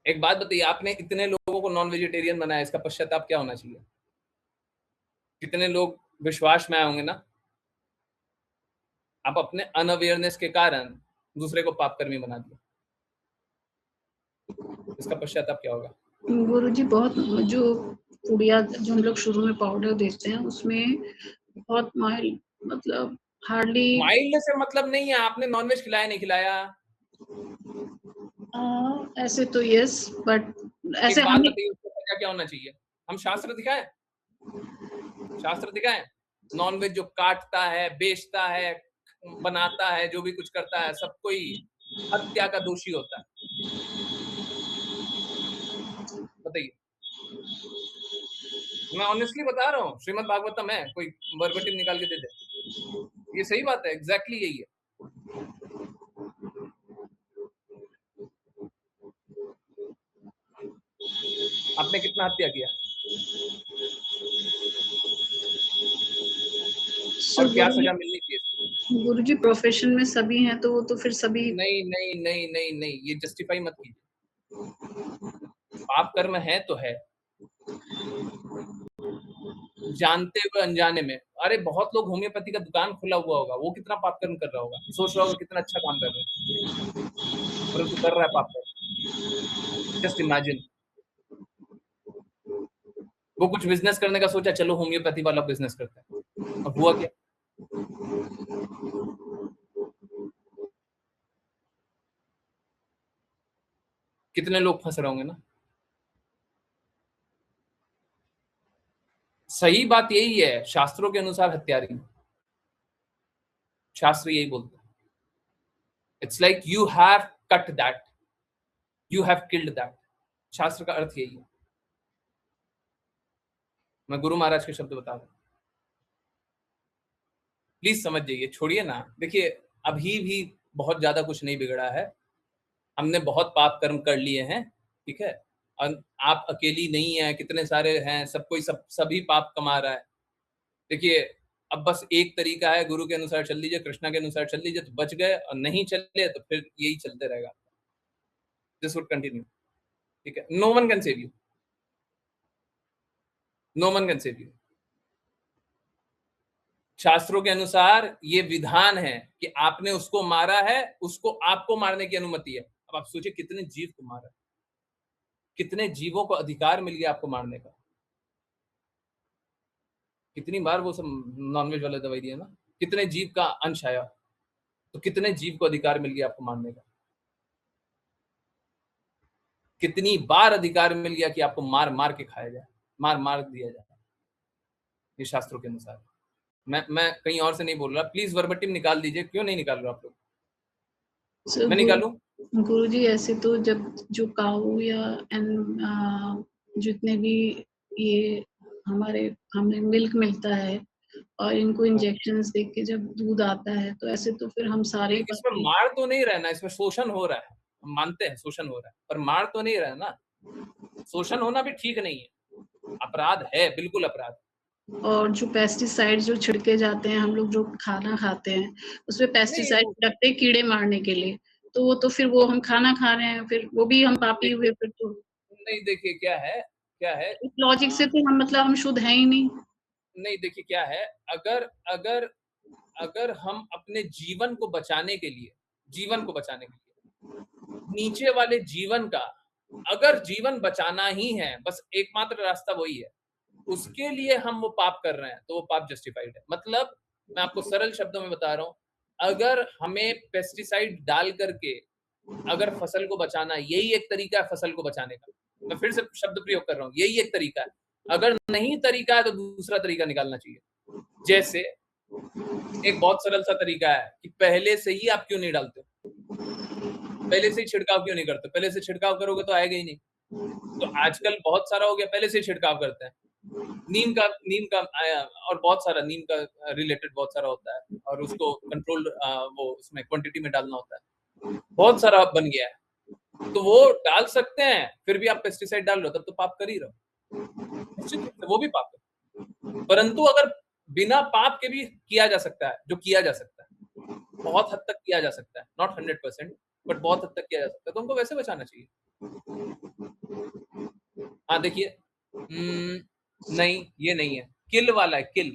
एक बात बताइए, आपने इतने लोगों को नॉन वेजिटेरियन बनाया, इसका पश्चाताप क्या होना चाहिए? कितने लोग विश्वास में आए होंगे ना? आप अपने अनअवेयरनेस के कारण दूसरे को पापकर्मी बना दिया, इसका पश्चाताप क्या होगा? गुरुजी बहुत जो पुड़िया जो हम लोग शुरू में पाउडर देते हैं उसमें बहुत माइल्ड, मतलब हार्डली। माइल्ड से मतलब नहीं है, आपने नॉनवेज खिलाया नहीं खिलाया? ऐसे तो यस, बट ऐसे एक बात हमें बताइए, उसको सजा क्या होना चाहिए? हम शास्त्र दिखाएं, शास्त्र दिखाएं? नॉनवेज जो काटता है, बेचता है, बनाता है, जो भी कुछ करता है, सब कोई हत्या का दोषी होता है। बताइए, मैं ऑनेस्टली बता रहा हूँ, श्रीमद् भागवतम है, कोई वर्बटिम निकाल के दे दे, ये सही बात है, एग्जैक्टली यही है। आपने कितना हत्या किया और क्या सजा मिलनी चाहिए? गुरुजी प्रोफेशन में सभी हैं तो वो तो फिर सभी। नहीं नहीं नहीं नहीं नहीं, ये जस्टिफाई मत कीजिए, पाप कर्म है तो है, जानते हुए अनजाने में। अरे बहुत लोग होम्योपैथी का दुकान खुला हुआ होगा, वो कितना पाप कर्म कर रहा होगा, सोच रहा होगा कितना अच्छा काम कर रहा है, परंतु कर रहा है पाप कर्म। जस्ट इमेजिन, वो कुछ बिजनेस करने का सोचा, चलो होम्योपैथी वाला बिजनेस करते हैं, और हुआ क्या? कितने लोग फंस रहे होंगे ना। सही बात यही है, शास्त्रों के अनुसार हत्यारी, शास्त्र यही बोलते हैं। It's like you have cut that, you have killed that, शास्त्र का अर्थ यही है। मैं गुरु महाराज के शब्द बता रहा हूं, प्लीज समझ जाइए, छोड़िए ना। देखिए अभी भी बहुत ज्यादा कुछ नहीं बिगड़ा है, हमने बहुत पाप कर्म कर लिए हैं, ठीक है। आप अकेली नहीं है, कितने सारे हैं, सब कोई सभी पाप कमा रहा है। देखिए अब बस एक तरीका है, गुरु के अनुसार चल लीजिए, कृष्णा के अनुसार चल लीजिए तो बच गए, और नहीं चले तो फिर यही चलते रहेगा। दिस वुड कंटिन्यू, ठीक है। No one can save you, no one can save you. शास्त्रों के अनुसार ये विधान है कि आपने उसको मारा है, उसको आपको मारने की अनुमति है। अब आप सोचिए कितने जीव को मारा, कितने जीवों को अधिकार मिल गया आपको मारने का। कितनी बार वो सब नॉनवेज वाला दवाई दिया ना, कितने जीव का अंश आया, तो कितने जीव को अधिकार मिल गया आपको मारने का। कितनी बार अधिकार मिल गया कि आपको मार मार के खाया जाए, मार मार दिया जाए, ये शास्त्रों के अनुसार। मैं कहीं और से नहीं बोल रहा, प्लीज वर्बटिम निकाल दीजिए। क्यों नहीं निकाल रहे आप लोग? मैं निकालूं? गुरुजी ऐसे तो जब जो काऊ या जितने भी ये हमें मिल्क मिलता है और इनको इंजेक्शंस देके के जब दूध आता है, तो ऐसे तो फिर हम सारे इसमें मार तो नहीं रहा ना, इसमें शोषण हो रहा है। हम मानते हैं शोषण हो रहा है, पर मार तो नहीं रहा ना। शोषण होना भी ठीक नहीं है, अपराध है, बिल्कुल अपराध। और जो पेस्टिसाइड जो छिड़के जाते हैं, हम लोग जो खाना खाते हैं उसमें पेस्टिसाइड छिड़कते हैं कीड़े मारने के लिए, तो वो तो फिर वो हम खाना खा रहे हैं, फिर वो भी हम पापी हुए फिर तो। नहीं देखिए क्या है इस लॉजिक से तो हम मतलब हम शुद्ध हैं ही नहीं। नहीं देखिए क्या है, अगर अगर अगर हम अपने जीवन को बचाने के लिए नीचे वाले जीवन का, अगर जीवन बचाना ही है, बस एकमात्र रास्ता वही है, उसके लिए हम वो पाप कर रहे हैं, तो वो पाप जस्टिफाइड है। मतलब मैं आपको सरल शब्दों में बता रहा हूं, अगर हमें पेस्टिसाइड डाल करके अगर फसल को बचाना, यही एक तरीका है फसल को बचाने का। मैं फिर से शब्द प्रयोग कर रहा हूँ, यही एक तरीका है। अगर नहीं तरीका है तो दूसरा तरीका निकालना चाहिए। जैसे एक बहुत सरल सा तरीका है कि पहले से ही आप क्यों नहीं डालते, पहले से ही छिड़काव क्यों नहीं करते। पहले से छिड़काव करोगे तो आएगा ही नहीं। तो आजकल बहुत सारा हो गया, पहले से ही छिड़काव करते हैं। नीम का और बहुत सारा नीम का रिलेटेड बहुत सारा होता है, और उसको कंट्रोल वो उसमें क्वांटिटी में डालना होता है, बहुत सारा बन गया है, तो वो डाल सकते हैं। फिर भी आप पेस्टिसाइड डाल लो, तब तो पाप कर ही रहो, निश्चित रूप से वो भी पाप है। परंतु अगर बिना पाप के भी किया जा सकता है, जो किया जा सकता है, बहुत हद तक किया जा सकता है, नॉट 100%, बट बहुत हद तक किया जा सकता है, तो हमको वैसे बचाना चाहिए। हाँ देखिए, नहीं ये नहीं है, किल वाला है, किल।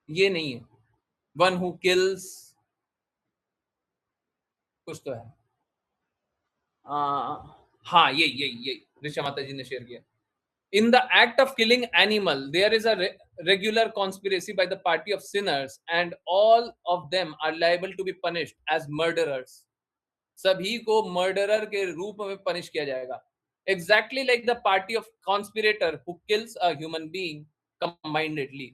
ये नहीं है, वन हु किल्स, कुछ तो है। हाँ यही ऋषा माता जी ने शेयर किया। In the act of killing animal, there is a regular conspiracy by the party of sinners, and all of them are liable to be punished as murderers. सभी को मर्डरर के रूप में पनिश किया जाएगा। Exactly like the party of conspirator who kills a human being combinedly.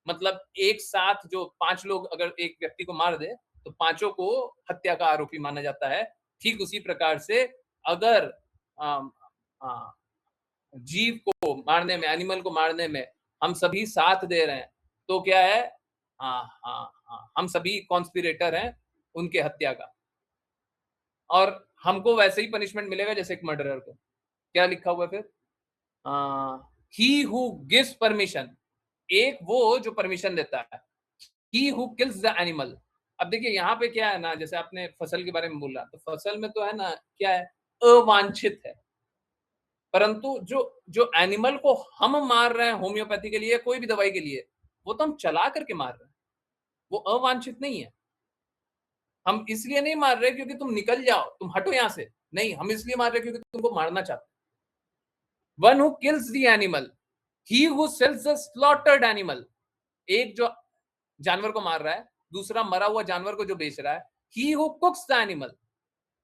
मतलब एक साथ जो 5 लोग अगर एक व्यक्ति को मार दे, तो पांचों को हत्या का आरोपी माना जाता है। ठीक उसी प्रकार से अगर जीव को मारने में, एनिमल को मारने में हम सभी साथ दे रहे हैं, तो क्या है, हम सभी कॉन्स्पिरेटर हैं उनके हत्या का, और हमको वैसे ही पनिशमेंट मिलेगा जैसे एक मर्डरर को। क्या लिखा हुआ है फिर, ही हु गिव्स परमिशन, एक वो जो परमिशन देता है, he who kills the animal. अब देखिए यहाँ पे क्या है ना, जैसे आपने फसल के बारे में बोला, तो फसल में तो है ना, क्या है, अवांछित है। परंतु जो एनिमल को हम मार रहे हैं होम्योपैथी के लिए, कोई भी दवाई के लिए, वो तो हम चला करके मार रहे हैं, वो अवांछित नहीं है। हम इसलिए नहीं मार रहे क्योंकि तुम निकल जाओ, तुम हटो यहां से, नहीं, हम इसलिए मार रहे क्योंकि तुमको मारना चाहते। One who kills the animal, he who sells the slaughtered animal, एक जो जानवर को मार रहा है, दूसरा मरा हुआ जानवर को जो बेच रहा है। ही हु कुक्स द एनिमल,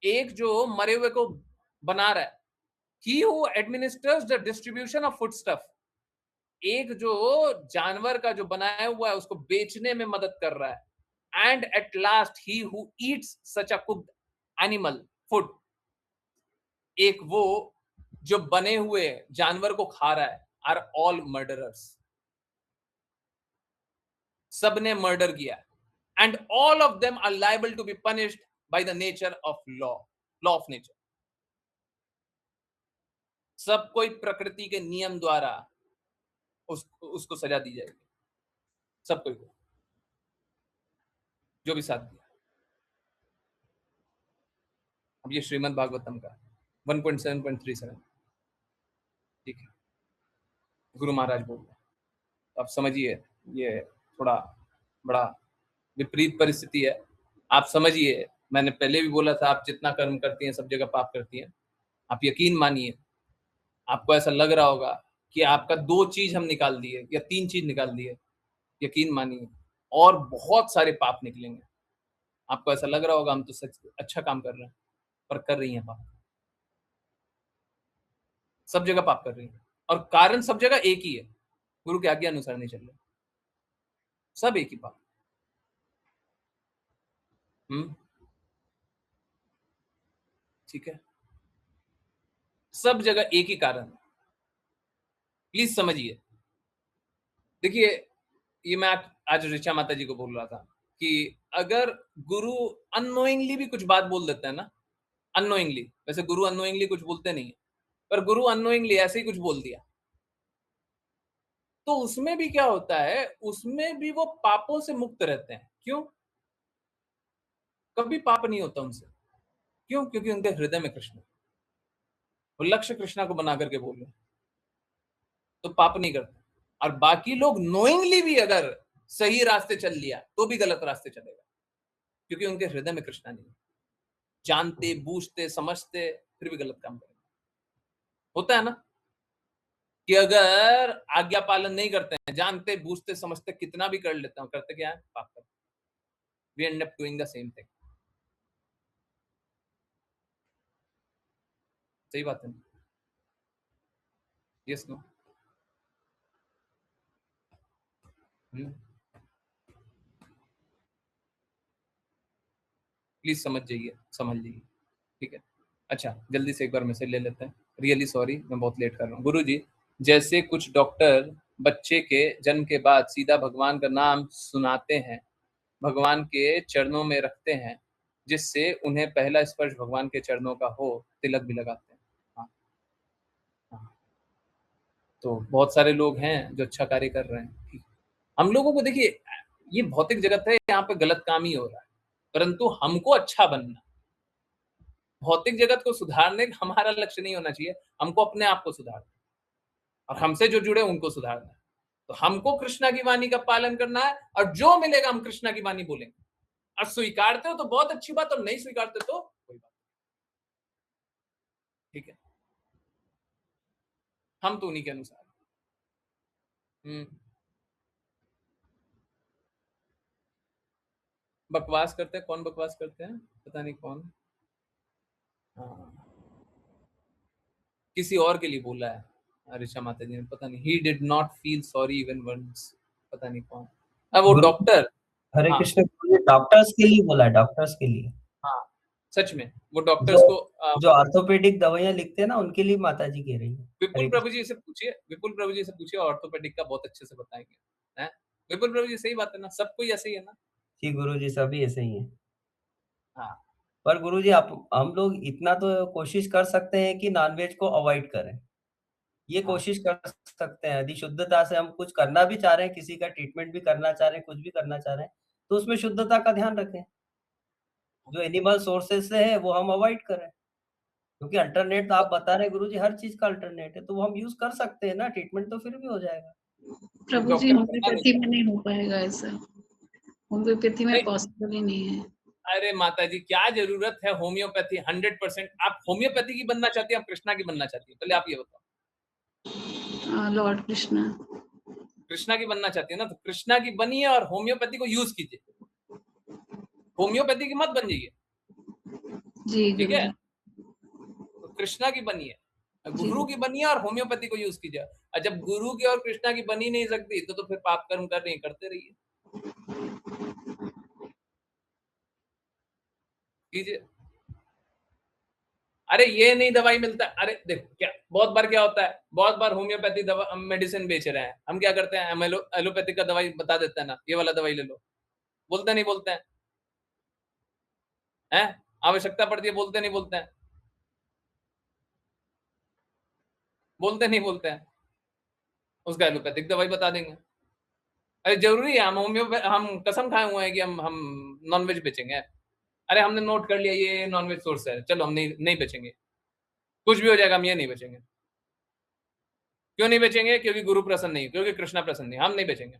एक जो मरे हुए को बना रहा है, he who administers the distribution of food stuff, एक जो जानवर का जो बनाया हुआ है उसको बेचने में मदद कर रहा है, and at last he who Yeats such a cooked animal food, एक वो जो बने हुए जानवर को खा रहा है, आर ऑल मर्डरर्स, सबने मर्डर किया, and all of them are liable to be punished by the nature of law of nature, सब कोई प्रकृति के नियम द्वारा उसको सजा दी जाएगी, सब कोई को जो भी साथ दिया। अब ये श्रीमद् भागवतम का 1.7.37, ठीक है, गुरु महाराज बोल रहे हैं। आप समझिए ये थोड़ा बड़ा विपरीत परिस्थिति है। आप समझिए, मैंने पहले भी बोला था, आप जितना कर्म करती हैं सब जगह पाप करती हैं। आप यकीन मानिए, आपको ऐसा लग रहा होगा कि आपका 2 चीज हम निकाल दिए या 3 चीज निकाल दिए, यकीन मानिए और बहुत सारे पाप निकलेंगे। आपको ऐसा लग रहा होगा हम तो सच अच्छा काम कर रहे हैं, पर कर रही हैं पाप, सब जगह पाप कर रही हैं, और कारण सब जगह एक ही है, गुरु की आज्ञा अनुसार नहीं चल रहे, सब एक ही पाप। ठीक है, सब जगह एक ही कारण है, प्लीज समझिए। देखिए, ये मैं आज ऋचा माता जी को बोल रहा था कि अगर गुरु अननोइंगली भी कुछ बात बोल देता है ना, अननोइंगली, वैसे गुरु अननोइंगली कुछ बोलते नहीं है, पर गुरु अननोइंगली ऐसे ही कुछ बोल दिया, तो उसमें भी क्या होता है, उसमें भी वो पापों से मुक्त रहते हैं। क्यों? कभी पाप नहीं होता उनसे। क्यों? क्योंकि उनके हृदय में कृष्ण, वो लक्ष्य कृष्णा को बना करके बोल रहे हैं, तो पाप नहीं करते। और बाकी लोग नोइंगली भी अगर सही रास्ते चल लिया तो भी गलत रास्ते चलेगा, क्योंकि उनके हृदय में कृष्णा नहीं, जानते बूझते समझते फिर भी गलत काम करेंगे। होता है ना कि अगर आज्ञा पालन नहीं करते हैं, जानते बूझते समझते कितना भी कर लेते हैं, करते क्या है? पाप करते। We end up doing the same thing. सही बात है, यस नो? प्लीज समझ जाइए, समझ लीजिए, ठीक है। अच्छा, जल्दी से एक बार मैसेज ले लेते हैं। रियली सॉरी, मैं बहुत लेट कर रहा हूँ। गुरु जी, जैसे कुछ डॉक्टर बच्चे के जन्म के बाद सीधा भगवान का नाम सुनाते हैं, भगवान के चरणों में रखते हैं, जिससे उन्हें पहला स्पर्श भगवान के चरणों का हो, तिलक भी लगाते हैं। हाँ, हाँ। तो बहुत सारे लोग हैं जो अच्छा कार्य कर रहे हैं। हम लोगों को देखिए, ये भौतिक जगत है, यहाँ पे गलत काम ही हो रहा है, परंतु हमको अच्छा बनना, भौतिक जगत को सुधारने का हमारा लक्ष्य नहीं होना चाहिए। हमको अपने आप को सुधारना और हमसे जो जुड़े उनको सुधारना है। तो हमको कृष्णा की वाणी का पालन करना है, और जो मिलेगा हम कृष्णा की वाणी बोलेंगे। और स्वीकारते हो तो बहुत अच्छी बात, और नहीं स्वीकारते तो कोई बात, ठीक है। हम तो उन्हीं के अनुसार। बकवास करते हैं, कौन बकवास करते हैं? पता नहीं कौन। हाँ, किसी और के लिए बोला है ऋचा माता जी ने, पता नहीं। He did not feel sorry even once, पता नहीं कौन। अब वो डॉक्टर, हरे हाँ, कृष्ण, डॉक्टर्स के लिए बोला है, डॉक्टर्स के लिए। हाँ, सच में वो डॉक्टर्स को जो ऑर्थोपेडिक दवाइयां लिखते हैं ना, उनके लिए माता जी कह रही है। विपुल प्रभु जी से पूछिए, विपुल प्रभु जी से पूछिए, ऑर्थोपेडिक का बहुत अच्छे से बताएंगे। हैं विपुल प्रभु जी? सही बात है ना, सब कोई ऐसे ही है ना। जी गुरु जी, सभी ऐसे ही है। हाँ, पर गुरु जी, आप हम लोग इतना तो कोशिश कर सकते हैं कि नॉनवेज को अवॉइड करें। ये हाँ, कोशिश कर सकते हैं। यदि शुद्धता से हम कुछ करना भी चाह रहे हैं, किसी का ट्रीटमेंट भी करना चाह रहे हैं, कुछ भी करना चाह रहे हैं, तो उसमें शुद्धता का ध्यान रखें। जो एनिमल सोर्सेज से है वो हम अवॉइड करें, क्योंकि अल्टरनेट तो आप बता रहे हैं गुरु जी, हर चीज का अल्टरनेट है, तो वो हम यूज कर सकते हैं ना। ट्रीटमेंट तो फिर भी हो जाएगा। प्रभु जी, डॉक्टर होम्योपैथी में नहीं हो पाएगा ऐसा, होम्योपैथी में नहीं, पॉसिबल ही नहीं है। अरे माता जी, क्या जरूरत है होम्योपैथी? 100% आप होम्योपैथी की बनना चाहती है, आप कृष्णा की बनना चाहती है? पहले आप ये बताओ। लॉर्ड कृष्णा। कृष्णा की बनना चाहती है ना, तो कृष्णा की बनिए और होम्योपैथी को यूज कीजिए। होम्योपैथी की मत बन जाइए, जी ठीक गुरु है? जी। तो कृष्णा की बनिए। गुरु की बनिए और होम्योपैथी को यूज कीजिए। और जब गुरु की और कृष्णा की बनी नहीं सकती तो फिर पाप कर्म कर रही करते रहिए, कीजिए। अरे ये नहीं दवाई मिलता, अरे देख क्या बहुत बार क्या होता है, बहुत बार होम्योपैथी दवा मेडिसिन बेच रहे हैं, हम क्या करते हैं, हम एलोपैथिक का दवाई बता देते हैं ना, ये वाला दवाई ले लो, बोलते नहीं बोलते हैं, आवश्यकता पड़ती है बोलते नहीं बोलते हैं, बोलते नहीं बोलते हैं, उसका एलोपैथिक दवाई बता देंगे। अरे जरूरी है हम कसम खाए हुए हैं कि हम नॉनवेज बेचेंगे? अरे हमने नोट कर लिया ये नॉनवेज सोर्स है, चलो हम नहीं बेचेंगे, कुछ भी हो जाएगा हम ये नहीं बेचेंगे। क्यों नहीं बेचेंगे? क्योंकि गुरु प्रसन्न नहीं, क्योंकि कृष्णा प्रसन्न नहीं, हम नहीं बेचेंगे।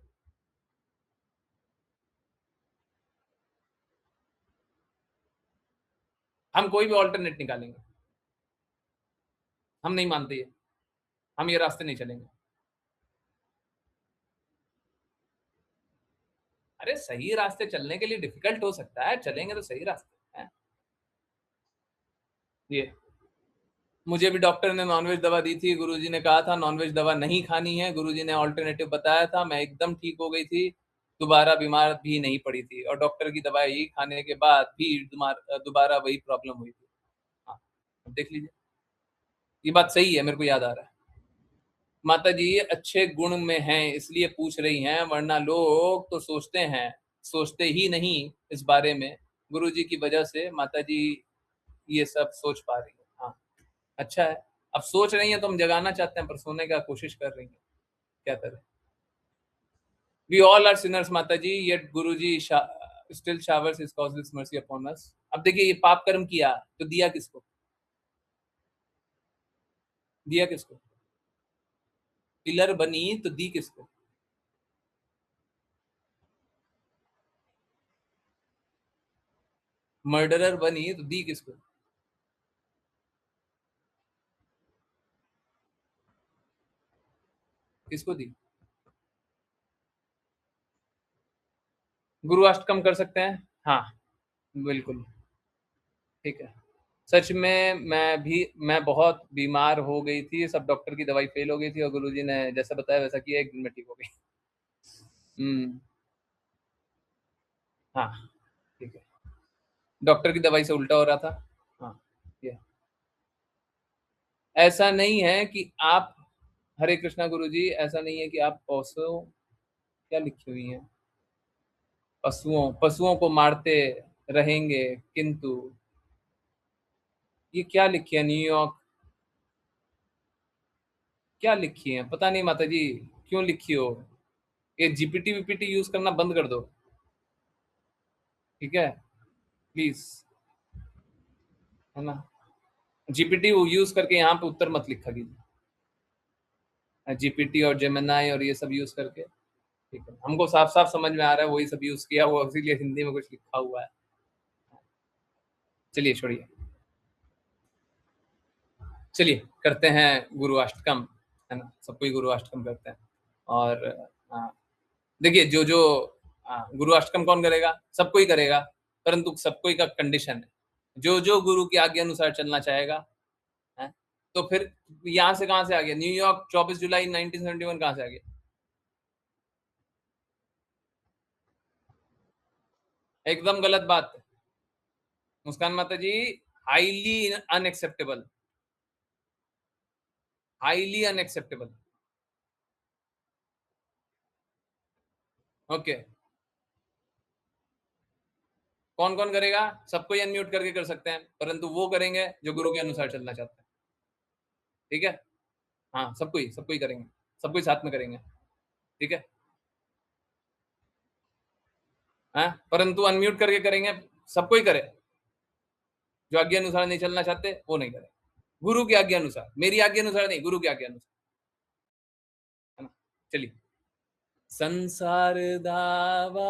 हम कोई भी ऑल्टरनेट निकालेंगे, हम नहीं मानते ये, हम ये रास्ते नहीं चलेंगे। अरे सही रास्ते चलने के लिए डिफिकल्ट हो सकता है, चलेंगे तो सही रास्ते हैं। ये मुझे भी डॉक्टर ने नॉनवेज दवा दी थी, गुरुजी ने कहा था नॉनवेज दवा नहीं खानी है, गुरुजी ने ऑल्टरनेटिव बताया था, मैं एकदम ठीक हो गई थी, दोबारा बीमार भी नहीं पड़ी थी, और डॉक्टर की दवाई खाने के बाद भी दोबारा वही प्रॉब्लम हुई थी। हाँ देख लीजिए, ये बात सही है, मेरे को याद आ रहा है। माता जी अच्छे गुण में हैं इसलिए पूछ रही हैं, वरना लोग तो सोचते ही नहीं इस बारे में। गुरुजी की वजह से माता जी ये सब सोच पा रही है। हाँ अच्छा है, अब सोच रही हैं तो हम जगाना चाहते हैं, पर सोने का कोशिश कर रही हैं, क्या करें। वी ऑल आर सिनर्स माता ji, yet Guruji still showers his causeless mercy upon us. अब देखिए ये पाप कर्म किया तो दिया किसको? दिया किसको? पिलर बनी तो दी किसको? मर्डरर बनी तो दी किसको? किसको दी? गुरु अष्टकम कर सकते हैं, हाँ बिल्कुल ठीक है। सच में मैं बहुत बीमार हो गई थी, सब डॉक्टर की दवाई फेल हो गई थी और गुरुजी ने जैसा बताया वैसा किया, 1 दिन में ठीक हो गई। हाँ ठीक है, डॉक्टर की दवाई से उल्टा हो रहा था। हाँ ये ऐसा नहीं है कि आप, हरे कृष्णा गुरुजी, ऐसा नहीं है कि आप पशुओं, क्या लिखी हुई है, पशुओं को मारते रहेंगे, किंतु ये क्या लिखी है, न्यूयॉर्क क्या लिखी है पता नहीं माता जी, क्यों लिखी हो, ये जीपीटी वीपीटी यूज करना बंद कर दो, ठीक है प्लीज, है ना। जीपीटी यूज करके यहाँ पे उत्तर मत लिखा कीजिए, जीपीटी और जेमिनाई और ये सब यूज करके, ठीक है, हमको साफ साफ समझ में आ रहा है वही सब यूज किया हुआ, इसीलिए हिंदी में कुछ लिखा हुआ है। चलिए छोड़िए, चलिए करते हैं गुरु अष्टकम, है ना, सब कोई गुरु अष्टकम करते हैं। और देखिए जो गुरु अष्टकम कौन करेगा? सब कोई करेगा, परंतु सब कोई का कंडीशन है, जो गुरु की आज्ञा अनुसार चलना चाहेगा, है? तो फिर यहाँ से कहाँ से आ गया न्यूयॉर्क 24 जुलाई 1971 कहाँ से आ गया? एकदम गलत बात मुस्कान माता ji, highly unacceptable, highly unacceptable. Okay कौन कौन करेगा? सबको ही अनम्यूट करके कर सकते हैं, परंतु वो करेंगे जो गुरु के अनुसार चलना चाहते हैं, ठीक है। हाँ सबको ही करेंगे, सबको ही साथ में करेंगे, ठीक है। हाँ परंतु अनम्यूट करके करेंगे, सबको ही करे, जो आज्ञा अनुसार नहीं चलना चाहते वो नहीं करे, गुरु की आज्ञा अनुसार, मेरी आज्ञा अनुसार नहीं, गुरु की आज्ञा अनुसार, है ना। चलिए, संसार दावा